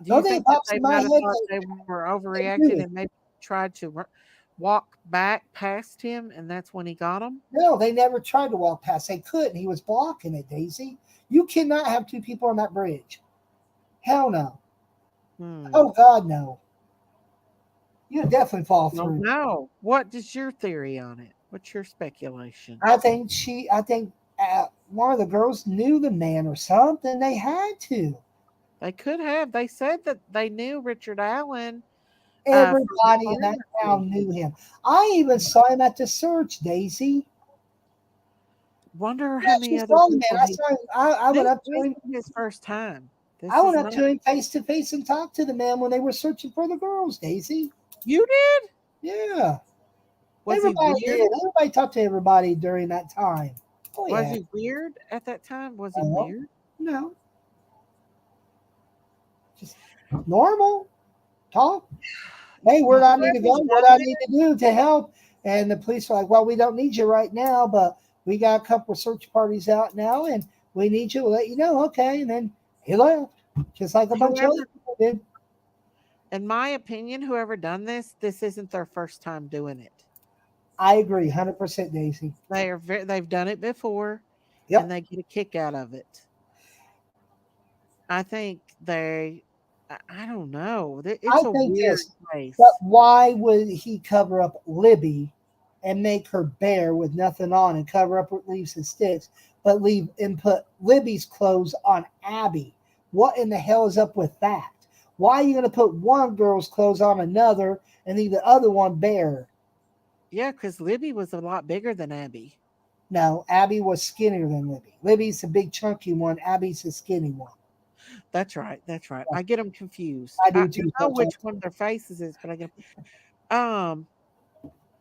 do The you only thing think that that pops they in my might head have thought they were overreacting is and maybe tried to walk back past him, and that's when he got them? no, they never tried to walk past. They couldn't. He was blocking it, Daisy. You cannot have two people on that bridge. Hell no. Hmm. Oh God, no. You definitely fall Don't through. know. What is your theory on it? What's your speculation? I think one of the girls knew the man or something. They had to. They could have. They said that they knew Richard Allen from the Everybody in that pharmacy. town knew him. I even saw him at the search, Daisy. Wonder Yeah, how she many other saw the people man. I he. saw him. I went This up to him. isn't his first time. I This went is up not. to him face to face and talked to the man when they were searching for the girls, Daisy. You did? Yeah. Was he Everybody weird? did. Everybody talked to everybody during that time. Oh Was yeah. he weird at that time? Was he No, weird? no. Just normal talk. Hey, where do I need to go? Whoever's What done do I it, need to do to help? And the police are like, well, we don't need you right now, but we got a couple of search parties out now, and we need you. We'll let you know. Okay. And then he left, just like a bunch of other whoever, people did. in my opinion, whoever done this isn't their first time doing it. I agree, 100%, Daisy. They've done it before, and Yep. they get a kick out of it. I think they. I don't know. I It's a think weird this, but place. why would he cover up Libby and make her bare with nothing on and cover up with leaves and sticks, but leave and put Libby's clothes on Abby? What in the hell is up with that? Why are you going to put one girl's clothes on another and leave the other one bare? Yeah, because Libby was a lot bigger than Abby. No, Abby was skinnier than Libby. Libby's the big chunky one. Abby's the skinny one. That's right. That's right. Yeah, I get them confused. I I do too know which sometimes. one their faces is, but I get 'em.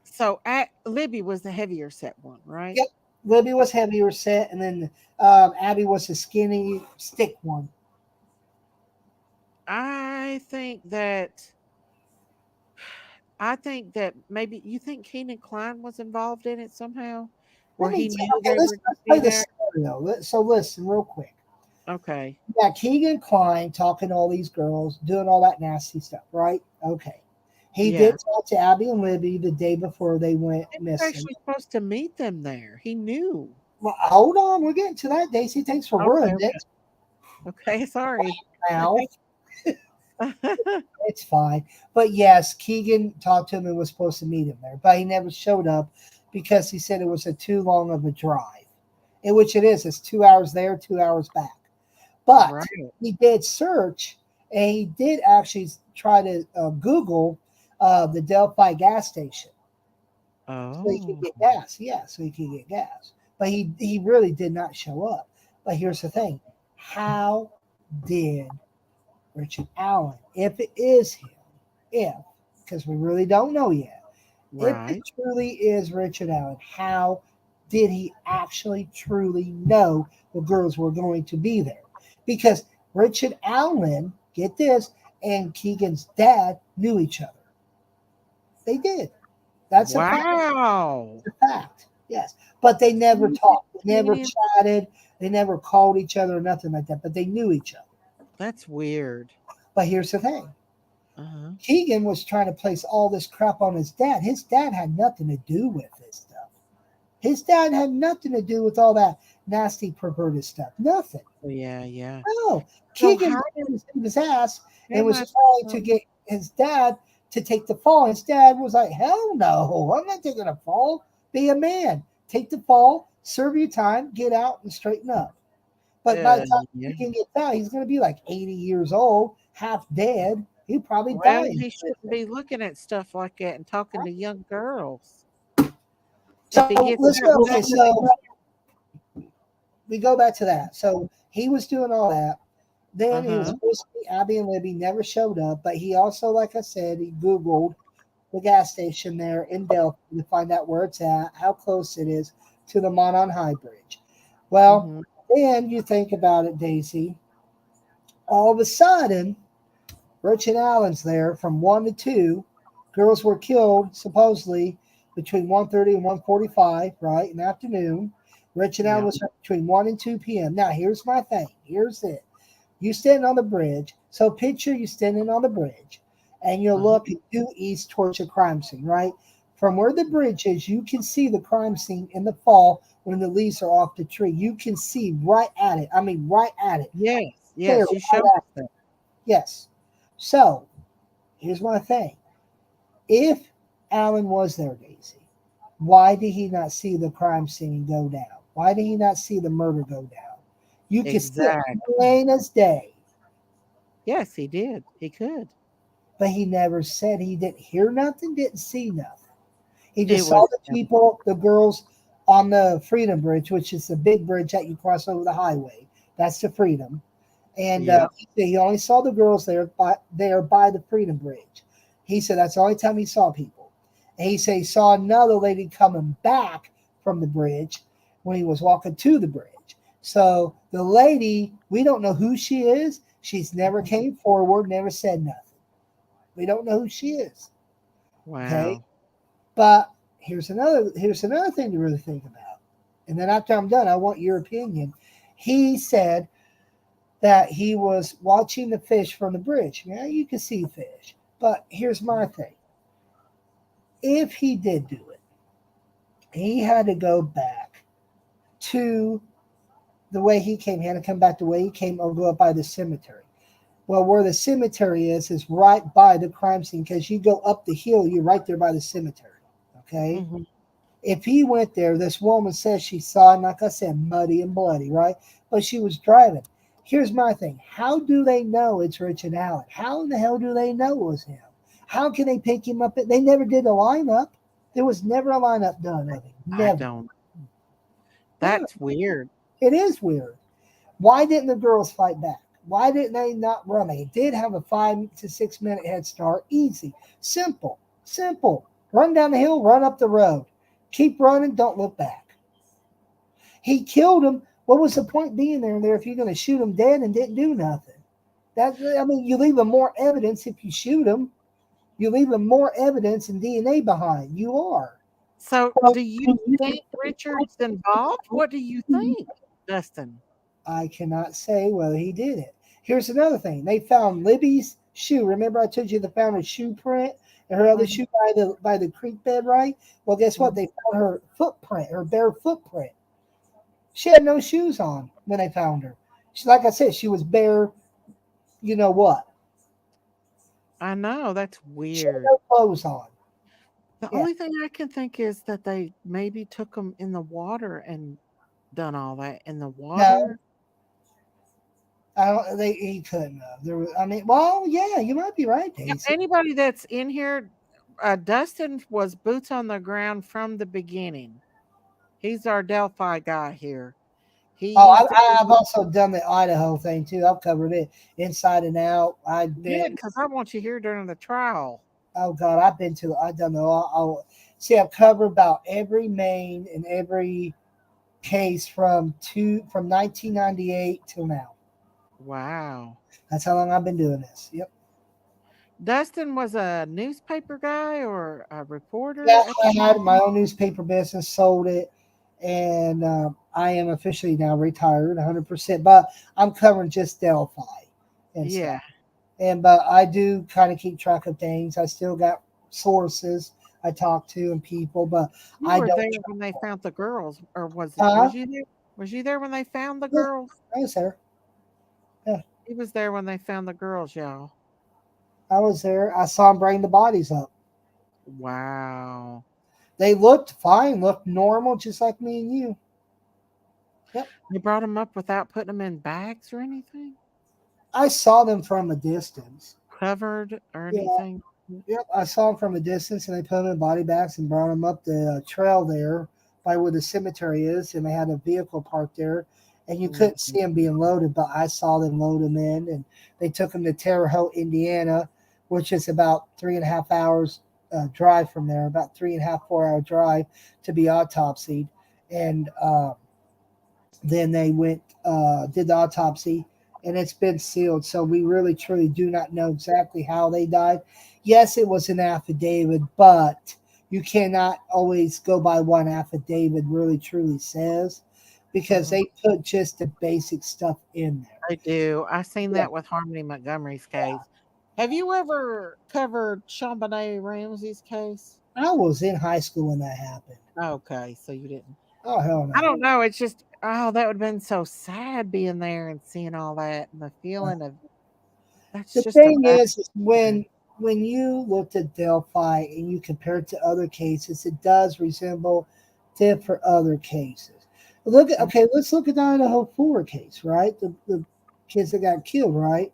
So Libby was the heavier set one, right? Yep. Libby was heavier set, and then Abby was the skinny stick one. I think that maybe you think Keenan Klein was involved in it somehow, Let where me he tell, knew okay, they were going let's to be play the there. scenario. So listen real quick. Okay. You got Keegan Klein talking to all these girls, doing all that nasty stuff, right? Okay. He Yeah. did talk to Abby and Libby the day before they went He was missing. actually supposed to meet them there. He knew. Well, hold on, we're getting to that, Daisy. Thanks for Okay. ruining it. Okay. Sorry. Now it's fine. But yes, Keegan talked to him and was supposed to meet him there, but he never showed up because he said it was too long of a drive. In which it is. It's 2 hours there, 2 hours back. But Right. he did search and he did actually try to Google the Delphi gas station so he could Oh. get gas. Yeah, so he could get gas. But he really did not show up. But here's the thing. How did Richard Allen, if it is him, because we really don't know yet, if it Right. truly is Richard Allen, how did he actually truly know the girls were going to be there? Because Richard Allen, get this, and Keegan's dad knew each other. They did. That's a fact. Wow. A fact. Yes. But they never talked. They never Yeah. chatted. They never called each other or nothing like that. But they knew each other. That's weird. But here's the thing. Uh-huh. Keegan was trying to place all this crap on his dad. His dad had nothing to do with this stuff. His dad had nothing to do with all that nasty, perverted stuff. Nothing. Yeah. No. So Keegan how was in his ass how and was much trying to get his dad to take the fall. His dad was like, hell no, I'm not taking a fall. Be a man. Take the fall, serve your time, get out and straighten up. But by the time yeah. Keegan gets out, he's going to be like 80 years old, half dead. He'll probably Well, die. he shouldn't be looking at stuff like that and talking to young girls. If So he gets let's that go. Okay, way, so we go back to that. So he was doing all that. Then he was uh-huh. supposed to be Abby and Libby, never showed up. But he also, like I said, he Googled the gas station there in Delphi to find out where it's at, how close it is to the Monon High Bridge. Well, Mm-hmm. then you think about it, Daisy. All of a sudden, Rich and Allen's there from 1 to 2. Girls were killed supposedly between 1:30 and 1:45, right, in the afternoon. Rich and Allen Yeah. was between 1 and 2 p.m. Now, here's my thing. Here's it. You stand on the bridge. So picture you standing on the bridge and you Uh-huh. look due east towards the crime scene, right? From where the bridge is, you can see the crime scene in the fall when the leaves are off the tree. You can see right at it. I mean, right at it. There, Yes, you right showed at us it. that. Yes. So here's my thing. If Alan was there, Daisy, why did he not see the crime scene go down? Why did he not see the murder go down? You can see it Exactly. plain as day. Yes, he did. He could. But he never said he didn't hear nothing, didn't see nothing. He It just saw was the people, the girls on the Freedom Bridge, which is the big bridge that you cross over the highway. That's the Freedom. And yeah. he only saw the girls there by the Freedom Bridge. He said that's the only time he saw people. And he said he saw another lady coming back from the bridge when he was walking to the bridge. So the lady, we don't know who she is. She's never came forward, never said nothing. We don't know who she is. Okay. Wow. But here's another thing to really think about. And then after I'm done, I want your opinion. He said that he was watching the fish from the bridge. Yeah, you can see fish. But here's my thing. If he did do it, he had to go back to the way he came. He had to come back the way he came or go up by the cemetery. Well, where the cemetery is right by the crime scene because you go up the hill, you're right there by the cemetery. Okay. Mm-hmm. If he went there, this woman says she saw him, like I said, muddy and bloody, right? But she was driving. Here's my thing. How do they know it's Rich and Allen? How in the hell do they know it was him? How can they pick him up? They never did a lineup. There was never a lineup done of him. I Never. don't. Yeah, That's weird. it is weird. Why didn't the girls fight back? Why didn't they not run? They did have a 5 to 6 minute head start. Easy. Simple. Simple. Run down the hill, run up the road. Keep running, don't look back. He killed him. What was the point being there if you're going to shoot him dead and didn't do nothing? You leave him more evidence if you shoot him. You leave him more evidence and DNA behind. You are. So, do you think Richard's involved? What do you think, Dustin? I cannot say whether he did it. Here's another thing. They found Libby's shoe. Remember I told you they found her shoe print and her other Mhm. shoe by the creek bed, right? Well, guess what? Mhm. They found her footprint, her bare footprint. She had no shoes on when they found her. She, like I said, she was bare. You know what? I know that's She had weird. no clothes on. The Yeah. only thing I can think is that they maybe took him in the water and done all that in the No, water. I don't. He couldn't have. There was. I mean, well, yeah, you might be right, Yeah, Daisy. anybody that's in here, Dustin was boots on the ground from the beginning. He's our Delphi guy here. He Oh, used to I've also done the Idaho thing too. I've covered it inside and out. I've good been. because I want you here during the trial. Oh God, I've done the. See, I've covered about every main and every case from 1998 till now. Wow. That's how long I've been doing this. Yep. Dustin was a newspaper guy or a reporter Yeah, at I the had my time? own newspaper business, sold it, and I am officially now retired 100%. But I'm covering just Delphi and Yeah. stuff. And but I do kind of keep track of things. I still got sources I talk to and people, but You I were there don't. when they found the girls, or Huh? was you there? Was you there when they found the Yeah, girls? I was there. Yeah, He was there when they found the girls, y'all. I was there. I saw him bring the bodies up. Wow. They looked fine, looked normal, just like me and you. Yep. They brought them up without putting them in bags or anything? I saw them from a distance. Covered or Yeah. anything? Yep, I saw them from a distance, and they put them in body bags and brought them up the trail there by where the cemetery is, and they had a vehicle parked there, and you couldn't Mhm. see them being loaded, but I saw them load them in, and they took them to Terre Haute, Indiana, which is about 3.5 hours drive from there, about 3.5, 4 hour drive to be autopsied, and then they went did the autopsy, and it's been sealed. So we really truly do not know exactly how they died. Yes, it was an affidavit, but you cannot always go by what an affidavit really truly says because Mhm. they put just the basic stuff in there. I do. I seen Yeah, that with Harmony Montgomery's case. Have you ever covered Shambane Ramsey's case? I was in high school when that happened. Okay, so you didn't. Oh hell I no! don't know. It's just, oh, that would have been so sad being there and seeing all that and the feeling of that's The just a thing bad is feeling. when you looked at Delphi and you compare it to other cases, it does resemble different other cases. Look at Mm, okay, let's look at the Idaho 4 case, right? The kids that got killed, right?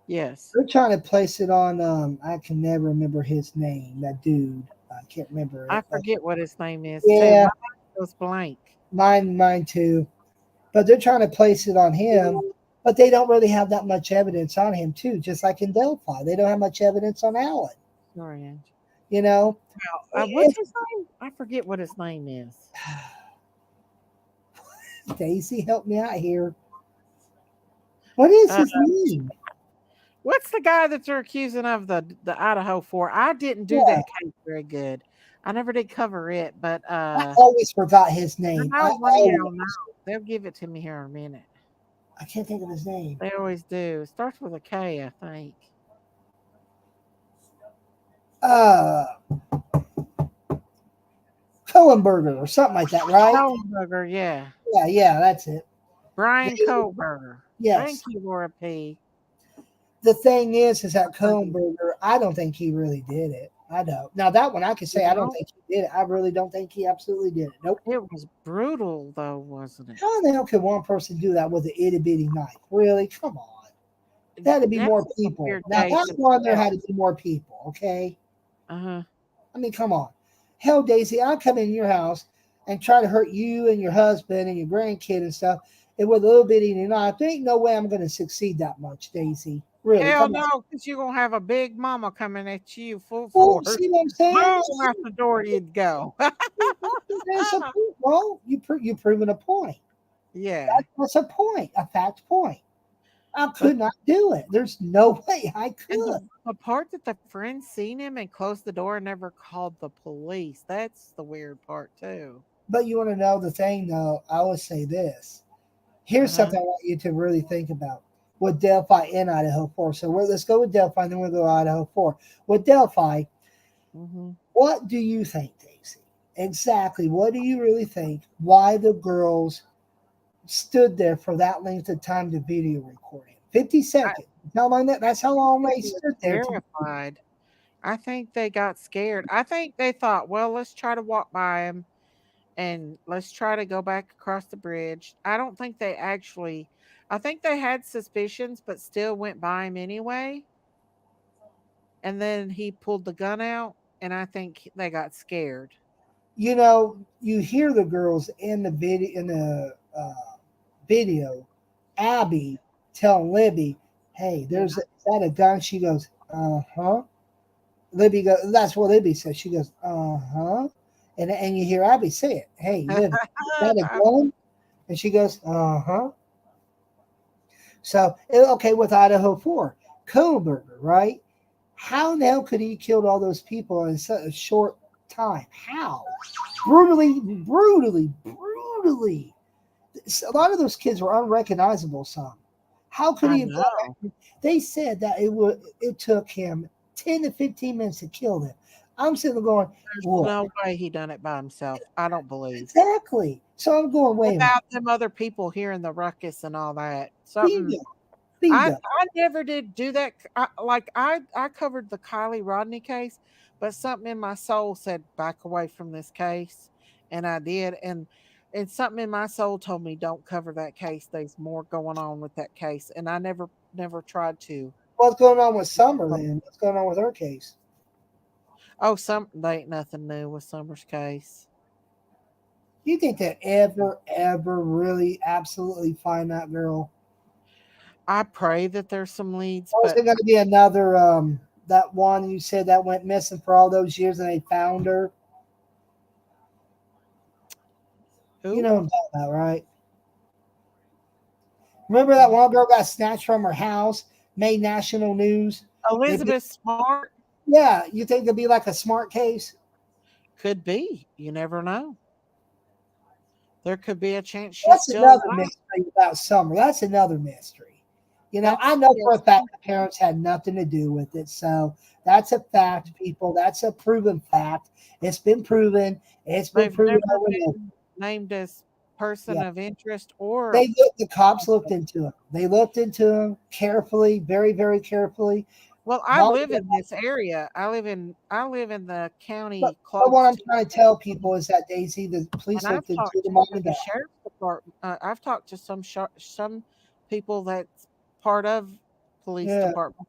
yes. They're trying to place it on I can never remember his name, that dude. I can't remember I it, but forget what his name is too. My yeah, mind goes blank. mine too. But they're trying to place it on him, but they don't really have that much evidence on him too, just like in Delphi. They don't have much evidence on Allen, Sorry, Angie. you know. What's his name? I forget what his name is. Daisy, help me out here. What is Uh, his name? what's the guy that they're accusing of the Idaho 4? I didn't do Yeah, that case very good. I never did cover it, but I always forgot his I name. I know one of y'all know. always, They'll give it to me here in a minute. I can't think of his name. They always do. It starts with a K, I think. Uh, Cohenberger or something like that, right? Kohlberger, yeah. Yeah, yeah, that's it. Brian They- Kohlberger. Thank yes. you, Laura P. The thing is that Please. Cohenberger, I don't think he really did it. I don't. Now that one I can You say I don't know, think he did it. I really don't think he absolutely did it. Nope. it was brutal though, wasn't it? How the hell can one person do that with an itty bitty knife? Really? Come on. There had to be more That's a people. weird Now case that in one there itself. had to be more people. Okay. Uh-huh. I mean, come on. Hell, Daisy, I'll come in your house and try to hurt you and your husband and your grandkid and stuff. And with a little bitty knife, there ain't no way I'm going to succeed that much, Daisy. Really, Hell come on. no, because you're gonna have a big mama coming at you full Well, force. see what I'm saying? Boom, out the door you'd go. There's a point. Well, you've proven a point. Yeah. That's a point, a fact point. I But could not do it. There's no way I and could. the part that the friend seen him and closed the door and never called the police. That's the weird part too. But you want to know the thing, though? I would say this. Here's Uh-huh. something I want you to really think about with Delphi in Idaho 4. So let's go with Delphi, and then we'll go to Idaho 4. With Delphi, Mm-hmm. what do you think, Daisy? Exactly. What do you really think? Why the girls stood there for that length of time to video record him? 50 I seconds. How long that? That's how long think they they were stood there. terrified. I think they got scared. I think they thought, well, let's try to walk by him and let's try to go back across the bridge. I don't think they actually, I think they had suspicions, but still went by him anyway. And then he pulled the gun out, and I think they got scared. You hear the girls in the video, Abby telling Libby, "Hey, Yeah. is that a gun?" She goes, "Uh huh." Libby goes, "That's what Libby says." She goes, "Uh huh," and you hear Abby say it, "Hey, Libby, is that a gun?" And she goes, "Uh huh." So okay, with Idaho 4, Kohlberger, right? How in the hell could he killed all those people in such a short time? How? Brutally, brutally, brutally. A lot of those kids were unrecognizable. Some. How could I he have done know. that? They said that it took him 10 to 15 minutes to kill them. I'm sitting there going, There's what? no way he done it by himself. I don't believe. Exactly. So I'm going, wait a minute. Without them other people hearing the ruckus and all that. Something Bingo. Bingo. I never did do that. I covered the Kylie Rodney case, but something in my soul said back away from this case, and I did. And something in my soul told me don't cover that case. There's more going on with that case, and I never tried to. What's going on with Summer then? What's going on with her case? Oh, some they ain't nothing new with Summer's case. Do you think that ever really absolutely find that girl? I pray that there's some leads, Or is but it going to be another that one you said that went missing for all those years and they found her? You who? know what I'm talking about, right? Remember that one girl got snatched from her house, made national news? Elizabeth Smart Yeah, you think it'd be like a smart case? could be. You never know. There could be a chance she's That's still another alive. mystery about Summer. That's another mystery. You know, That's I know for a yes. fact the parents had nothing to do with it. So that's a fact, people. That's a proven fact. It's been proven. It's been They've proven never over and over. been named as person Yeah. of interest or They looked, the cops looked into him. They looked into him carefully, very, very carefully. well, I Mom, live in this area. I live in the but, county but what close I'm to trying to tell people is that Daisy, the police and I've looked into talked the mom to and the dad. sheriff's department. I've talked to some people that's part of police Yeah. department,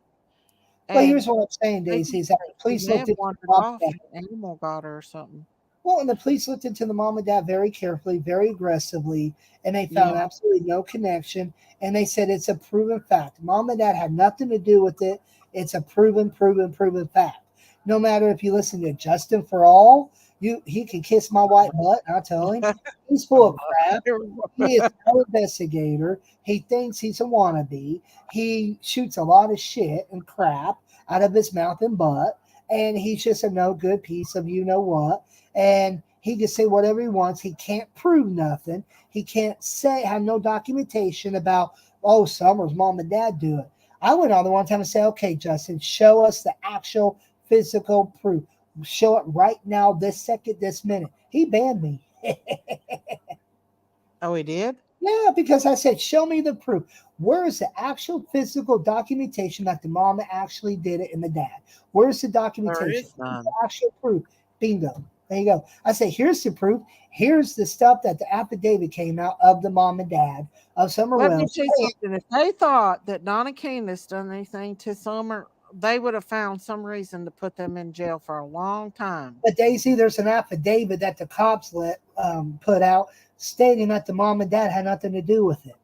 Well, and here's what I'm saying, they Daisy, just is that think the she police may looked have into the wandered mom off and dad. and an animal got her or something. Well, and the police looked into the mom and dad very carefully, very aggressively, and they found Yeah, absolutely no connection. And they said it's a proven fact. Mom and dad had nothing to do with it. It's a proven fact. No matter if you listen to Justin for all, he can kiss my white butt. I'll tell him he's full of crap. He is no investigator. He thinks he's a wannabe. He shoots a lot of shit and crap out of his mouth and butt, and he's just a no good piece of you know what. And he can say whatever he wants. He can't prove nothing. He can't say have no documentation about Summer's mom and dad do it. I went on the one time and said, okay, Justin, show us the actual physical proof. Show it right now, this second, this minute. He banned me. oh, he did. Yeah, because I said, show me the proof. Where is the actual physical documentation that the mom actually did it and the dad? Where's the There documentation? is Where's none. the actual proof? Bingo. There you go. I say, here's the proof. Here's the stuff that the affidavit came out of the mom and dad of Summer Let me Wells. say something. If they thought that Donna Candace done anything to Summer, they would have found some reason to put them in jail for a long time. But Daisy, there's an affidavit that the cops put out stating that the mom and dad had nothing to do with it.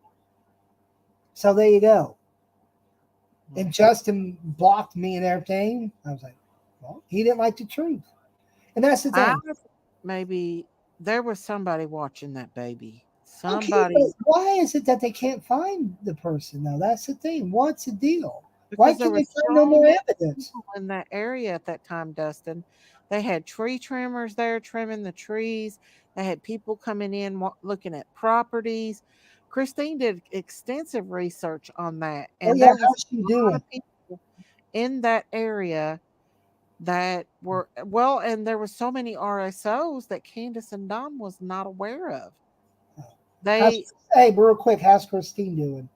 So there you go. And Justin blocked me and everything. I was like, well, he didn't like the truth. And that's the I thing. maybe there was somebody watching that baby. Okay, but Somebody why is it that they can't find the person though? That's the thing. What's the deal? Why because there can't they was find no so more many evidence? people in that area at that time, Dustin. They had tree trimmers there trimming the trees. They had people coming in looking at properties. Christine did extensive research on that, Oh and yeah, there was how's she a lot doing? of people in that area that were well, and there were so many RSOs that Candace and Don was not aware of. They Hey, real quick, how's Christine doing?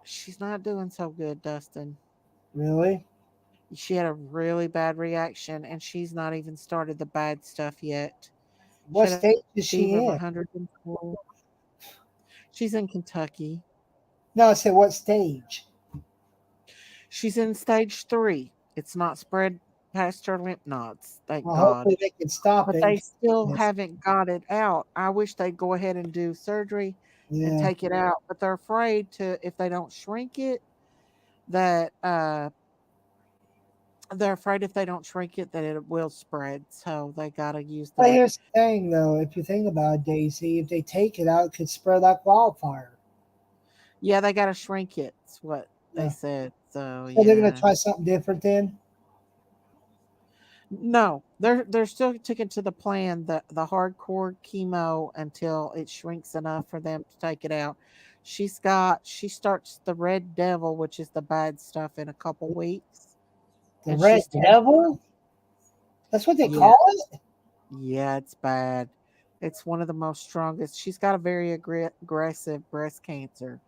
she's not doing so good, Dustin. Really? She had a really bad reaction, and she's not even started the bad stuff yet. She What had a state is fever she of in? 104. She's in Kentucky. No, I said what stage? She's in stage 3. It's not spread past her lymph nodes, thank Well, God. hopefully they can stop But it. they still Yes. haven't got it out. I wish they'd go ahead and do surgery and Yeah. take it out, but they're afraid to if they don't shrink it that they're afraid if they don't shrink it that it will spread. So they got to use But the here's the thing, though. If you think about it, Daisy, if they take it out, it could spread like wildfire. yeah, they got to shrink it. That's what they Yeah. said. So So they're gonna yeah. try something different then. No, they're still sticking to the plan, the hardcore chemo until it shrinks enough for them to take it out. She starts the red devil, which is the bad stuff, in a couple weeks, The and Red she's still Devil. That's what they yeah, call it. yeah, it's bad. It's one of the most strongest. She's got a very aggressive breast cancer,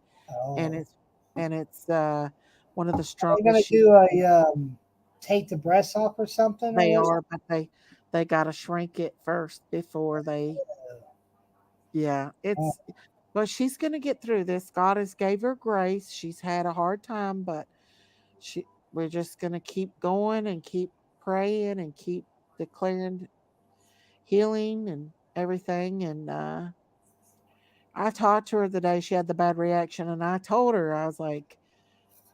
and Oh, it's one of the are they strongest gonna she's do ever. a take the breasts off or something or They what? are, but they got to shrink it first before they. Yeah, Oh, but she's gonna get through this. God has gave her grace. She's had a hard time, but she we're just gonna keep going and keep praying and keep declaring healing and everything. And I talked to her the day she had the bad reaction, and I told her, I was like,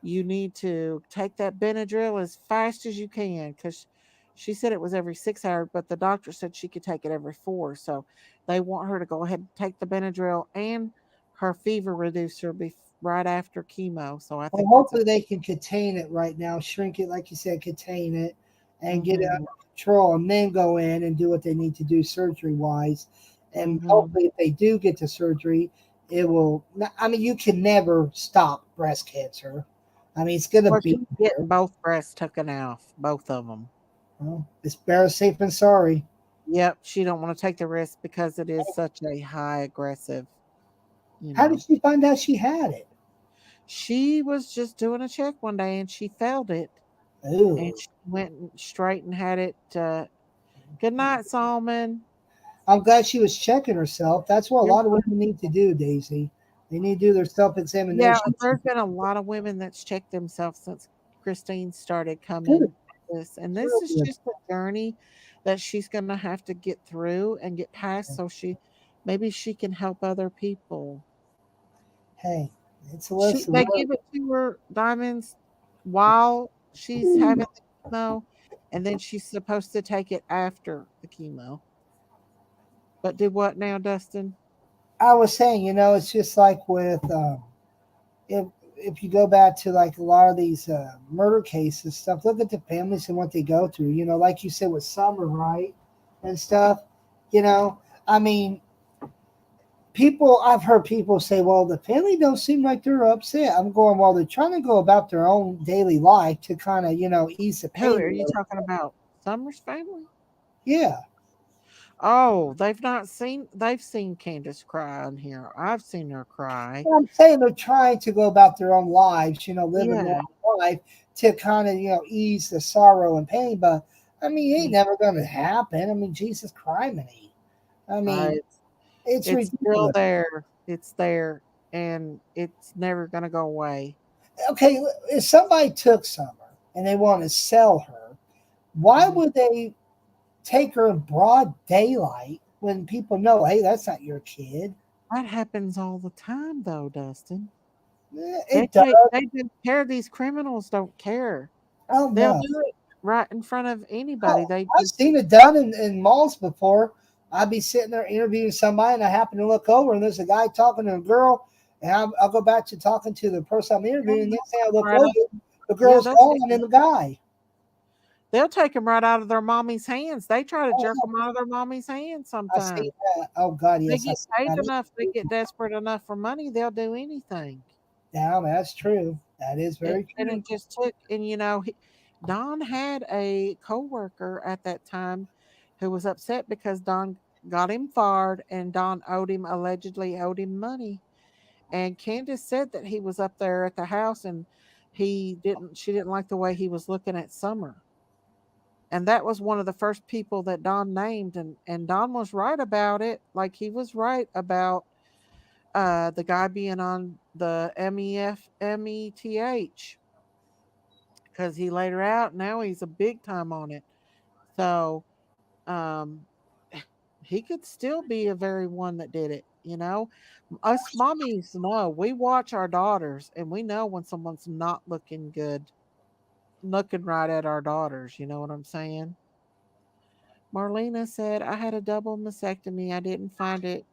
you need to take that Benadryl as fast as you can, because she said it was every 6 hours, but the doctor said she could take it every four. So they want her to go ahead and take the Benadryl and her fever reducer right after chemo. So I well, think that's a. hopefully they can contain it right now, shrink it like you said, contain it, and get it Hmm. under control, and then go in and do what they need to do surgery wise. And Hmm. hopefully, if they do get to surgery, it will. I mean, you can never stop breast cancer. I mean, it's gonna Well, be she's there. getting both breasts taken off, both of them. Well, it's better safe than sorry. Yep, she don't want to take the risk because it is such a high aggressive, you How did know. she find out she had it? She was just doing a check one day and she felt it, and Ooh. she went straight and had it. Good night, Solomon. I'm glad she was checking herself. That's what a You're lot of women need to do, Daisy. They need to do their self Yeah, examination. there's been a lot of women that's checked themselves since Christine started Good. coming this, and It's this real is good. just a journey that she's going to have to get through and get past, so maybe she can help other people. Hey, it's a lesson They learned. give it to her diamonds while she's having the chemo, and then she's supposed to take it after the chemo. But do what now, Dustin? I was saying, it's just like with if you go back to like a lot of these murder cases stuff. Look at the families and what they go through. Like you said with Summer, right, and stuff. You know, I mean, people. I've heard people say, "Well, the family don't seem like they're upset." I'm going, "Well, they're trying to go about their own daily life to kind of ease the Who pain are a you little." talking about? Summer's family? Yeah. Oh, they've seen Candace cry on here. I've seen her cry. Well, I'm saying they're trying to go about their own lives, live a Yeah. normal life to kind of, ease the sorrow and pain. But I mean, it ain't Mm. never going to happen. I mean, Jesus criminy. I mean, It's it's it's still ridiculous. there. It's there, and it's never gonna go away. Okay, if somebody took Summer and they want to sell her, why Mhm. would they take her in broad daylight when people know, hey, that's not your kid? That happens all the time, though, Dustin. It does. They don't care. These criminals don't care. Oh, They'll no. do it right in front of anybody. Oh, They I've just seen it done in malls before. I'd be sitting there interviewing somebody, and I happen to look over, and there's a guy talking to a girl, and I'll go back to talking to the person I'm interviewing. And next thing I look right over, up. the Yeah, girl's gone, and the guy. they'll take them right out of their mommy's hands. They try to Oh, jerk yeah, them out of their mommy's hands I see sometimes. that. Oh God, They yes, I get see paid that. enough. They get desperate enough for money. They'll do anything. Now that's true. That is very And true. it just took. And Don had a coworker at that time who was upset because Don got him fired, and Don allegedly owed him money. And Candace said that he was up there at the house, and she didn't like the way he was looking at Summer. And that was one of the first people that Don named, and Don was right about it. Like, he was right about the guy being on the METH, because he laid her out. Now he's a big time on it. So um he could still be a very one that did it. Us mommies know, we watch our daughters and we know when someone's not looking good, looking right at our daughters. You know what I'm saying? Marlena said, I had a double mastectomy. I didn't find it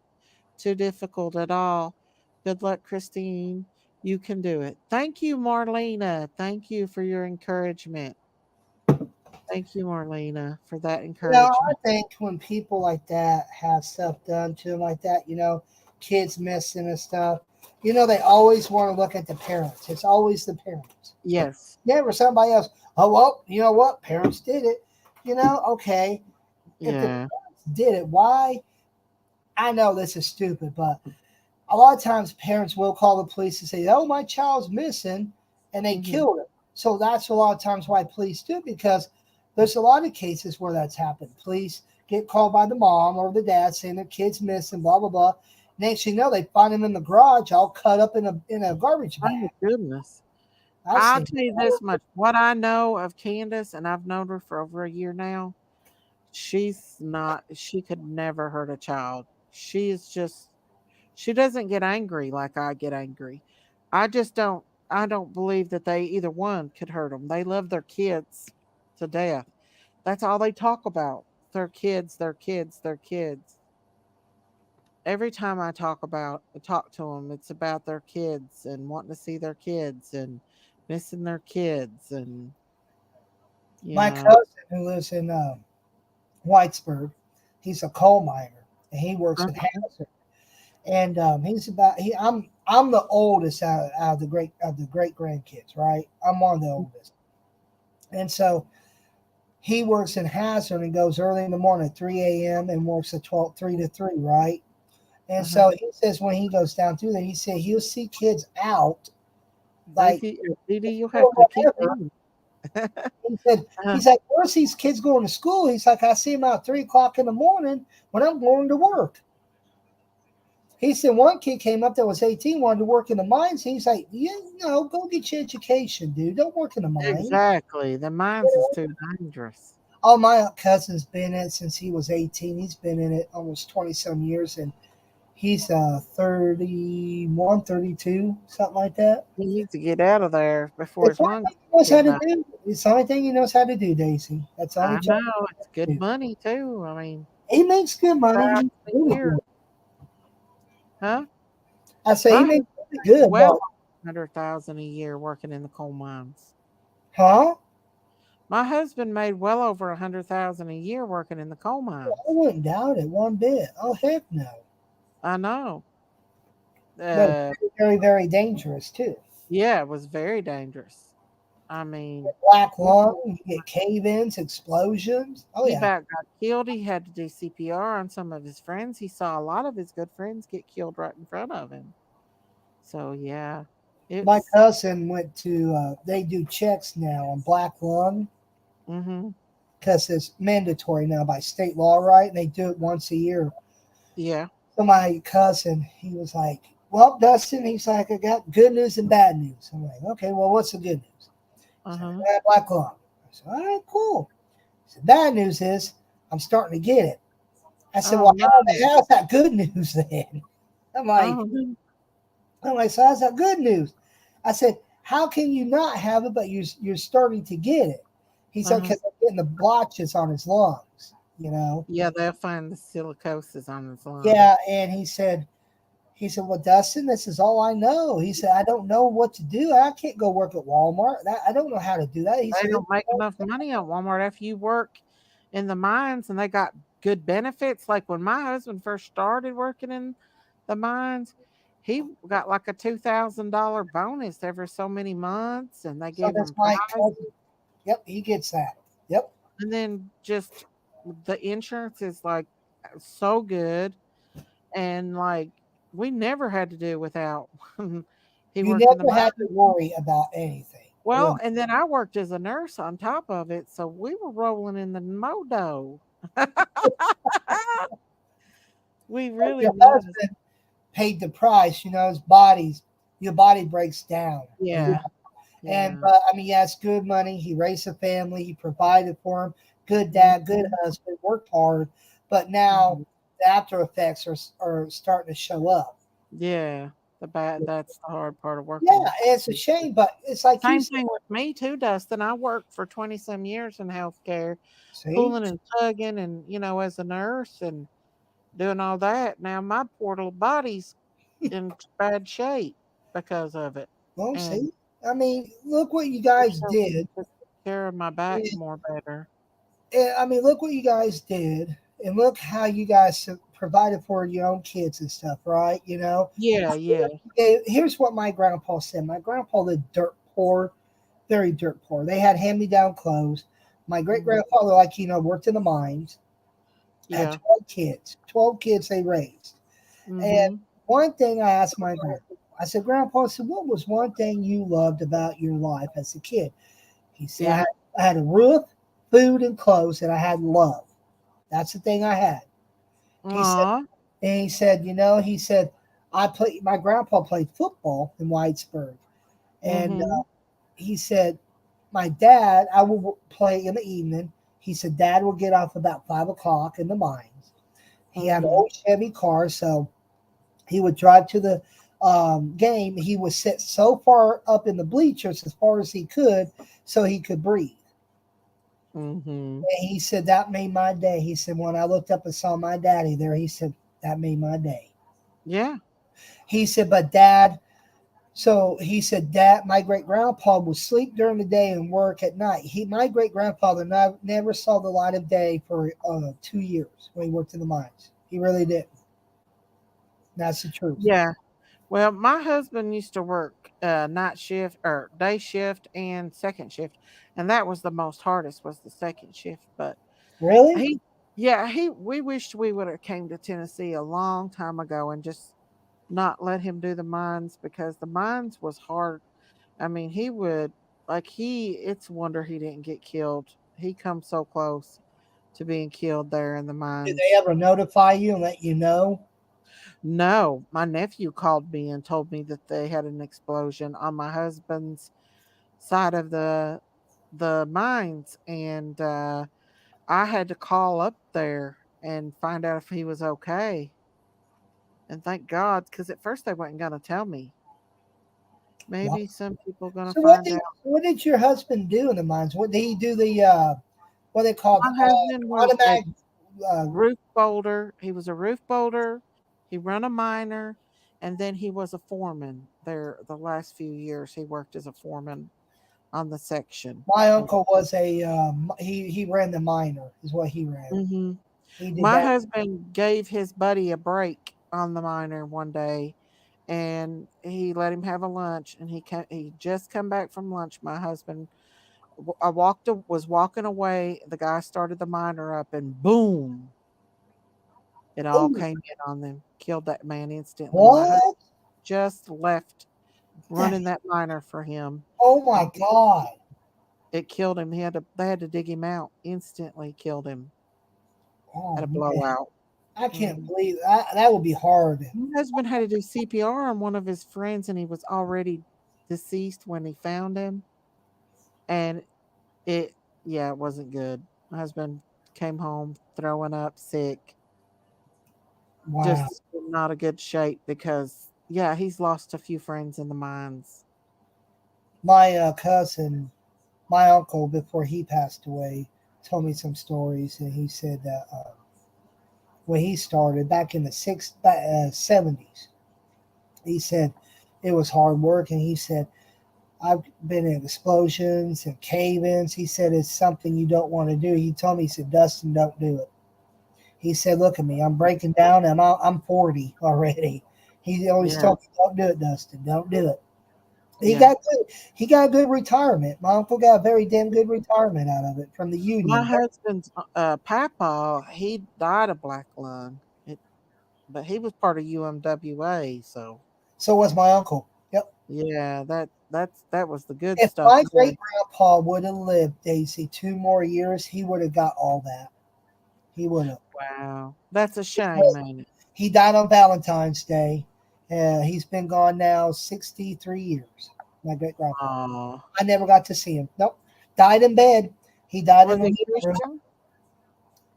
too difficult at all. Good luck, Christine. You can do it. Thank you, Marlena. Thank you for your encouragement. Thank you, Marlena, for that I encouragement. think when people like that have stuff done to them like that, kids missing and stuff, they always want to look at the parents. It's always the parents. Yes. Never somebody else. Oh, well, you know what? Parents did it. Okay. If the Yeah. parents did it, why? I know this is stupid, but a lot of times parents will call the police and say, "Oh, my child's missing," and they Hmm. killed him. So that's a lot of times why police do it, because there's a lot of cases where that's happened. Police get called by the mom or the dad saying their kid's missing, blah blah blah. Next thing you know, they find him in the garage, all cut up in a garbage Oh my bag. goodness. I've I'll seen tell you this much. What I know of Candace, and I've known her for over a year now, she could never hurt a child. She is just, she doesn't get angry like I get angry. I just don't, I don't believe that they, either one, could hurt them. They love their kids to death. That's all they talk about. Their kids, their kids, their kids. Every time I talk to them, it's about their kids and wanting to see their kids and missing their kids and you my know. cousin who lives in Whitesburg. He's a coal miner and he works at Uh-huh. Hazard. And he's about he I'm the oldest out of the great grandkids, right? I'm one of the oldest, and so he works in Hazard and goes early in the morning at 3 a.m. and works at 3 to 3, right? And Uh-huh. so he says when he goes down through there, he said he'll see kids out like Didi, you or have to keep whatever. going. He said Uh, he's like, where's these kids going to school? He's like, I see them out 3 o'clock in the morning when I'm going to work. He said one kid came up that was 18, wanted to work in the mines. He's like, go get your education, dude. Don't work in the mines. exactly. The mines is too dangerous. Oh, my cousin's been in it since he was 18. He's been in it almost 20 some years, and he's 31, 32, something like that. He needs to get out of there before It's his the only lungs thing he knows how get to bad. do. It's the only thing he knows how to do, Daisy. That's the only I job know it's he good do. money too. I mean, He makes good money. $100,000 He's a really year, good. huh? I say My he husband makes really made good, well but over 100,000 a year working in the coal mines. huh? My husband made well over 100,000 a year working in the coal I mines. wouldn't doubt it one bit. Oh heck no. I know. But Uh, very, very dangerous too. yeah, it was very dangerous. I mean, Black he, lung, you get cave-ins, explosions. Oh he yeah. about got killed. He had to do CPR on some of his friends. He saw a lot of his good friends get killed right in front of him. So yeah, My it's cousin went to. They do checks now on black lung mm-hmm. because it's mandatory now by state law, right? And they do it once a year. Yeah. So my cousin, he was like, "Well, Dustin," he's like, "I got good news and bad news." I'm like, "Okay, well, what's the good news?" He said, Uh-huh. "I got black lung." I said, "All right, cool." He said, "Bad news is I'm starting to get it." I said, Oh "Well, no. how's that good news then?" I'm like, Oh no. I'm like, "So how's that good news?" I said, "How can you not have it, but you're starting to get it?" He said, Uh-huh. "Because I'm getting the blotches on his lungs, you know." Yeah, they'll find the silicosis on his lungs. Yeah, and he said, "Well, Dustin, this is all I know." He said, "I don't know what to do. I can't go work at Walmart. I don't know how to do that." He They said, don't make enough money at Walmart after you work in the mines and they got good benefits. Like when my husband first started working in the mines, he got like a $2,000 bonus every so many months and they "So gave that's him my prizes. cousin. Yep, he gets that. Yep, And then just the insurance is like so good. And like we never had to do without he you worked in the never mines. had to worry about anything, Well, really." and then I worked as a nurse on top of it, so we were rolling in the modo. We really Your was. husband paid the price. Your body breaks down. Yeah, And yeah. but I mean, yeah, it's good money. He raised a family. He provided for him. Good dad, good Mhm, husband. Worked hard, but now mhm. the after effects are starting to show up. Yeah, that's the hard part of working Yeah, with it's a people. shame, but it's like you Same said. thing with me too, Dustin. I worked for 20 some years in healthcare, See, pulling and tugging and, as a nurse and doing all that. Now my poor little body's in bad shape. because of it. Well, And see, I mean, look what you guys so did. took care of my back more better. I mean, look what you guys did, and look how you guys provided for your own kids and stuff, right? You know, Yeah, yeah. here's what my grandpa said. My grandpa lived dirt poor, very dirt poor. They had hand me down clothes. My great Mhm. grandfather, like worked in the mines, had Yeah. 12 kids. 12 kids they raised. And Mhm. one thing I asked my grandpa, I said, Grandpa, I said, what was one thing you loved about your life as a kid? He said, Yeah. I had a roof, food, and clothes, and I had love. That's the thing I had. He said, Aw. and he said, he said, my grandpa played football in Whitesburg. And Mhm. he said, my dad, I would play in the evening. He said, Dad will get off about 5 o'clock in the mines. He had an Mhm. old Chevy car, so he would drive to the game. He would sit so far up in the bleachers as far as he could so he could breathe. Mhm. And he said, that made my day. He said, when I looked up and saw my daddy there, he said, that made my day. Yeah. He said, but Dad, so he said, Dad, my great grandpa would sleep during the day and work at night. My great grandfather never saw the light of day for 2 years when he worked in the mines. He really didn't. That's the truth. Yeah. Well, my husband used to work night shift or day shift and second shift, and that was the most hardest was the second shift. But Really? he, yeah, we wished we would have came to Tennessee a long time ago and just not let him do the mines because the mines was hard. I mean, he would it's a wonder he didn't get killed. He come so close to being killed there in the Did they mines. ever notify you and let you know? No, my nephew called me and told me that they had an explosion on my husband's side of the mines, and I had to call up there and find out if he was okay. And thank God, because at first they weren't gonna tell me. Wow. Maybe some people gonna So find out. what did your husband do in the mines? What did he do? The what they call My husband was a automatic. Uh, roof bolder. He was a roof bolder. He run a miner, and then he was a foreman. There, the last few years, he worked as a foreman on the section. my uncle was a he ran the miner is what he ran. Hmm. He did My that. husband gave his buddy a break on the miner one day, and he let him have a lunch. And he just come back from lunch. My husband, was walking away. The guy started the miner up, and boom! It all Oh, came in on them, killed that man instantly. My husband what? just left That, running that miner for him, oh my and God. it killed him. They had to dig him out. Instantly killed him. Oh Had a man. blowout. I can't Mhm. believe that would be hard. My husband had to do CPR on one of his friends, and he was already deceased when he found him. And it, yeah, it wasn't good. My husband came home throwing up, sick, Wow. just in not a good shape because, yeah, he's lost a few friends in the mines. My cousin, my uncle, before he passed away, told me some stories, and he said that when he started back in the 70s, he said it was hard work, and he said I've been in explosions and cave-ins. He said it's something you don't want to do. He told me, he said, Dustin, don't do it. He said, look at me, I'm breaking down, and I'm 40 already. He always Yeah, told me, don't do it, Dustin, don't do it. He yeah. got good. He got a good retirement. My uncle got a very damn good retirement out of it from the My union. husband's papa, he died of black lung, but he was part of UMWA, so So was my uncle. Yep. yeah, that was the good If stuff my there. great grandpa would have lived, Daisy, 2 more years, he would have got all that. He would have. Wow, that's a shame, ain't it? He died on Valentine's Day. He's been gone now 63 years. My great grandpa. Oh, I never got to see him. Nope. Died in bed. He died was in the he living room. Christian?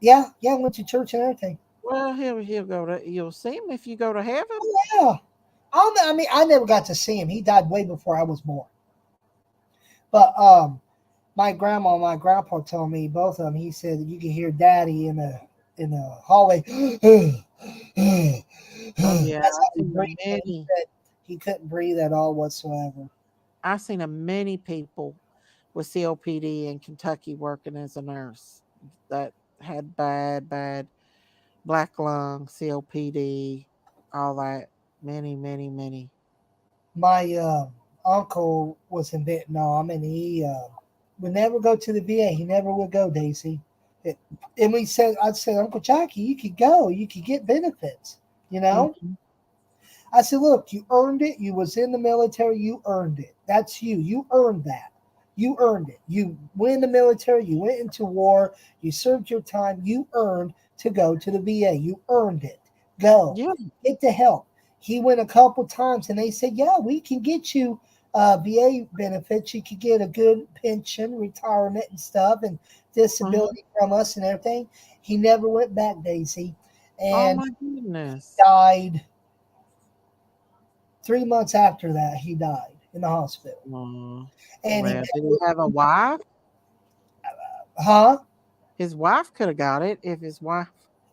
Yeah, yeah, went to church and everything. Well, he'll go to you'll see him if you go to heaven. Oh, yeah. I mean, I never got to see him. He died way before I was born. But my grandma and my grandpa told me both of them. He said that you could hear Daddy in the hallway. Oh yeah, That's I how he seen breathed. And he many. said He couldn't breathe at all whatsoever. I've seen a many people with COPD in Kentucky working as a nurse that had bad black lung, COPD, all that. Many, many, many. My uncle was in Vietnam, and he would never go to the VA. He never would go, Daisy. It, and I'd say, Uncle Jackie, you could go. You could get benefits. You know. Mhm. I said, look, you earned it. You was in the military. You earned it. That's you. You earned that. You earned it. You went in the military. You went into war. You served your time. You earned to go to the VA. You earned it. Go. Yeah. Get the help. He went a couple times, and they said, yeah, we can get you VA benefits. You could get a good pension, retirement, and stuff, and Mhm. disability from us and everything. He never went back, Daisy, Oh and my goodness. died 3 months after that. He died in the hospital, Aw. and he Well, did he have a wife? huh? His wife could have got it if his wife.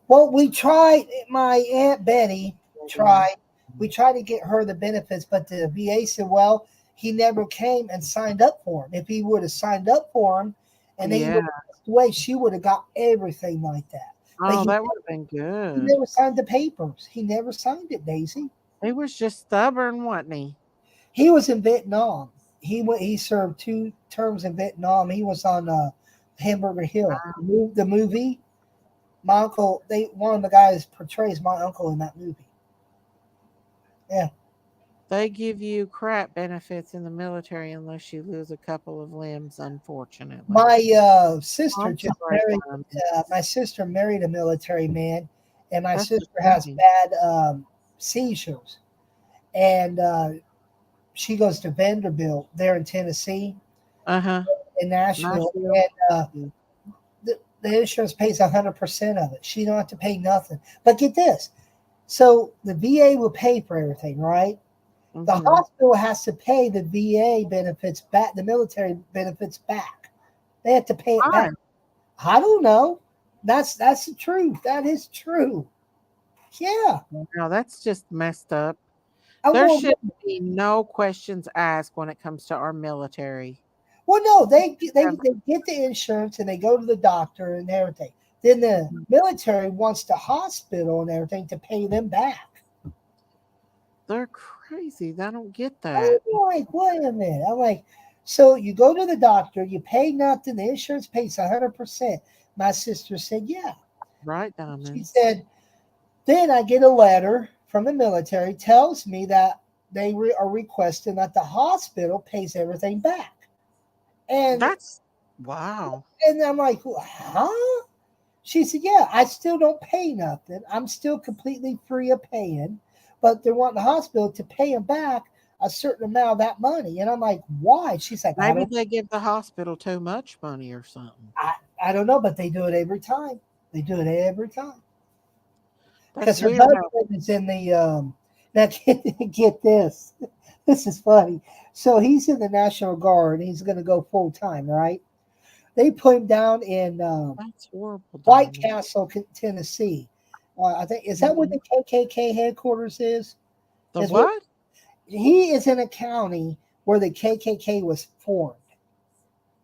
Well, we tried. My aunt Betty Mhm. tried. We tried to get her the benefits, but the VA said, "Well, he never came and signed up for him. If he would have signed up for him, and he Yeah. would have passed away, she would have got everything like that. But Oh, that would have been he good. never signed the papers. He never signed it, Daisy. He was just stubborn, wasn't he? He was in Vietnam. He went. He served 2 terms in Vietnam. He was on Hamburger Hill. The movie. My uncle. One of the guys portrays my uncle in that movie. Yeah. They give you crap benefits in the military unless you lose a couple of limbs, unfortunately. My sister I'm just sorry, married. Diamonds. My sister married a military man, and my That's a sister has shame. bad seizures, and she goes to Vanderbilt there in Tennessee, Uh-huh. in Nashville, Nashville. and the insurance pays 100% of it. She don't have to pay nothing. But get this: so the VA will pay for everything, right? The Mm-hmm. hospital has to pay the VA benefits back, the military benefits back. They have to pay it Why? back. I don't know. That's the truth. That is true. Yeah. Now that's just messed up. I There will. should be no questions asked when it comes to our military. Well, no, Ever. they get the insurance and they go to the doctor and everything. Then the military wants the hospital and everything to pay them back. They're crazy. I don't get I'm that. like, wait a minute. I'm like, so you go to the doctor, you pay nothing, the insurance pays 100%. My sister said, yeah. Right, She Diamonds? said, then I get a letter from the military tells me that they are requesting that the hospital pays everything back. And That's wow. and I'm like, huh? She said, yeah, I still don't pay nothing. I'm still completely free of paying, but they want the hospital to pay them back a certain amount of that money. And I'm like, why? She's like, Maybe they give the hospital too much money or something. I, I don't know, but they do it every time. They do it every time. That's Because her weird how husband is in the now get this. This is funny. So he's in the National Guard. He's going to go full time, right? They put him down in that's horrible, White Diamond. Castle, Tennessee. I think is that where Mhm. the KKK headquarters is? The Is where what? he is in a county where the KKK was formed.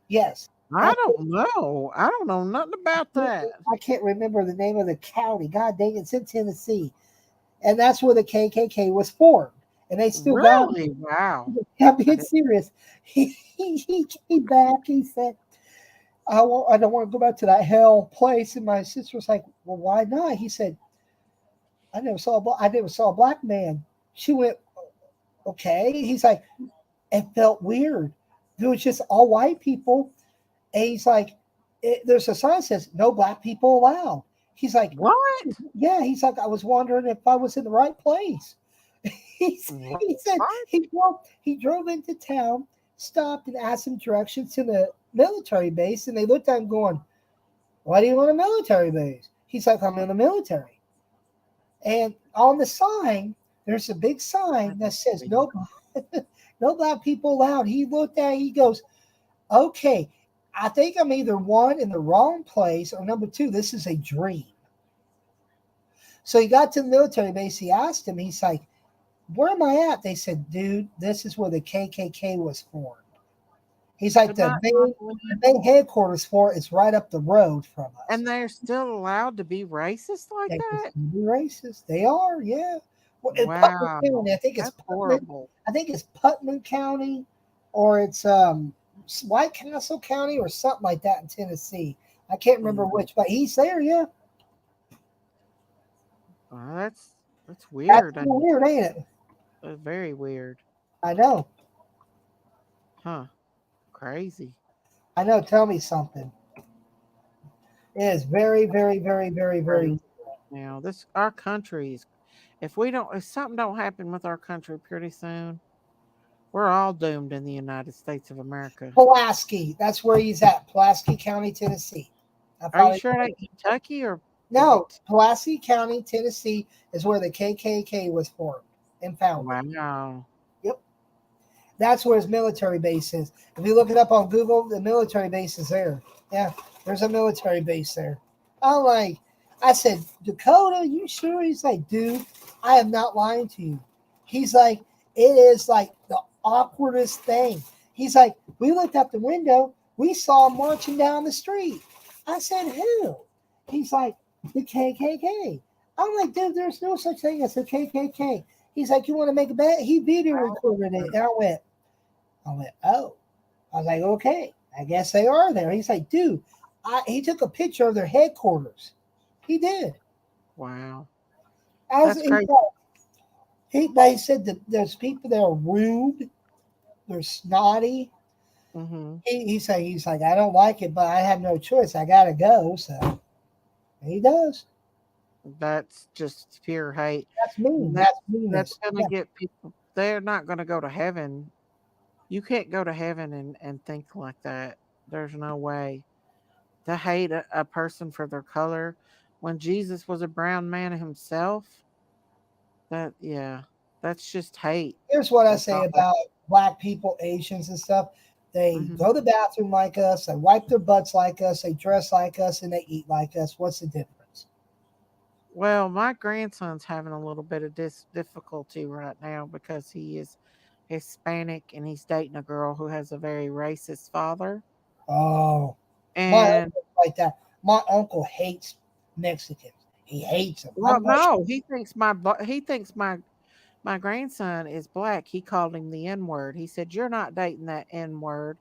Yes, I that's don't know. I don't know nothing about that. I can't remember the name of the county. God dang, it's in Tennessee, and that's where the KKK was formed. And they still got. Really? Wow. I'm I being didn't. serious. He came back. He said, I don't want to go back to that hell place." And my sister was like, "Well, why not?" He said, I never saw a black man." She went, "Okay." He's like, "It felt weird. There was just all white people." And he's like, "There's a sign that says no black people allowed." He's like, What? "Yeah." He's like, "I was wondering if I was in the right place." He said What? he drove into town, stopped and asked him directions to the military base, and they looked at him going, "Why do you want a military base?" He's like, "I'm in the military." And on the sign, there's a big sign that says no no black people allowed. He looked at it, he goes, "Okay, I think I'm either one in the wrong place or number two, this is a dream." So he got to the military base. He asked him, he's like, where am I at? They said, dude, this is where the KKK was formed. He's like, Could the not main, believe- the main headquarters for it is right up the road from us. And they're still allowed to be racist like They that? can be racist. They are, yeah. Well, in Putnam Wow. County, I think it's That's Putnam, horrible. I think it's Putnam County, or it's White Castle County, or something like that in Tennessee. I can't remember which, but he's there, yeah. Well, that's That's weird. kinda weird, ain't it? Very weird. I know. Huh. Crazy. I know. Tell me something. It is very, very, very, very, very. Crazy. Now, our country is, if something don't happen with our country pretty soon, we're all doomed in the United States of America. Pulaski. That's where he's at. Pulaski County, Tennessee. Are you sure it ain't Kentucky or No, Pulaski County, Tennessee is where the KKK was formed and founded. Wow. Yep. That's where his military base is. If you look it up on Google, the military base is there. Yeah, there's a military base there. I said, Dakota, you sure? He's like, dude, I am not lying to you. He's like, it is like the awkwardest thing. He's like, we looked out the window, we saw him marching down the street. I said, who? He's like, the KKK. I'm like, dude, there's no such thing as the KKK. He's like, you want to make a bet? He video recorded it. And I went, oh. I was like, okay, I guess they are there. He's like, dude, he took a picture of their headquarters. He did. Wow. That's crazy. He said that there's people that are rude, they're snotty. Mm-hmm. He's like, I don't like it, but I have no choice. I gotta go. So he does. That's just pure hate. That's mean. That's gonna get people. They're not gonna go to heaven. You can't go to heaven and think like that. There's no way. To hate a person for their color, when Jesus was a brown man himself, that's just hate. Here's what I say about black people, Asians, and stuff. They go to the bathroom like us, they wipe their butts like us, they dress like us, and they eat like us. What's the difference? Well, my grandson's having a little bit of difficulty right now because he is Hispanic and he's dating a girl who has a very racist father. Oh, and like that. My uncle hates Mexicans. He hates them. Well, no, he thinks my grandson is black. He called him the N-word. He said, "You're not dating that N-word,"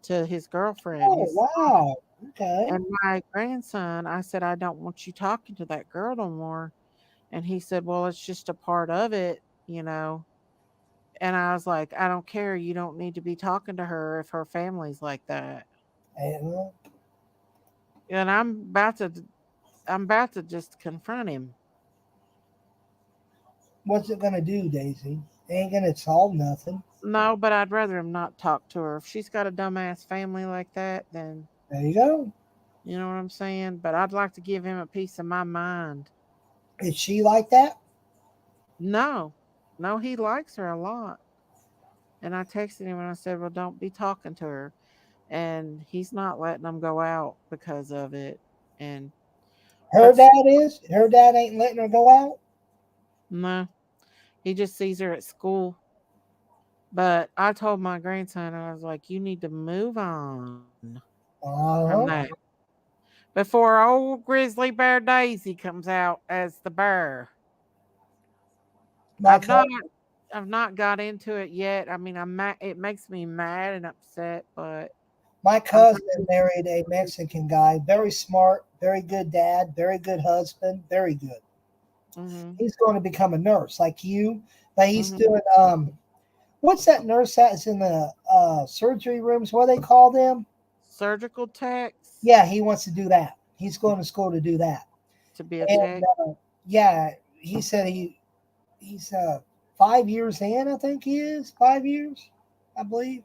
to his girlfriend. Oh, wow. Okay. And my grandson, I said, "I don't want you talking to that girl no more." And he said, "Well, it's just a part of it, you know." And I was like, "I don't care. You don't need to be talking to her if her family's like that." And I'm about to just confront him. What's it gonna do, Daisy? It ain't gonna solve nothing. No, but I'd rather him not talk to her. If she's got a dumbass family like that, then there you go. You know what I'm saying? But I'd like to give him a piece of my mind. Is she like that? No, he likes her a lot. And I texted him and I said, "Well, don't be talking to her." And he's not letting them go out because of it. And her dad ain't letting her go out. No, he just sees her at school. But I told my grandson, I was like, "You need to move on from that before old grizzly bear Daisy comes out as the bear." I've not got into it yet. I mean, it makes me mad and upset, but my cousin married a Mexican guy, very smart, very good dad, very good husband, very good. Mm-hmm. He's going to become a nurse like you, but he's doing what's that nurse that is in the surgery rooms? What do they call them? Surgical techs. Yeah, he wants to do that. He's going to school to do that. To be a tech. Yeah, he said he's 5 years in. I think he is 5 years, I believe.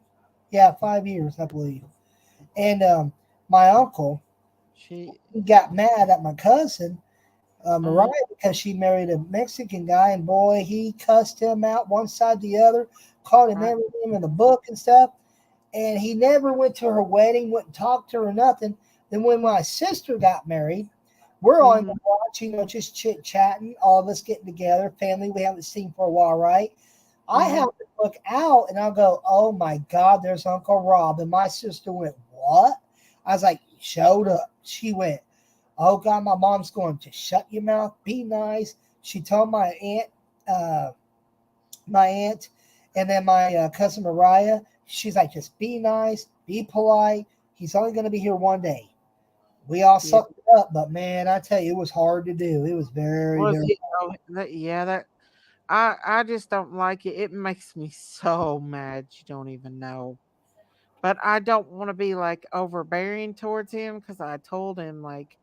Yeah, 5 years, I believe. And my uncle, he got mad at my cousin Mariah because she married a Mexican guy, and boy, he cussed him out one side the other, called him everything in the book and stuff. And he never went to her wedding, wouldn't talk to her, nothing. Then when my sister got married, We're on the Mhm. watch, just chit chatting, all of us getting together, family we haven't seen for a while, right? I have Mhm. to look out and I'll go, oh my God, there's Uncle Rob. And my sister went, what? I was like, showed up. She went, oh God, my mom's going to shut your mouth, be nice. She told uh, my aunt, and then my cousin Mariah, she's like, just be nice, be polite. He's only going to be here one day. We all Yeah. sucked it up, but man, I tell you, it was hard to do. It was very, Was very he? Oh, yeah. That I just don't like it. It makes me so mad. You don't even know. But I don't want to be like overbearing towards him because I told him like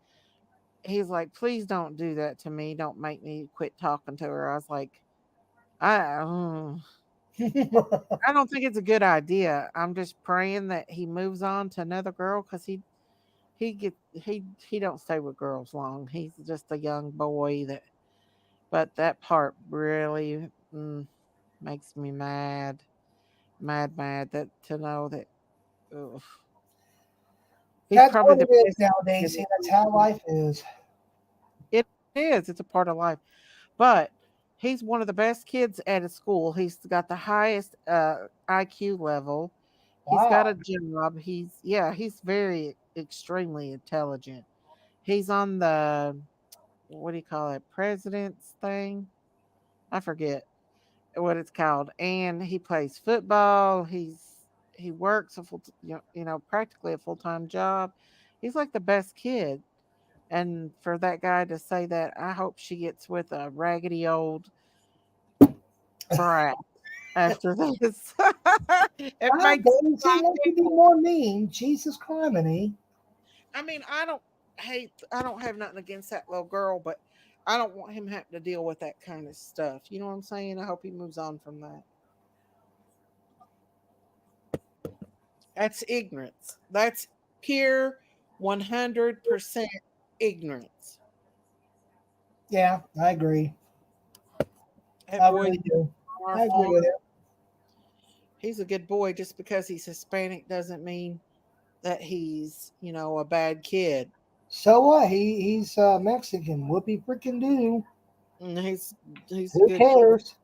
he's like, please don't do that to me. Don't make me quit talking to her. I was like, I mm, hard. I don't think it's a good idea. I'm just praying that he moves on to another girl because he don't stay with girls long. He's just a young boy that. But that part really makes me mad, mad that to know that ugh, he's That's probably what the it is best kid. nowadays. See, that's how life is. It is. It's a part of life. But he's one of the best kids at his school. He's got the highest IQ level. He's got Wow. a job. He's very extremely intelligent. He's on the what do you call it? President's thing. I forget what it's called. And he plays football. He works a practically a full-time job. He's like the best kid. And for that guy to say that, I hope she gets with a raggedy old brat after this. It God, makes Daisy, my let you be people. more mean. Jesus criminy. I mean, I don't have nothing against that little girl, but I don't want him having to deal with that kind of stuff. You know what I'm saying? I hope he moves on from that. That's ignorance. That's pure 100% ignorance. Yeah, I agree. That I boy really do. on our I agree farm, with it. he's a good boy. Just because he's Hispanic doesn't mean that he's, a bad kid. So what? He's Mexican. Whoopee freaking do. Mm, he's a Who good kid. cares?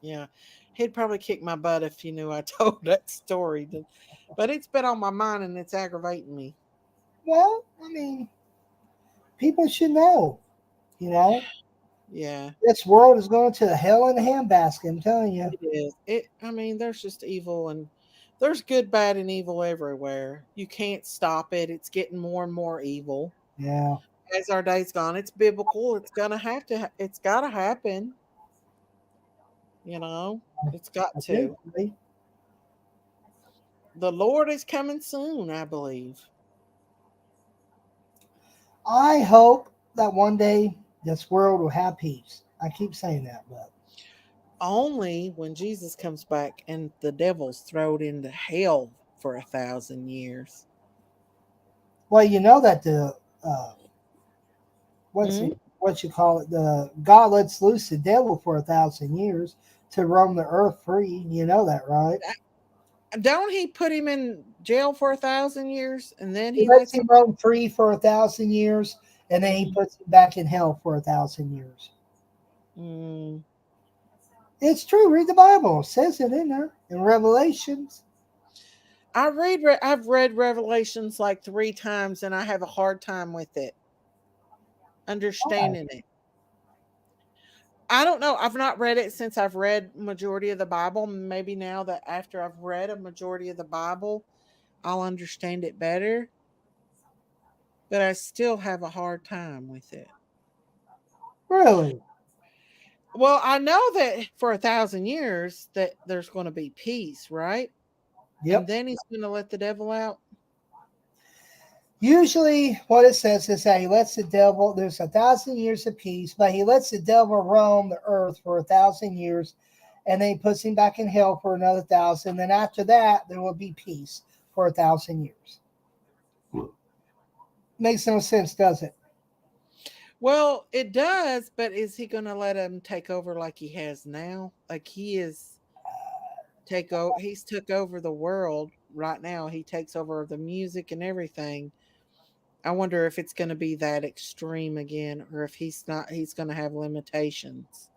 Yeah. He'd probably kick my butt if he knew I told that story. But it's been on my mind and it's aggravating me. Well, I mean, people should know. You know, Yeah, this world is going to hell in a handbasket. I'm telling you. it is. I mean, there's just evil and there's good, bad, and evil everywhere. You can't stop it. It's getting more and more evil Yeah, as our days gone. It's biblical. It's got to happen. You know, it's got to. eventually. The Lord is coming soon, I believe. I hope that one day this world will have peace. I keep saying that, but Only when Jesus comes back and the devil's thrown into hell for 1,000 years. well, you know that the what's Hmm? it, what you call it? The God lets loose the devil for 1,000 years to roam the earth free. You know that, right? Don't he put him in jail for 1,000 years and then He he lets lets him? him roam free for 1,000 years, and then he Mm, puts him back in hell for 1,000 years. mm. It's true. Read the Bible. It says it in there in Revelations. I've read Revelations like 3 times and I have a hard time with it, Why? understanding it. I don't know. I've not read it since I've read majority of the Bible. Maybe now that after I've read a majority of the Bible, I'll understand it better, but I still have a hard time with it. Really? Well, I know that for 1,000 years that there's going to be peace, right? And Yep. then he's going to let the devil out. Usually, what it says is that he lets the devil, there's 1,000 years of peace, but he lets the devil roam the earth for 1,000 years, and then he puts him back in hell for another 1,000. Then after that, there will be peace for 1,000 years. Makes no sense, does it? Well, it does, but is he going to let him take over like he has now? Like he is he's took over the world right now. He takes over the music and everything. I wonder if it's going to be that extreme again, or if he's going to have limitations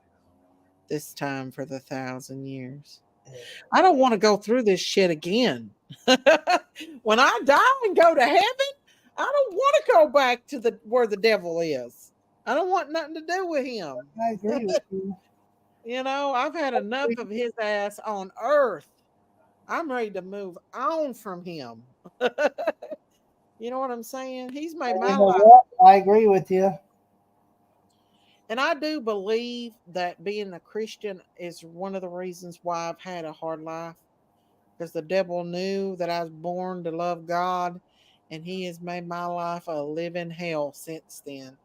this time for the 1,000 years. I don't want to go through this shit again. When I die and go to heaven, I don't want to go back to the where the devil is. I don't want nothing to do with him. I agree with you. I've had enough of his ass on earth. I'm ready to move on from him. You know what I'm saying? He's made You my know life. what? I agree with you. And I do believe that being a Christian is one of the reasons why I've had a hard life. Because the devil knew that I was born to love God, and he has made my life a living hell since then.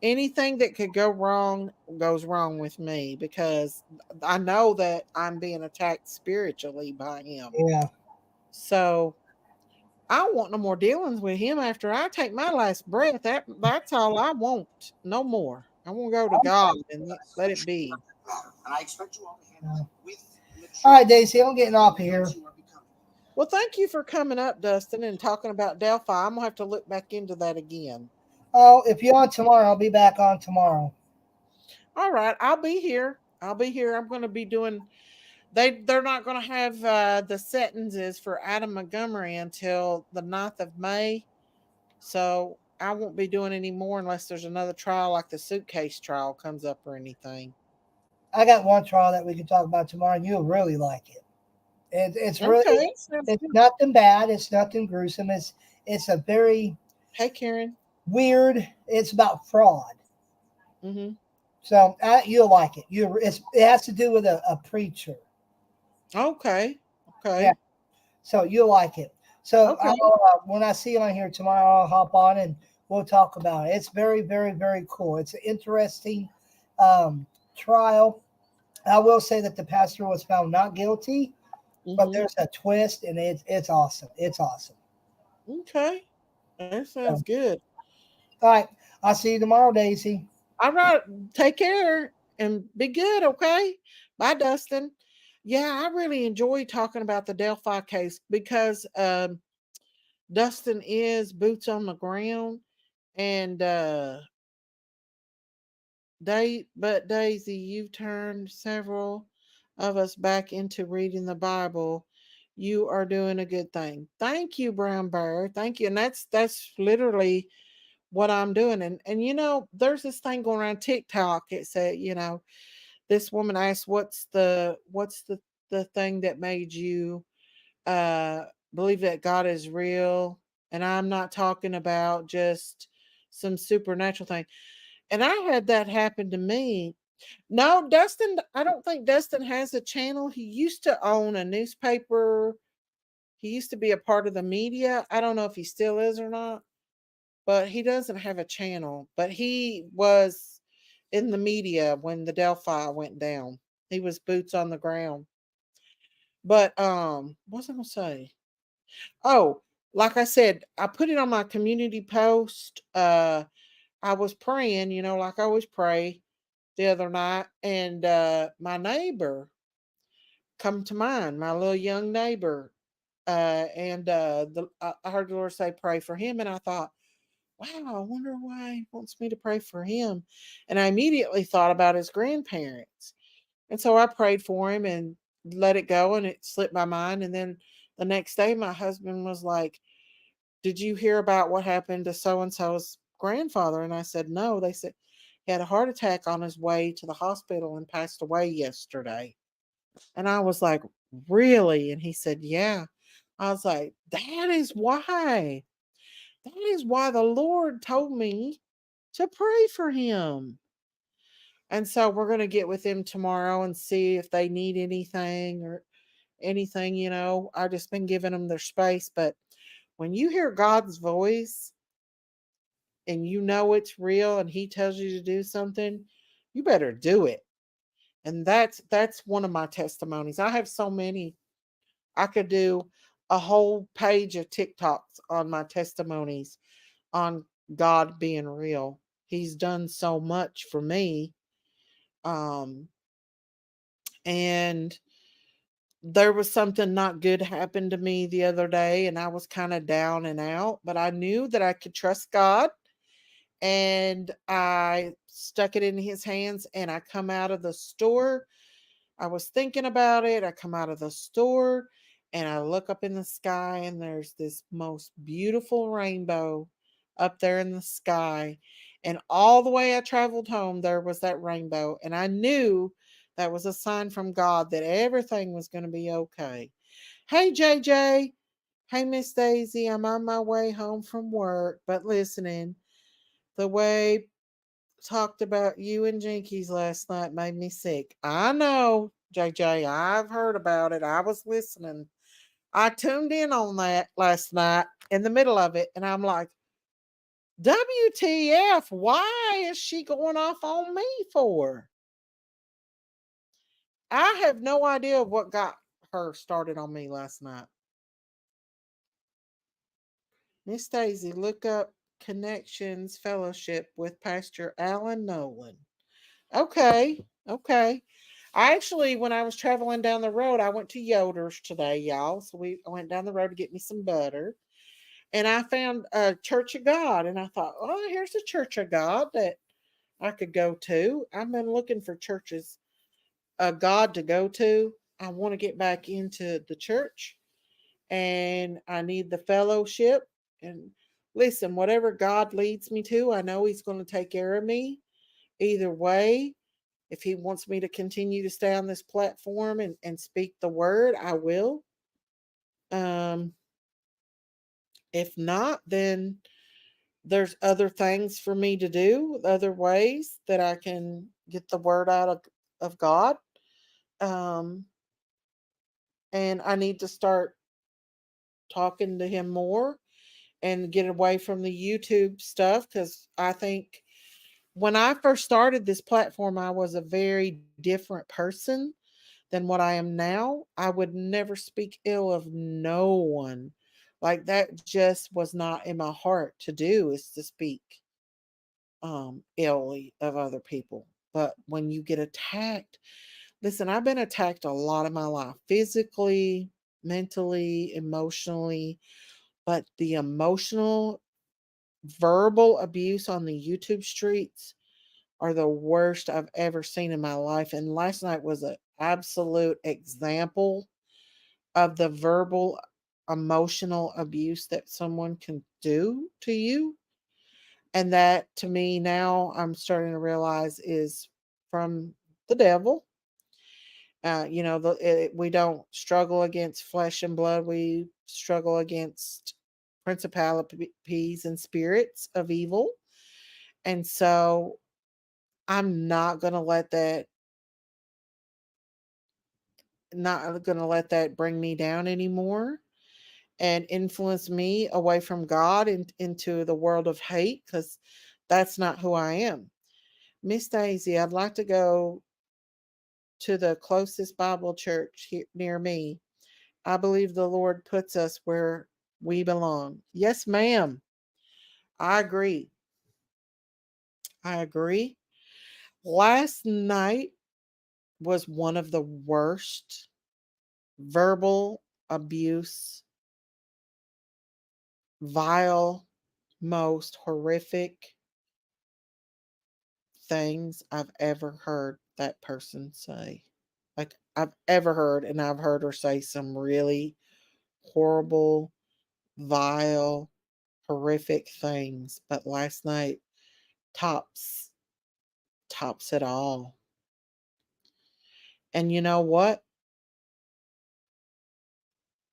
Anything that could go wrong goes wrong with me because I know that I'm being attacked spiritually by him. Yeah. So I want no more dealings with him after I take my last breath. That's all I want. No more. I want to go to God and let it be. All right, Daisy, I'm getting off here. Well, thank you for coming up, Dustin, and talking about Delphi. I'm gonna have to look back into that again. Oh, if you're on tomorrow, I'll be back on tomorrow. All right, I'll be here. I'll be here. I'm gonna be doing. They're not gonna have the sentences for Adam Montgomery until the 9th of May. So I won't be doing any more unless there's another trial like the suitcase trial comes up or anything. I got one trial that we can talk about tomorrow, and you'll really like it. It's really Okay. it's nothing bad. It's nothing gruesome. It's a very Hey, Karen. weird. It's about fraud. Mm-hmm. So you'll like it. It has to do with a preacher. Okay. Yeah. Okay. So you'll like it. So Okay. when I see you on here tomorrow, I'll hop on and we'll talk about it. It's very, very, very cool. It's an interesting trial. I will say that the pastor was found not guilty, but Mm-hmm. there's a twist, and it's awesome. It's awesome. Okay. That sounds So, good. all right, I'll see you tomorrow, Daisy. All right. Take care and be good. Okay. Bye, Dustin. Yeah, I really enjoy talking about the Delphi case because Dustin is boots on the ground, and but Daisy, you've turned several of us back into reading the Bible. You are doing a good thing. Thank you, Brown Bear. Thank you. And that's literally what I'm doing. And there's this thing going around TikTok. It said, this woman asked, what's the thing that made you uh believe that God is real? And I'm not talking about just some supernatural thing. And I had that happen to me. No, Dustin, I don't think Dustin has a channel. He used to own a newspaper. He used to be a part of the media. I don't know if he still is or not, but he doesn't have a channel. But he was in the media when the Delphi went down. He was boots on the ground. But what was I gonna say? Oh, like I said, I put it on my community post. I was praying, like I always pray the other night, and my neighbor come to mind, my little young neighbor. And I heard the Lord say, pray for him. And I thought, wow, I wonder why he wants me to pray for him. And I immediately thought about his grandparents. And so I prayed for him and let it go, and it slipped my mind. And then the next day, my husband was like, did you hear about what happened to so and so's grandfather? And I said, no. They said he had a heart attack on his way to the hospital and passed away yesterday. And I was like, really? And he said, yeah. I was like, that is why. That is why the Lord told me to pray for him. And so we're going to get with them tomorrow and see if they need anything or anything. I just been giving them their space. But when you hear God's voice and you know it's real and he tells you to do something, you better do it. And that's one of my testimonies. I have so many. I could do a whole page of TikToks on my testimonies on God being real. He's done so much for me. Um and there was something not good happened to me the other day, and I was kind of down and out, but I knew that I could trust God, and I stuck it in his hands, and I come out of the store. I was thinking about it. I come out of the store and I look up in the sky, and there's this most beautiful rainbow up there in the sky. And all the way I traveled home, there was that rainbow. And I knew that was a sign from God that everything was going to be okay. Hey, JJ. Hey, Miss Daisy. I'm on my way home from work, but listening. The way talked about you and Jinkies last night made me sick. I know, JJ. I've heard about it. I was listening. I tuned in on that last night in the middle of it, and I'm like, WTF? Why is she going off on me for? I have no idea what got her started on me last night. Miss Daisy, look up Connections Fellowship with Pastor Alan Nolan. Okay, okay. I actually, when I was traveling down the road, I went to Yoder's today, y'all. So I went down the road to get me some butter, and I found a Church of God, and I thought, oh, here's a Church of God that I could go to. I've been looking for churches of God to go to. I want to get back into the church, and I need the fellowship. And listen, whatever God leads me to, I know He's going to take care of me either way. If he wants me to continue to stay on this platform and speak the word, I will. Um, if not, then there's other things for me to do, other ways that I can get the word out of God. Um, and I need to start talking to him more and get away from the YouTube stuff, because I think when I first started this platform, I was a very different person than what I am now. I would never speak ill of no one. Like, that just was not in my heart to do, is to speak illy of other people. But when you get attacked, listen, I've been attacked a lot of my life, physically, mentally, emotionally, but the emotional verbal abuse on the YouTube streets are the worst I've ever seen in my life. And last night was an absolute example of the verbal, emotional abuse that someone can do to you. And that, to me, now I'm starting to realize is from the devil. We don't struggle against flesh and blood. We struggle against principalities and spirits of evil. And so I'm not going to let that bring me down anymore and influence me away from God and into the world of hate, because that's not who I am. Miss Daisy, I'd like to go to the closest Bible church here near me. I believe the Lord puts us where we belong. Yes, ma'am. I agree. I agree. Last night was one of the worst verbal abuse, vile, most horrific things I've ever heard that person say. Like, I've ever heard, and I've heard her say some really horrible, vile, horrific things. But last night tops tops it all. And you know what?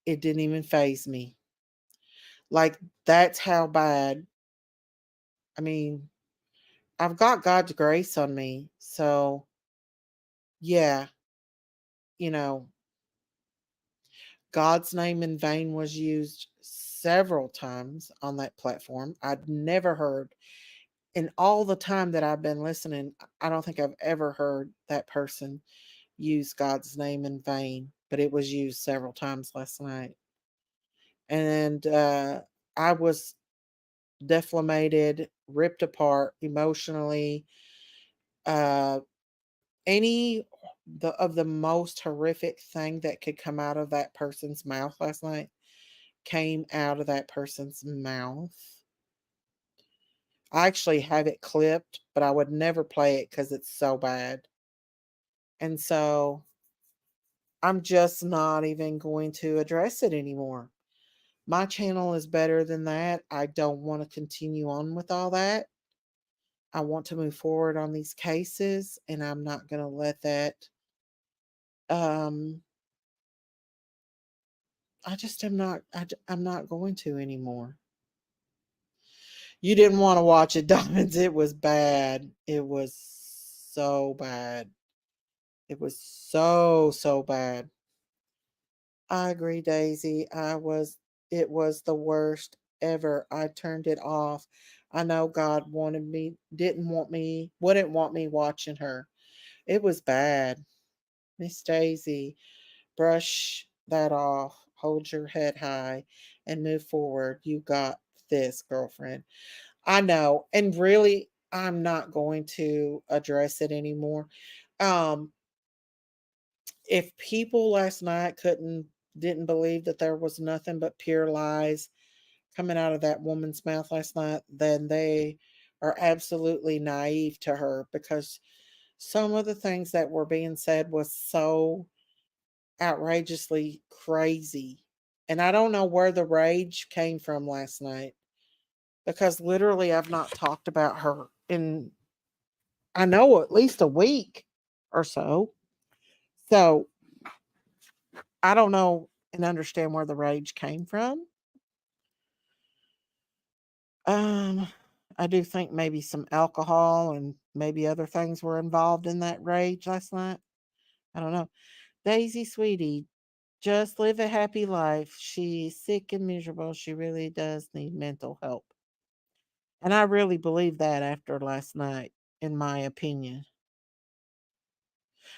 It didn't even faze me. Like, that's how bad. I mean, I've got God's grace on me. So, yeah, you know, God's name in vain was used several times on that platform. I'd never heard, in all the time that I've been listening, I don't think I've ever heard that person use God's name in vain, but it was used several times last night. And I was deflated, ripped apart emotionally. Uh, any the most horrific thing that could come out of that person's mouth last night came out of that person's mouth. I actually have it clipped, but I would never play it because it's so bad. And so I'm just not even going to address it anymore. My channel is better than that. I don't want to continue on with all that. I want to move forward on these cases, and I'm not going to let that. Um, I just am not. I'm not going to anymore. You didn't want to watch it, Diamonds. It was bad. It was so bad. It was so bad. I agree, Daisy. It was the worst ever. I turned it off. I know God wouldn't want me watching her. It was bad. Miss Daisy, brush that off, hold your head high, and move forward. You got this, girlfriend. I know. And really, I'm not going to address it anymore. Um, if people last night didn't believe that there was nothing but pure lies coming out of that woman's mouth last night, then they are absolutely naive to her, because some of the things that were being said was so outrageously crazy. And I don't know where the rage came from last night, because literally I've not talked about her in, I know, at least a week or so. So I don't know and understand where the rage came from. Um, I do think maybe some alcohol and maybe other things were involved in that rage last night. I don't know. Daisy, sweetie, just live a happy life. She's sick and miserable. She really does need mental help. And I really believe that after last night, in my opinion.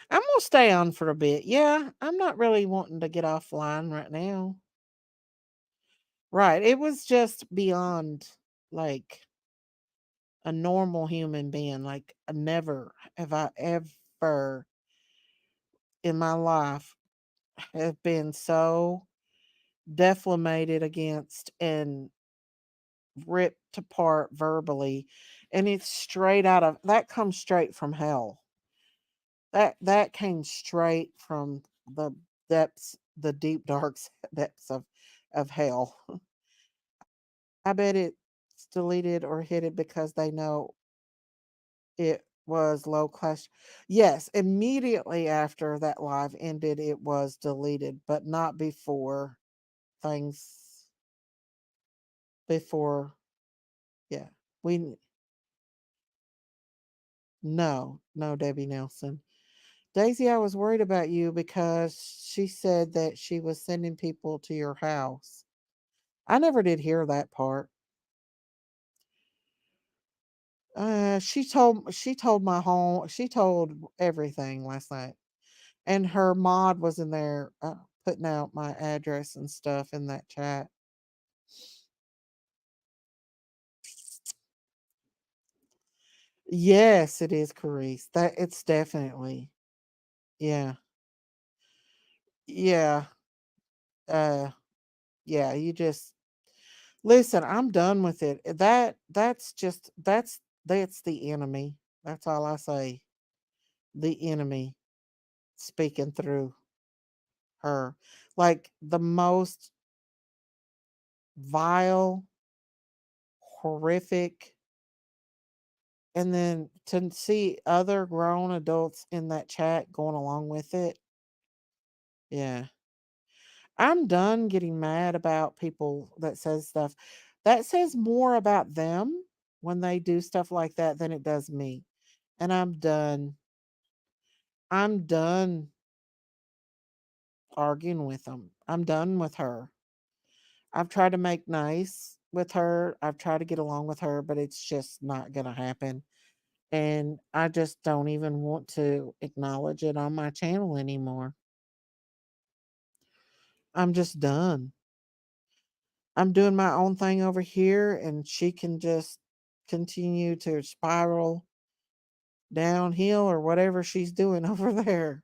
I'm going to stay on for a bit. Yeah, I'm not really wanting to get offline right now. Right. It was just beyond like a normal human being. Like, never have I ever in my life have been so defamated against and ripped apart verbally. And it's straight out of that, comes straight from hell. That came straight from the the deep dark depths of hell. I bet it's deleted or hidden because they know it was low class. Yes, immediately after that live ended, it was deleted, but not before things before. Yeah, we no, Debbie Nelson. Daisy, I was worried about you because she said that she was sending people to your house. I never did hear that part. She told my home. She told everything last night, and her mod was in there putting out my address and stuff in that chat. Yes, it is, Carice. That it's definitely, yeah, yeah, uh, yeah. You just listen. I'm done with it. That's the enemy. That's all I say. The enemy speaking through her, like the most vile, horrific. And then to see other grown adults in that chat going along with it. Yeah. I'm done getting mad about people that says stuff. That says more about them when they do stuff like that than it does me. And I'm done. I'm done arguing with them. I'm done with her. I've tried to make nice with her. I've tried to get along with her, but it's just not going to happen. And I just don't even want to acknowledge it on my channel anymore. I'm just done. I'm doing my own thing over here, and she can just continue to spiral downhill or whatever she's doing over there.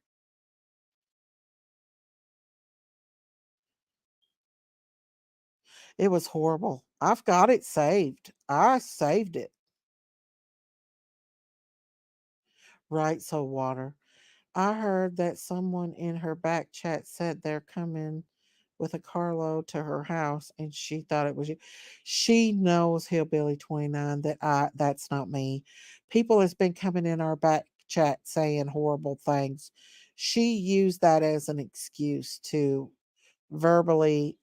It was horrible. I've got it saved. I saved it. Right, so water. I heard that someone in her back chat said they're coming with a carload to her house and she thought it was you. She knows Hillbilly 29 that's not me. People has been coming in our back chat saying horrible things. She used that as an excuse to verbally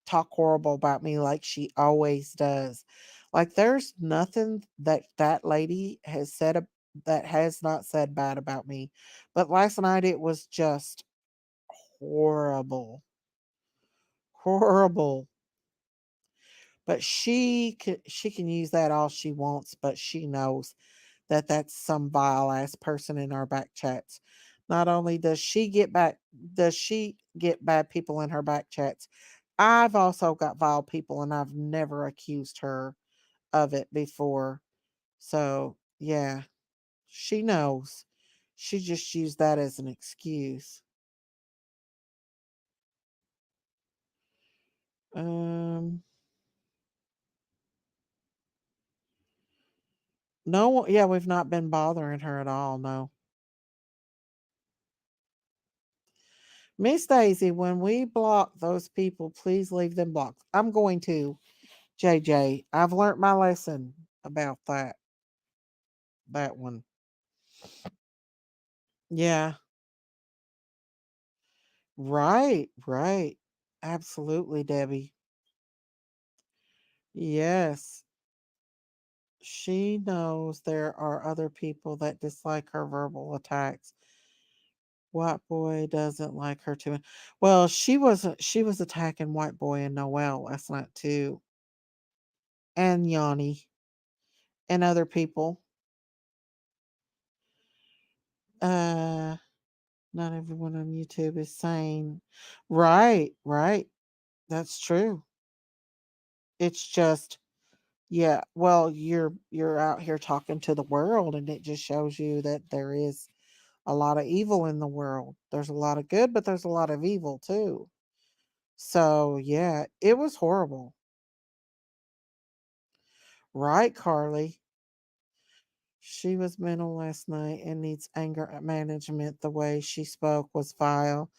talk horrible about me like she always does. Like there's nothing that that lady has said that has not said bad about me. But last night it was just horrible. Horrible. But she can use that all she wants, but she knows that that's some vile ass person in our back chats. Not only does she get bad people in her back chats, I've also got vile people and I've never accused her of it before. So, yeah, she knows. She just used that as an excuse. Um no, yeah, we've not been bothering her at all, no. Miss Daisy, when we block those people, please leave them blocked. I'm going to, JJ. I've learned my lesson about that one. Yeah, right, right. Absolutely, Debbie. Yes. She knows there are other people that dislike her verbal attacks. White boy doesn't like her too. Well, she was attacking White boy and Noel last night too. And Yanni and other people. Uh Not everyone on YouTube is saying, right, right. That's true. It's just, yeah. Well, you're out here talking to the world, and it just shows you that there is a lot of evil in the world. There's a lot of good, but there's a lot of evil too. So yeah, it was horrible, right, Carly? She was mental last night and needs anger management. The way she spoke was vile.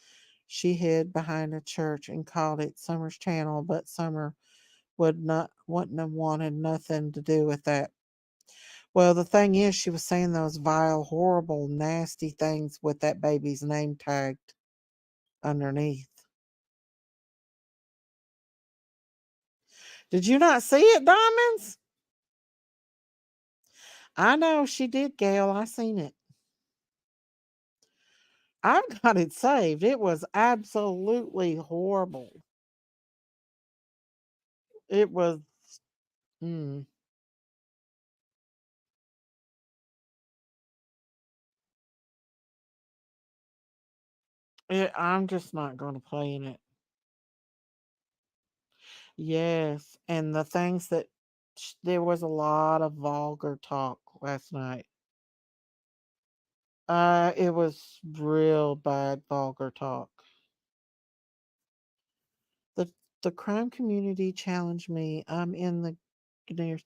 She hid behind a church and called it Summer's Channel, but Summer wouldn't have wanted nothing to do with that. Well, the thing is, she was saying those vile, horrible, nasty things with that baby's name tagged underneath. Did you not see it, Diamonds? I know she did, Gail. I seen it. I've got it saved. It was absolutely horrible. It was. Mm, I'm just not going to play in it. Yes, and the things that there was a lot of vulgar talk last night. It was real bad vulgar talk. The the crime community challenged me. I'm in the nears.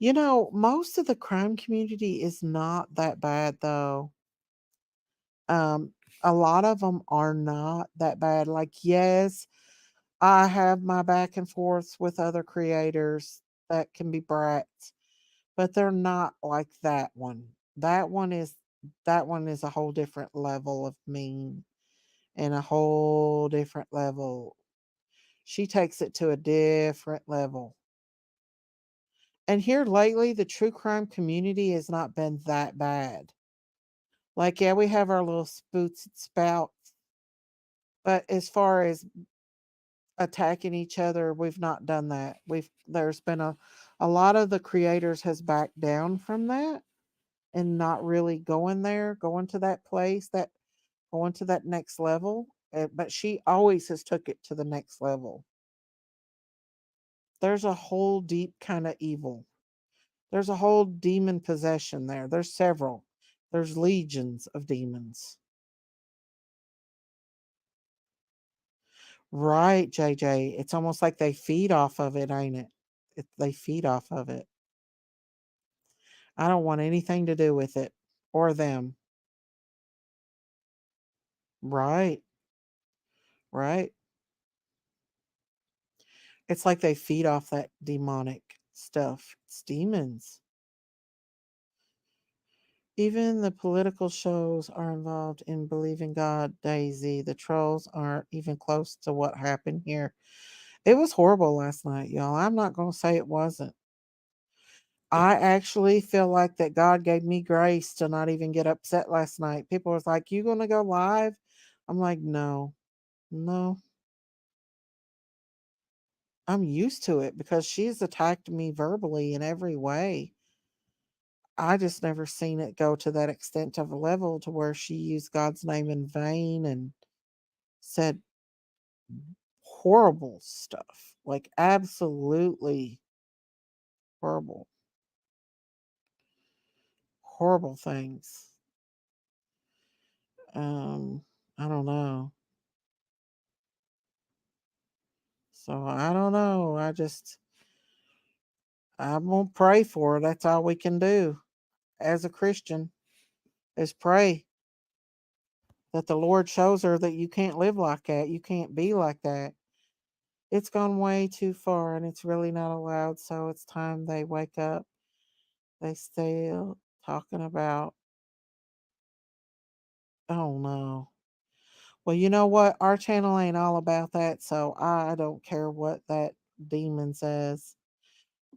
Most of the crime community is not that bad though. Um, a lot of them are not that bad. Like, yes, I have my back and forths with other creators that can be brats, but they're not like that one. That one is that one is a whole different level of mean and a whole different level. She takes it to a different level. And here lately, the true crime community has not been that bad. Like, yeah, we have our little spoots and spouts, but as far as attacking each other, we've not done that. There's been a lot of the creators has backed down from that and not really going to that place, that going to that next level. But she always has took it to the next level. There's a whole deep kind of evil. There's a whole demon possession there. There's several. There's legions of demons. Right, JJ. It's almost like they feed off of it, ain't it? They feed off of it. I don't want anything to do with it or them. Right, right. It's like they feed off that demonic stuff. It's demons. Even the political shows are involved in believing God, Daisy. The trolls aren't even close to what happened here. It was horrible last night, y'all. I'm not going to say it wasn't. I actually feel like that God gave me grace to not even get upset last night. People was like, "You going to go live?" I'm like, "No. No. I'm used to it because she's attacked me verbally in every way. I just never seen it go to that extent of a level to where she used God's name in vain and said horrible stuff, like absolutely horrible, horrible things. Um, I don't know. So I don't know. I'm gonna pray for her. That's all we can do as a Christian is pray that the Lord shows her that you can't live like that. You can't be like that. It's gone way too far and it's really not allowed. So it's time they wake up. They still talking about, oh no. Well, you know what? Our channel ain't all about that. So I don't care what that demon says.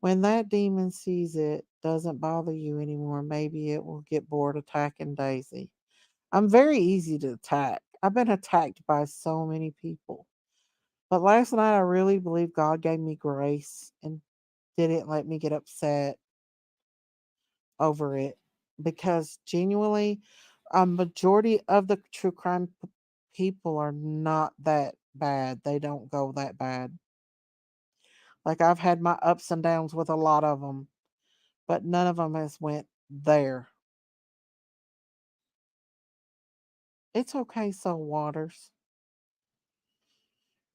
When that demon sees it doesn't bother you anymore, maybe it will get bored attacking Daisy. I'm very easy to attack. I've been attacked by so many people. But last night, I really believe God gave me grace and didn't let me get upset over it because genuinely, a majority of the true crime people are not that bad. They don't go that bad. Like I've had my ups and downs with a lot of them, but none of them has went there. It's okay, so Waters.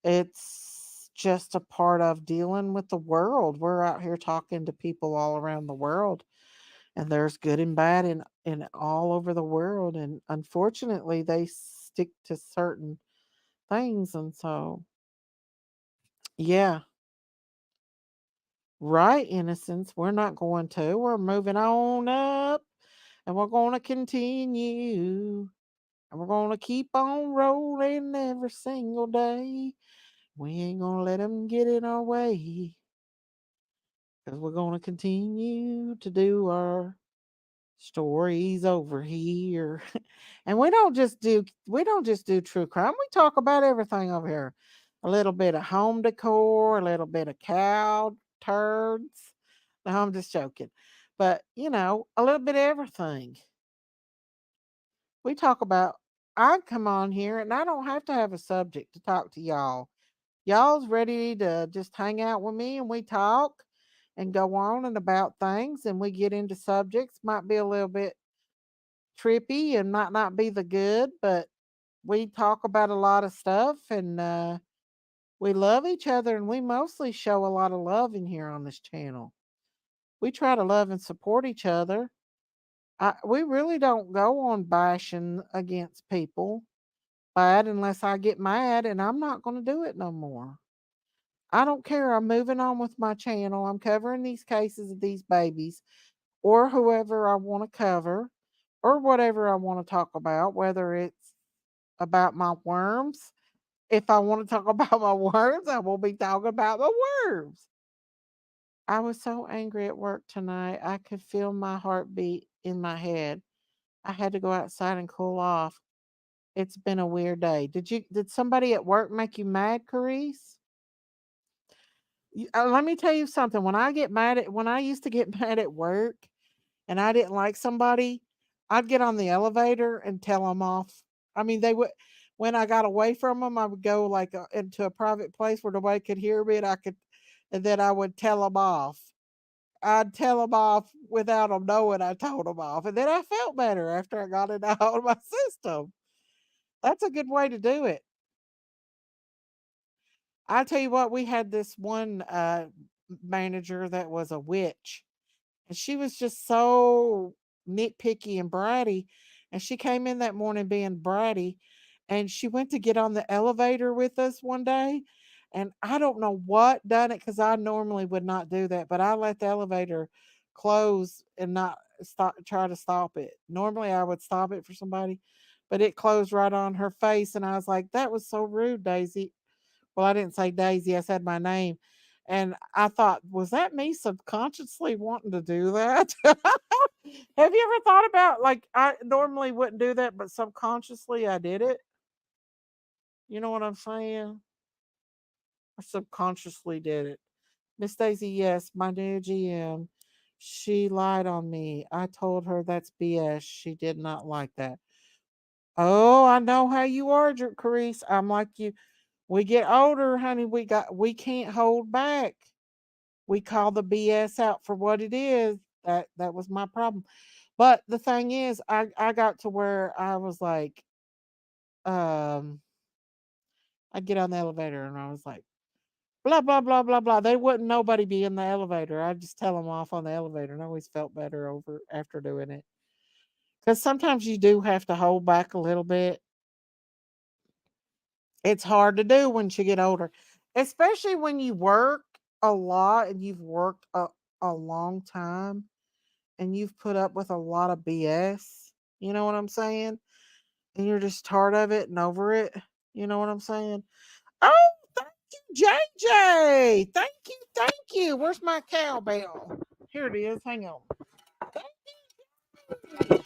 It's just a part of dealing with the world. We're out here talking to people all around the world, and there's good and bad in all over the world. And unfortunately, they stick to certain things. And so, yeah, right, innocence. We're not going to. We're moving on up, and we're going to continue. And we're going to keep on rolling every single day. We ain't going to let them get in our way because we're going to continue to do our stories over here. And we don't just do true crime. We talk about everything over here. A little bit of home decor, a little bit of cow turds. No, I'm just joking. But, a little bit of everything. We talk about I come on here and I don't have to have a subject to talk to y'all. Y'all's ready to just hang out with me and we talk and go on and about things and we get into subjects. Might be a little bit trippy and might not be the good, but we talk about a lot of stuff and we love each other and we mostly show a lot of love in here on this channel. We try to love and support each other. We really don't go on bashing against people bad unless I get mad and I'm not going to do it no more. I don't care. I'm moving on with my channel. I'm covering these cases of these babies or whoever I want to cover or whatever I want to talk about, whether it's about my worms. If I want to talk about my worms, I will be talking about my worms. I was so angry at work tonight. I could feel my heartbeat in my head. I had to go outside and cool off. It's been a weird day. Did somebody at work make you mad, Carice? Let me tell you something. When I used to get mad at work and I didn't like somebody, I'd get on the elevator and tell them off. I mean, they would, when I got away from them, I would go like into a private place where nobody could hear me and then I would tell them off. I'd tell them off without them knowing I told them off. And then I felt better after I got it out of my system. That's a good way to do it. I tell you what, we had this one manager that was a witch, and she was just so nitpicky and bratty. And she came in that morning being bratty, and she went to get on the elevator with us one day. And I don't know what done it because I normally would not do that, but I let the elevator close and not try to stop it. Normally I would stop it for somebody, but it closed right on her face. And I was like, that was so rude, Daisy. Well, I didn't say Daisy, I said my name. And I thought, was that me subconsciously wanting to do that? Have you ever thought about, like, I normally wouldn't do that, but subconsciously I did it? You know what I'm saying? I subconsciously did it. Miss Daisy, yes, my new GM. She lied on me. I told her that's BS. She did not like that. Oh, I know how you are, Carice. I'm like you. We get older, honey. We can't hold back. We call the BS out for what it is. That was my problem. But the thing is, I got to where I was like, um, I get on the elevator and I was like, blah blah blah blah blah. They wouldn't nobody be in the elevator. I'd just tell them off on the elevator, and I always felt better over after doing it. Because sometimes you do have to hold back a little bit. It's hard to do once you get older, especially when you work a lot and you've worked a long time and you've put up with a lot of BS. You know what I'm saying? And you're just tired of it and over it. You know what I'm saying? Oh, thank you, JJ. Thank you, thank you. Where's my cowbell? Here it is. Hang on. Thank you.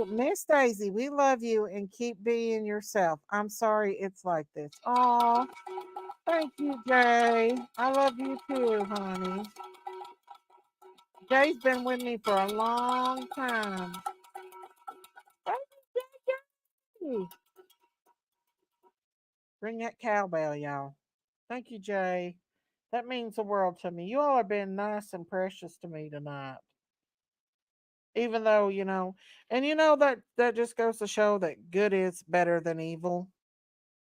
Miss Daisy, we love you and keep being yourself. I'm sorry it's like this. Oh, thank you, Jay. I love you too, honey. Jay's been with me for a long time. Thank you. Ring that cowbell, y'all. Thank you, Jay. That means the world to me. You all are being nice and precious to me tonight. Even though, and that just goes to show that good is better than evil.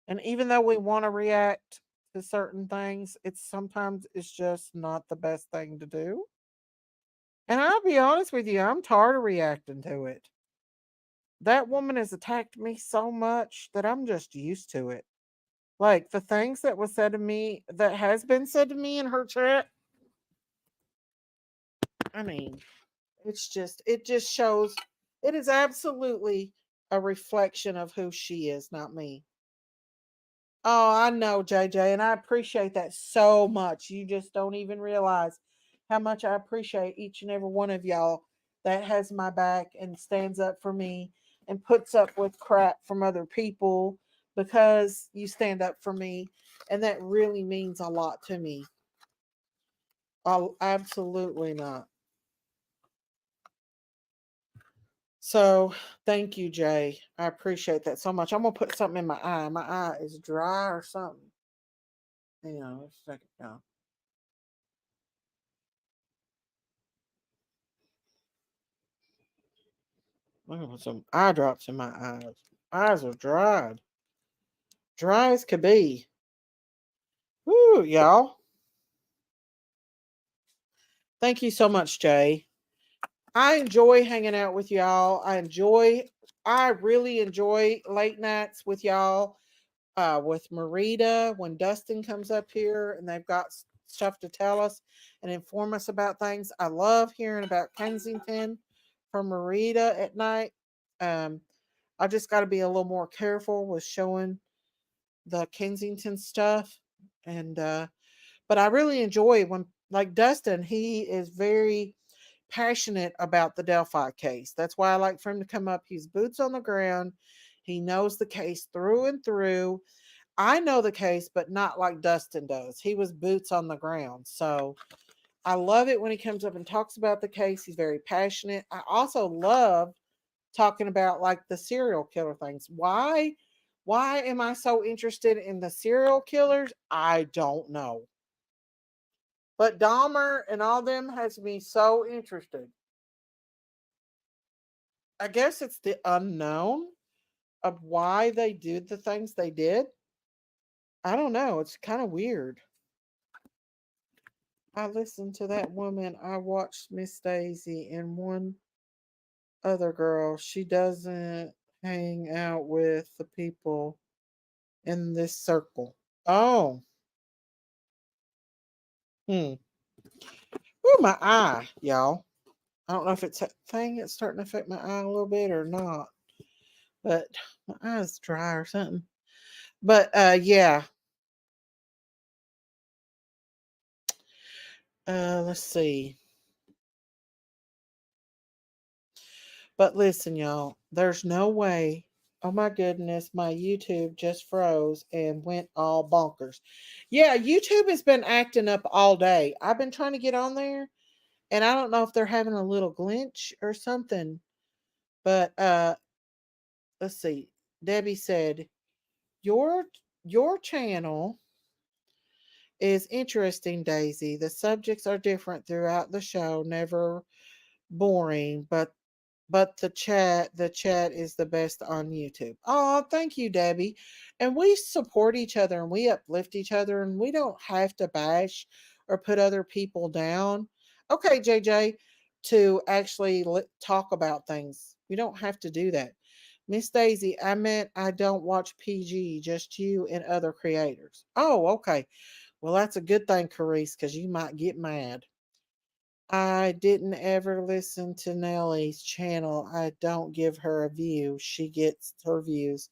And even though we want to react to certain things, it's just not the best thing to do. And I'll be honest with you, I'm tired of reacting to it. That woman has attacked me so much that I'm just used to it. Like the things that was said to me, that has been said to me in her chat. I mean, it just shows it is absolutely a reflection of who she is, not me. Oh, I know, JJ, and I appreciate that so much. You just don't even realize how much I appreciate each and every one of y'all that has my back and stands up for me and puts up with crap from other people because you stand up for me. And that really means a lot to me. Oh, absolutely not. So thank you, Jay. I appreciate that so much. I'm gonna put something in my eye. My eye is dry or something. Hang on a second now. I'm gonna put some eye drops in my eyes. Eyes are dried. Dry as could be. Woo, y'all. Thank you so much, Jay. I enjoy hanging out with y'all. I really enjoy late nights with y'all. With Marita, when Dustin comes up here and they've got stuff to tell us and inform us about things. I love hearing about Kensington from Marita at night. Um, I just got to be a little more careful with showing the Kensington stuff. And, but I really enjoy when, like Dustin, he is very passionate about the Delphi case. That's why I like for him to come up. He's boots on the ground. He knows the case through and through. I know the case, but not like Dustin does. He was boots on the ground. So I love it when he comes up and talks about the case. He's very passionate. I also love talking about like the serial killer things. Why am I so interested in the serial killers? I don't know. But Dahmer and all them has me so interested. I guess it's the unknown of why they did the things they did. I don't know. It's kind of weird. I listened to that woman. I watched Miss Daisy and one other girl. She doesn't hang out with the people in this circle. Oh, hmm. Ooh, my eye, y'all. I don't know if it's a thing that's starting to affect my eye a little bit or not, but my eye's dry or something. But yeah. Let's see. But listen, y'all, there's no way. Oh my goodness, my YouTube just froze and went all bonkers. Yeah, YouTube has been acting up all day. I've been trying to get on there and I don't know if they're having a little glitch or something. But let's see. Debbie said, "Your your channel is interesting, Daisy. The subjects are different throughout the show, never boring, but the chat is the best on YouTube." Oh, thank you, Debbie. And we support each other and we uplift each other and we don't have to bash or put other people down. Okay, JJ, to actually talk about things. We don't have to do that. Miss Daisy, I meant I don't watch PG, just you and other creators. Oh, okay. Well, that's a good thing, Carice, because you might get mad. I didn't ever listen to Nellie's channel. I don't give her a view. She gets her views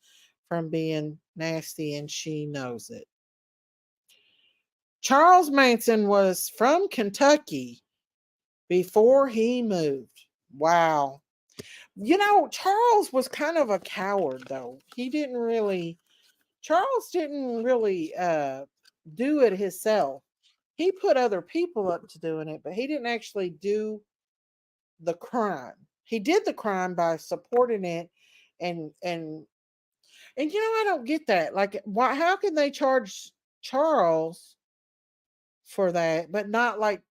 from being nasty and she knows it. Charles Manson was from Kentucky before he moved. Wow. Charles was kind of a coward though. Charles didn't really do it himself. He put other people up to doing it, but he didn't actually do the crime. He did the crime by supporting it and I don't get that. Like why how can they charge Charles for that but not like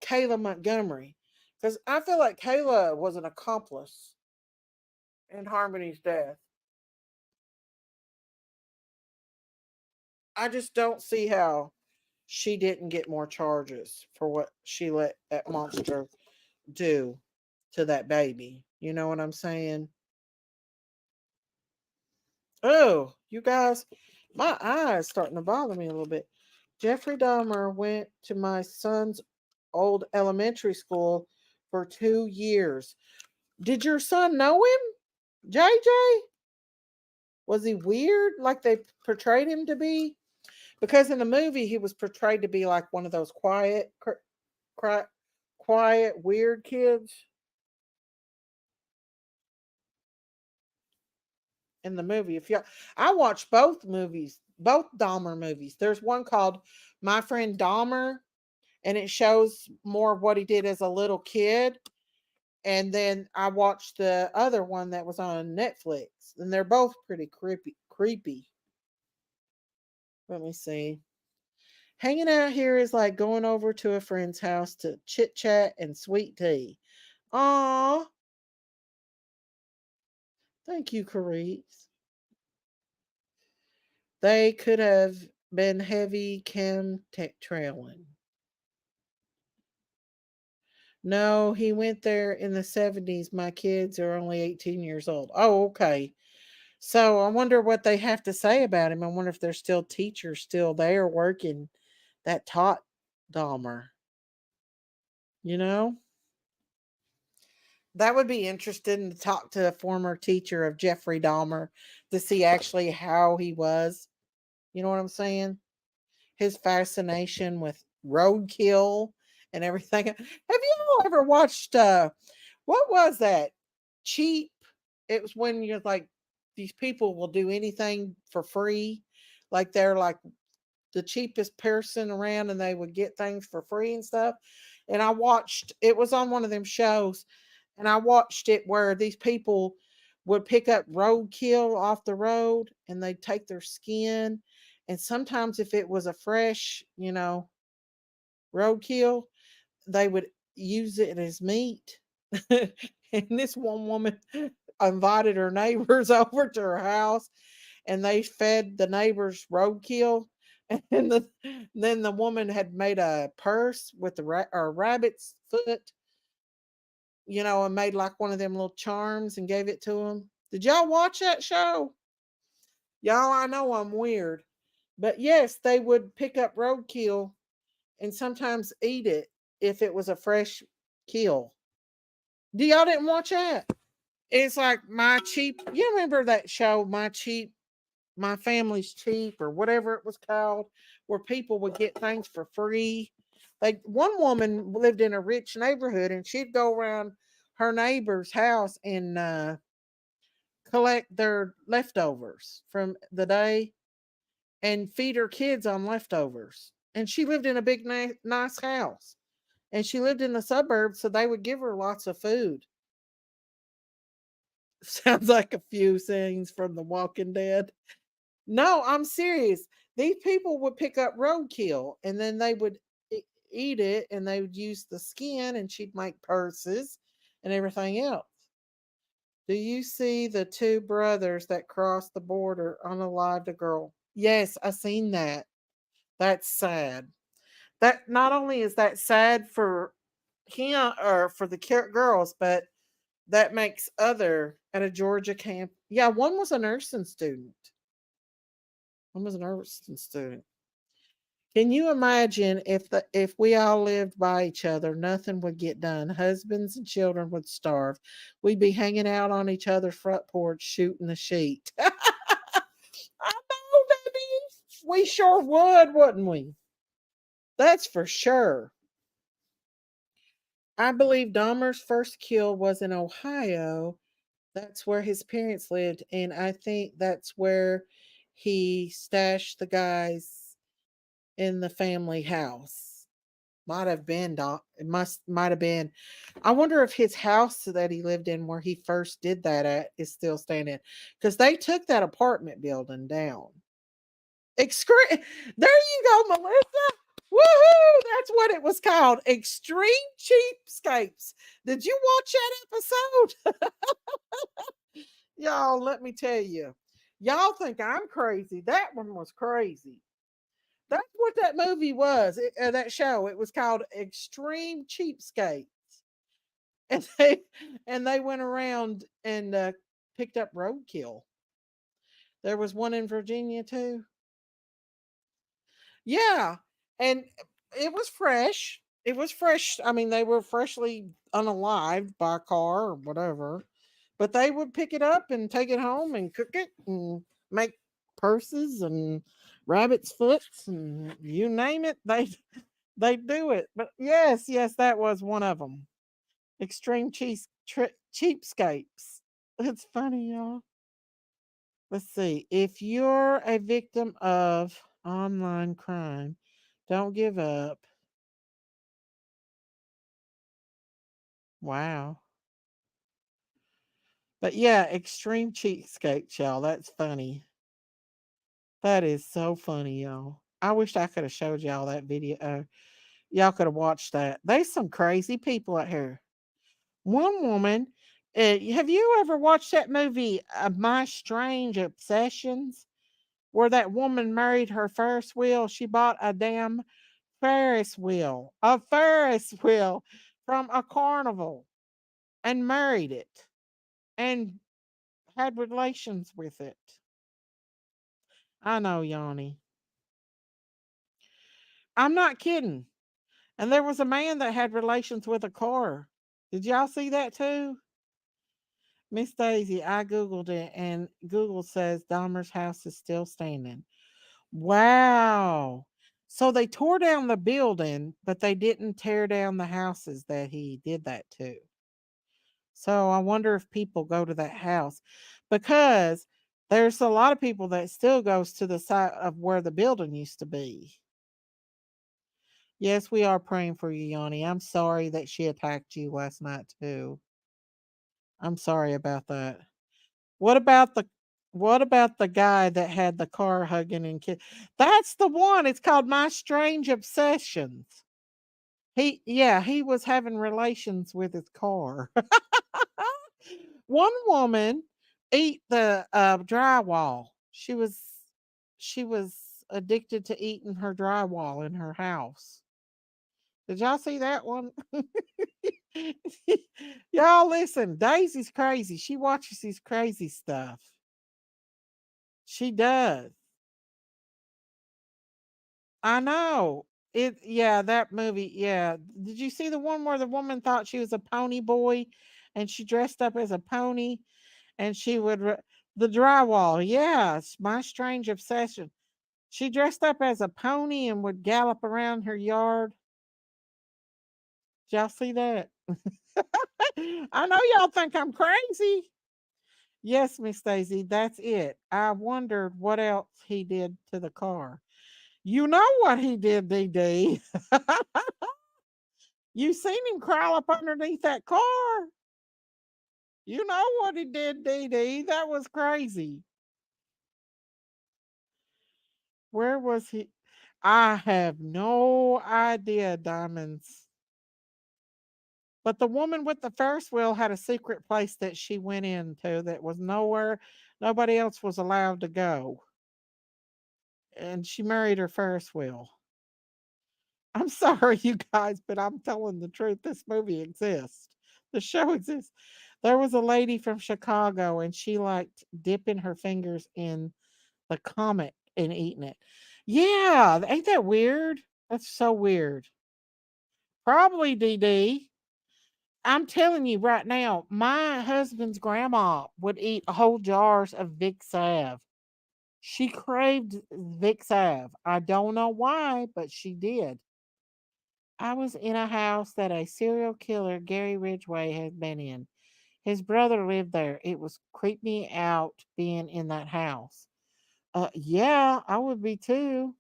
Kayla Montgomery? Cuz I feel like Kayla was an accomplice in Harmony's death. I just don't see how she didn't get more charges for what she let that monster do to that baby. You know what I'm saying? Oh, you guys, my eye is starting to bother me a little bit. Jeffrey Dahmer went to my son's old elementary school for 2 years. Did your son know him, JJ? Was he weird like they portrayed him to be? Because in the movie, he was portrayed to be like one of those quiet, weird kids in the movie. I watched both movies, both Dahmer movies. There's one called My Friend Dahmer, and it shows more of what he did as a little kid. And then I watched the other one that was on Netflix, and they're both pretty creepy. Let me see. Hanging out here is like going over to a friend's house to chit chat and sweet tea. Aw, thank you, Carice. They could have been heavy trailing. No, he went there in the 70s. My kids are only 18 years old. Oh, okay. So I wonder what they have to say about him. I wonder if there's still teachers still there working that taught Dahmer. You know? That would be interesting to talk to a former teacher of Jeffrey Dahmer to see actually how he was. You know what I'm saying? His fascination with roadkill and everything. Have you all ever watched what was that? Cheap. It was when you're like these people will do anything for free. Like they're like the cheapest person around and they would get things for free and stuff. And I watched it was on one of them shows and I watched it where these people would pick up roadkill off the road and they'd take their skin and sometimes if it was a fresh, roadkill, they would use it as meat. And this one woman invited her neighbors over to her house and they fed the neighbors roadkill. And then the woman had made a purse with the or rabbit's foot, and made like one of them little charms and gave it to them. Did y'all watch that show? Y'all, I know I'm weird, but yes, they would pick up roadkill and sometimes eat it if it was a fresh kill. Do y'all didn't watch that? It's like My Cheap. You remember that show, My Family's Cheap, or whatever it was called, where people would get things for free. Like one woman lived in a rich neighborhood, and she'd go around her neighbor's house and collect their leftovers from the day and feed her kids on leftovers. And she lived in a big, nice house. And she lived in the suburbs, so they would give her lots of food. Sounds like a few scenes from The Walking Dead. No, I'm serious. These people would pick up roadkill and then they would eat it, and they would use the skin, and she'd make purses and everything else. Do you see the two brothers that crossed the border unalived a girl? Yes, I seen that. That's sad. That not only is that sad for him or for the girls, but that makes other at a Georgia camp. Yeah, one was a nursing student. One was a nursing student. Can you imagine if we all lived by each other, nothing would get done. Husbands and children would starve. We'd be hanging out on each other's front porch shooting the sheet. I know, baby. We sure would, wouldn't we? That's for sure. I believe Dahmer's first kill was in Ohio. That's where his parents lived, and I think that's where he stashed the guys in the family house. Might have been it might have been. I wonder if his house that he lived in where he first did that at is still standing, because they took that apartment building down. There you go, Melissa. Woohoo! That's what it was called. Extreme Cheapskates. Did you watch that episode? Y'all, let me tell you. Y'all think I'm crazy. That one was crazy. That's what that movie was. That show. It was called Extreme Cheapskates. And they went around and picked up roadkill. There was one in Virginia too. Yeah, and it was fresh. It was fresh. I mean, they were freshly unalived by a car or whatever, but they would pick it up and take it home and cook it and make purses and rabbit's foots and you name it. They do it. But yes, yes, that was one of them. Extreme cheapskates. It's funny, y'all. Let's see. If you're a victim of online crime, don't give up. Wow. But yeah, extreme cheapskate, y'all. That's funny. That is so funny, y'all. I wish I could have showed y'all that video. Y'all could have watched that. There's some crazy people out here. One woman, have you ever watched that movie, My Strange Obsessions, where that woman married her Ferris wheel? She bought a damn a Ferris wheel from a carnival and married it and had relations with it. I know, Yanni. I'm not kidding. And there was a man that had relations with a car. Did y'all see that too? Miss Daisy, I Googled it and Google says Dahmer's house is still standing. Wow. So they tore down the building, but they didn't tear down the houses that he did that to. So I wonder if people go to that house, because there's a lot of people that still goes to the site of where the building used to be. Yes, we are praying for you, Yanni. I'm sorry that she attacked you last night too. I'm sorry about that. What about the guy that had the car hugging and kiss? That's the one. It's called My Strange Obsessions. He was having relations with his car. One woman ate the drywall She was she was addicted to eating her drywall in her house. Did y'all see that one? Y'all listen, Daisy's crazy. She watches these crazy stuff. She does. I know. Yeah, that movie. Yeah. Did you see the one where the woman thought she was a pony boy and she dressed up as a pony and she would the drywall. Yeah, it's my strange obsession. She dressed up as a pony and would gallop around her yard. Did y'all see that? I know y'all think I'm crazy. Yes, Miss Daisy, that's it. I wondered what else he did to the car. You know what he did, DD. You seen him crawl up underneath that car. You know what he did, DD. That was crazy. Where was he? I have no idea, Diamonds. But the woman with the Ferris wheel had a secret place that she went into that was nowhere, nobody else was allowed to go. And she married her Ferris wheel. I'm sorry, you guys, but I'm telling the truth. This movie exists. The show exists. There was a lady from Chicago and she liked dipping her fingers in the comet and eating it. Yeah, ain't that weird? That's so weird. Probably DD. I'm telling you right now, my husband's grandma would eat whole jars of Vic Sav. She craved Vic Sav. I don't know why, but she did. I was in a house that a serial killer, Gary Ridgway, had been in. His brother lived there. It was creeped me out being in that house. Yeah, I would be too.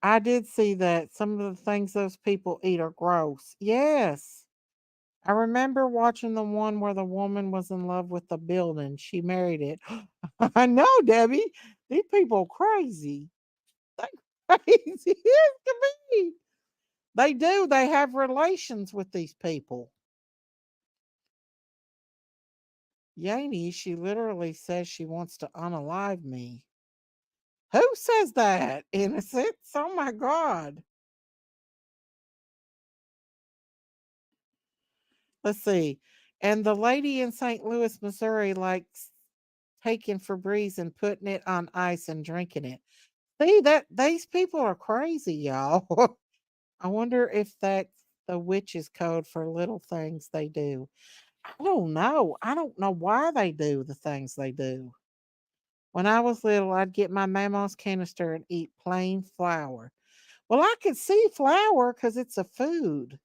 I did see that some of the things those people eat are gross. Yes. I remember watching the one where the woman was in love with the building. She married it. I know, Debbie. These people crazy. They crazy as can be. They do. They have relations with these people. Yaney, she literally says she wants to unalive me. Who says that? Innocence? Oh my God. Let's see. And the lady in St. Louis, Missouri likes taking Febreze and putting it on ice and drinking it. See that these people are crazy, y'all. I wonder if that's the witch's code for little things they do. I don't know. I don't know why they do the things they do. When I was little, I'd get my mama's canister and eat plain flour. Well, I could see flour because it's a food.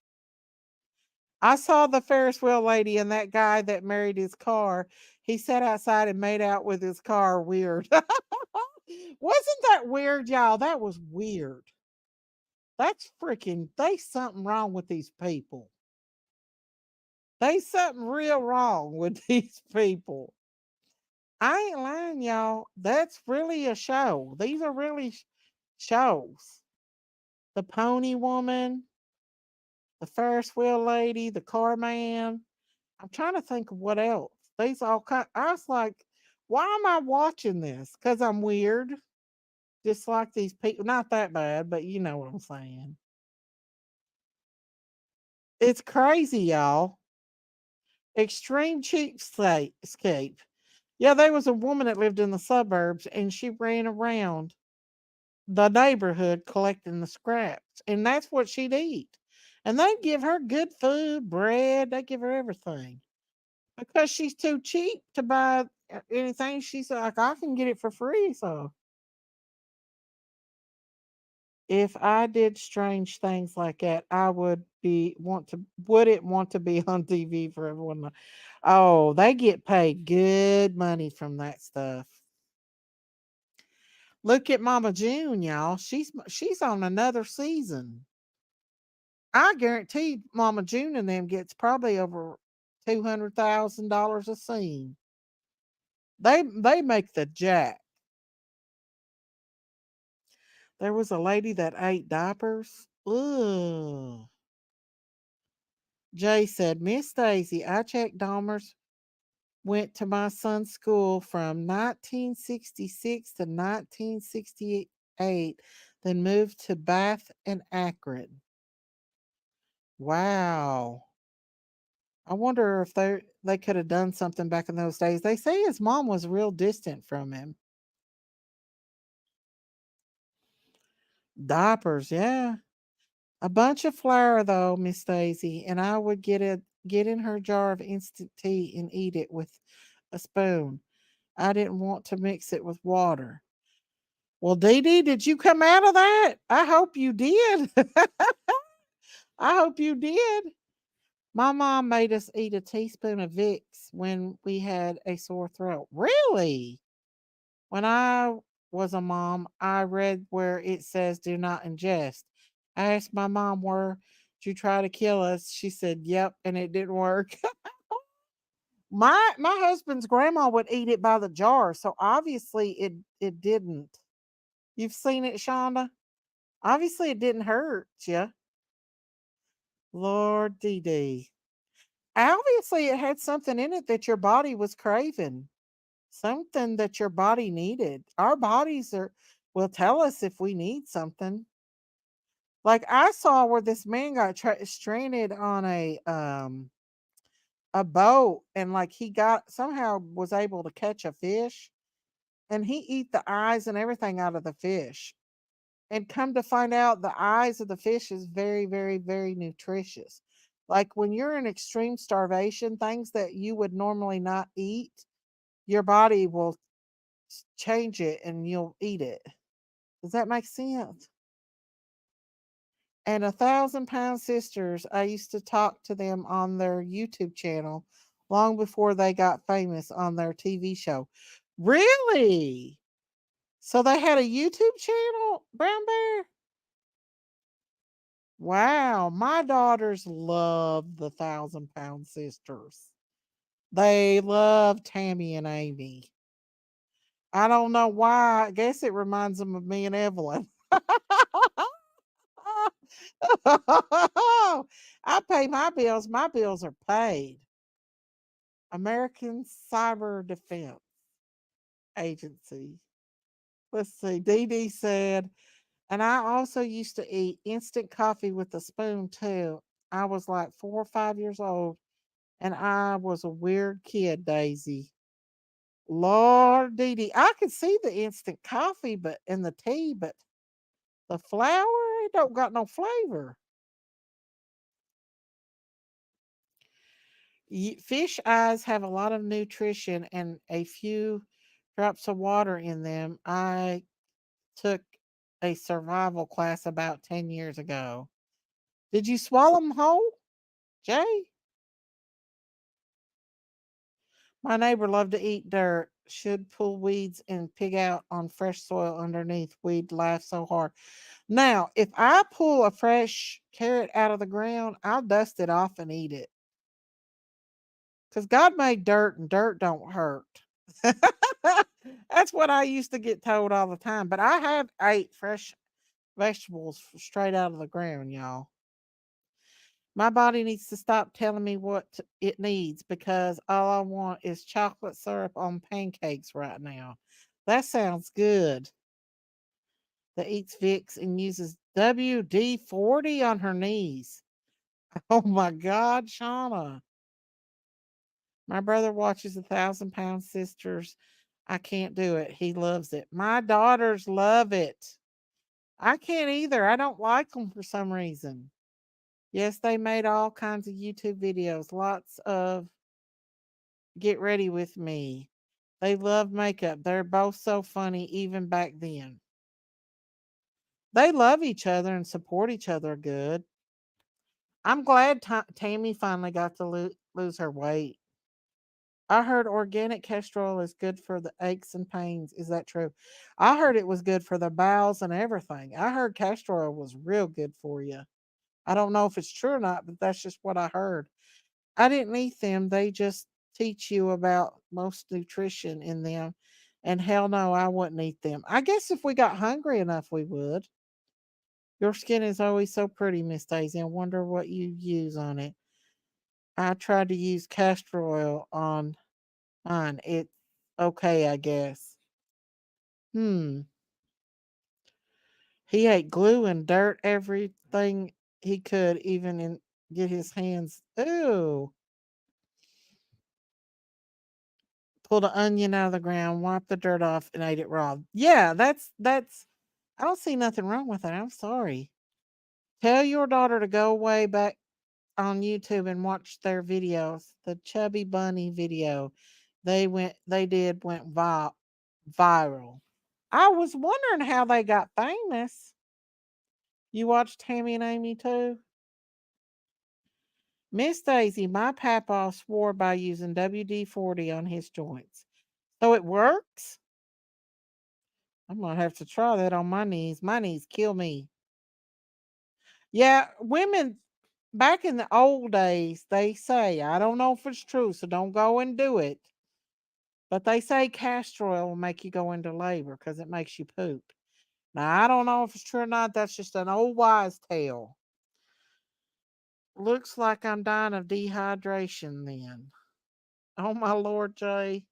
I saw the Ferris wheel lady and that guy that married his car. He sat outside and made out with his car. Weird. Wasn't that weird, y'all? That was weird. That's freaking, there's something wrong with these people. There's something real wrong with these people. I ain't lying, y'all. That's really a show. These are really shows. The pony woman, the Ferris wheel lady, the car man. I'm trying to think of what else. These all kind. I was like, why am I watching this? Because I'm weird. Just like these people. Not that bad, but you know what I'm saying. It's crazy, y'all. Extreme cheapskate. Yeah, there was a woman that lived in the suburbs and she ran around the neighborhood collecting the scraps. And that's what she'd eat. And they'd give her good food, bread, they give her everything. Because she's too cheap to buy anything. She's like, I can get it for free. So if I did strange things like that, I wouldn't want to be on TV for everyone. Oh, they get paid good money from that stuff. Look at Mama June, y'all. She's on another season. I guarantee Mama June and them gets probably over $200,000 a scene. They make the jack. There was a lady that ate diapers. Ugh. Jay said, Miss Daisy, I checked Dahmer's went to my son's school from 1966 to 1968, then moved to Bath and Akron. Wow. I wonder if they could have done something back in those days. They say his mom was real distant from him. Diapers, yeah. A bunch of flour though, Miss Daisy, and I would get in her jar of instant tea and eat it with a spoon. I didn't want to mix it with water. Well, Dee Dee, did you come out of that? I hope you did. I hope you did. My mom made us eat a teaspoon of Vicks when we had a sore throat. Really? When I was a mom, I read where it says do not ingest. I asked my mom, where did you try to kill us? She said, yep, and it didn't work. My husband's grandma would eat it by the jar, so obviously it didn't. You've seen it, Shonda? Obviously it didn't hurt you. Lord Dee Dee. Obviously it had something in it that your body was craving. Something that your body needed. Our bodies will tell us if we need something. Like I saw where this man got stranded on a boat, and like he got somehow was able to catch a fish, and he eat the eyes and everything out of the fish. And come to find out, the eyes of the fish is very, very, very nutritious. Like when you're in extreme starvation, things that you would normally not eat, your body will change it and you'll eat it. Does that make sense? And 1,000 Pound Sisters, I used to talk to them on their YouTube channel long before they got famous on their TV show. Really? So they had a YouTube channel, Brown Bear? Wow, my daughters love the 1,000 Pound Sisters. They love Tammy and Amy. I don't know why. I guess it reminds them of me and Evelyn. I pay my bills. My bills are paid. American Cyber Defense Agency. Let's see. Dee Dee said, and I also used to eat instant coffee with a spoon too. I was like 4 or 5 years old, and I was a weird kid, Daisy. Lord Dee Dee. I could see the instant coffee but and the tea, but the flour, it don't got no flavor. Fish eyes have a lot of nutrition and a few drops of water in them. I took a survival class about 10 years ago. Did you swallow them whole, Jay? My neighbor loved to eat dirt, should pull weeds and pig out on fresh soil underneath. We'd laugh so hard. Now, if I pull a fresh carrot out of the ground, I'll dust it off and eat it. Because God made dirt and dirt don't hurt. That's what I used to get told all the time. But I have ate fresh vegetables straight out of the ground, y'all. My body needs to stop telling me what it needs because all I want is chocolate syrup on pancakes right now. That sounds good. That eats Vicks and uses WD 40 on her knees. Oh my God, Shauna. My brother watches 1,000 Pound Sisters. I can't do it. He loves it. My daughters love it. I can't either. I don't like them for some reason. Yes, they made all kinds of YouTube videos. Lots of get ready with me. They love makeup. They're both so funny, even back then. They love each other and support each other good. I'm glad Tammy finally got to lose her weight. I heard organic castor oil is good for the aches and pains. Is that true? I heard it was good for the bowels and everything. I heard castor oil was real good for you. I don't know if it's true or not, but that's just what I heard. I didn't eat them. They just teach you about most nutrition in them. And hell no, I wouldn't eat them. I guess if we got hungry enough, we would. Your skin is always so pretty, Miss Daisy. I wonder what you use on it. I tried to use castor oil on Fine. It's okay, I guess. Hmm. He ate glue and dirt, everything he could, even in get his hands. Ooh. Pulled an onion out of the ground, wiped the dirt off, and ate it raw. Yeah, that's. I don't see nothing wrong with that. I'm sorry. Tell your daughter to go way back on YouTube and watch their videos. The Chubby Bunny video, went viral. I was wondering how they got famous. You watched Tammy and Amy too? Miss Daisy, my papa swore by using WD-40 on his joints. So it works? I'm gonna have to try that on my knees. My knees kill me. Yeah, women back in the old days, they say, I don't know if it's true, so don't go and do it. But they say castor oil will make you go into labor because it makes you poop. Now, I don't know if it's true or not. That's just an old wise tale. Looks like I'm dying of dehydration then. Oh, my Lord, Jay.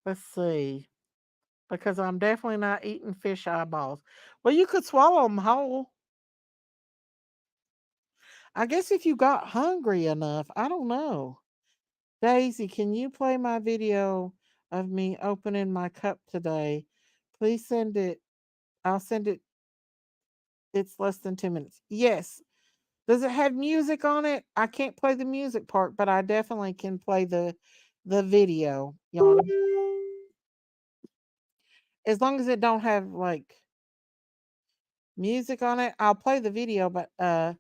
Let's see. Because I'm definitely not eating fish eyeballs. Well, you could swallow them whole. I guess if you got hungry enough. I don't know. Daisy, can you play my video of me opening my cup today? Please send it. I'll send it. It's less than 2 minutes. Yes. Does it have music on it? I can't play the music part, but I definitely can play the video, y'all. As long as it don't have like music on it, I'll play the video, but I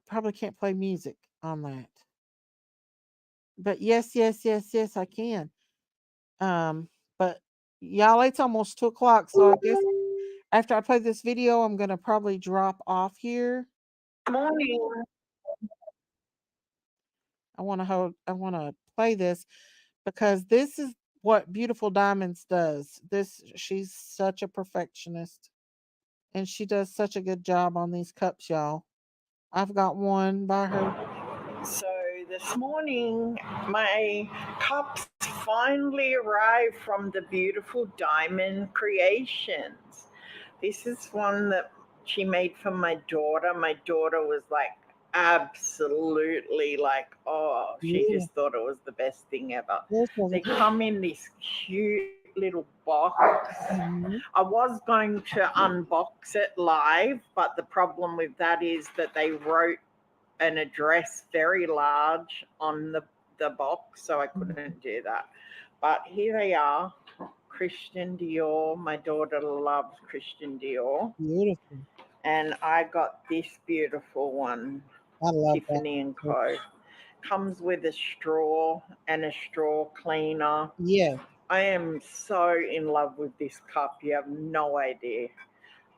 probably can't play music on that. But yes, yes, yes, yes, I can. But y'all, it's almost 2 o'clock, so I guess after I play this video, I'm gonna probably drop off here. Morning. I wanna play this because this is what Beautiful Diamonds does. She's such a perfectionist and she does such a good job on these cups, y'all. I've got one by her. So this morning, my cups finally arrived from the Beautiful Diamond Creations. This is one that she made for my daughter. My daughter was like absolutely like, oh, she Yeah, just thought it was the best thing ever. this was They come in this cute little box. Mhm. I was going to unbox it live, but the problem with that is that they wrote an address very large on the box, so I couldn't do that. But here they are, Christian Dior. My daughter loves Christian Dior. Beautiful. And I got this beautiful one, I love that. Tiffany and Co. Comes with a straw and a straw cleaner. Yeah, I am so in love with this cup. You have no idea.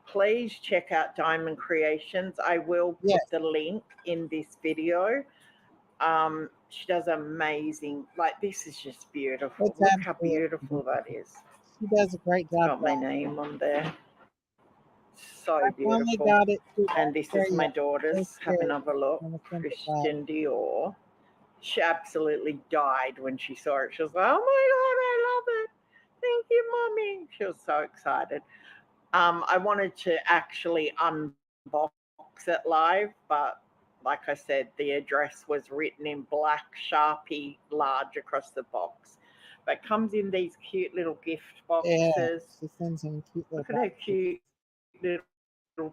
Please check out Diamond Creations. I will yes. put the link in this video. She does amazing. Like this is just beautiful. It's Look how absolutely beautiful that beautiful. is. She does a great It's job, got my y'all. name on there. So I finally beautiful. got it to And this is my Australia. So daughter's. Have scared another look. when I sent it back. Christian Dior. She absolutely died when she saw it. She was like, "Oh my god, I love it! Thank you, mommy." She was so excited. I wanted to actually unbox it live, but like I said, the address was written in black Sharpie large across the box. But it comes in these cute little gift Yeah, boxes. she sends him cute little Look at her boxes. cute little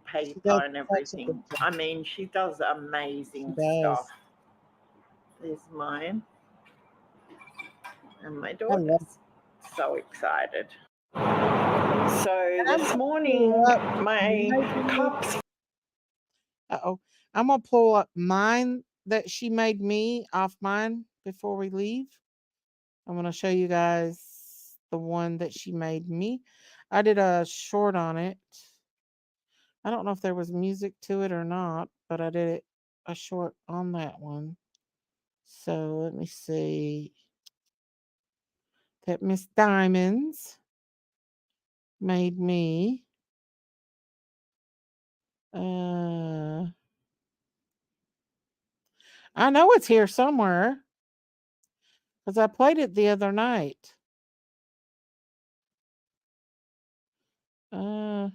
paper She and does everything. such a good I job. mean, she does She amazing stuff. does. There's mine and my I love daughter's. So excited. So I'm this gonna morning, pull up my my video. cups. Uh-oh. I'm gonna pull up mine that she made me off mine before we leave. I'm gonna show you guys the one that she made me. I did a short on it. I don't know if there was music to it or not, but I did a short on that one. So let me see. That Miss Diamonds made me. Uh I know it's here somewhere because I played it the other night. Well,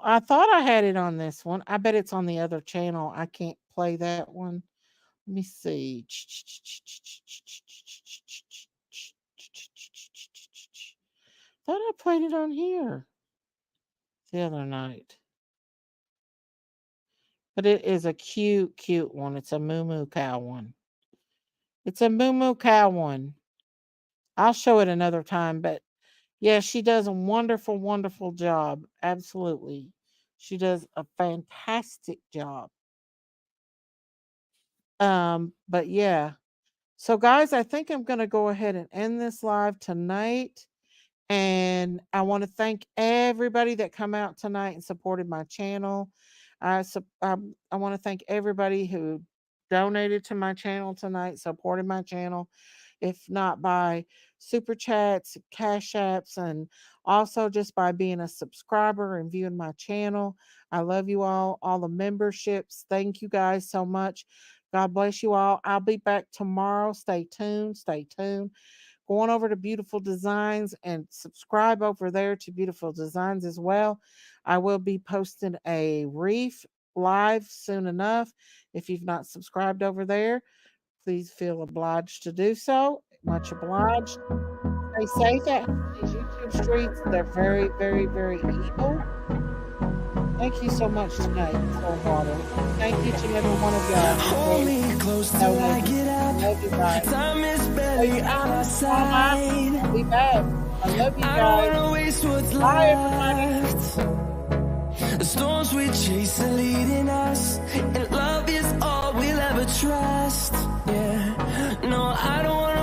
I thought I had it on this one. I bet it's on the other channel. I can't play that one. Let me see. Thought I played it on here the other night. But it is a cute, cute one. It's a moo moo cow one. It's a moo moo cow one. I'll show it another time, but yeah, she does a wonderful, wonderful job. Absolutely. She does a fantastic job. But yeah. So guys, I think I'm going to go ahead and end this live tonight. And I want to thank everybody that come out tonight and supported my channel. I want to thank everybody who donated to my channel tonight, supported my channel, if not by super chats, cash apps, and also just by being a subscriber and viewing my channel. I love you all the memberships. Thank you guys so much. God bless you all. I'll be back tomorrow. Stay tuned. Stay tuned. Go on over to Beautiful Designs and subscribe over there to Beautiful Designs as well. I will be posting a reef live soon enough. If you've not subscribed over there, please feel obliged to do so. Much obliged. Stay safe out these YouTube streets. They're very, very, very evil. Thank you so much tonight, Soul Water. Thank each and every one of y'all. Hold me close till I get up. Love you guys. Time is barely on our side. I'll be back. I love you I guys. don't wanna waste what's Bye, left. The storms we chase are leading us, and love is all we'll ever trust. Yeah, no, I don't wanna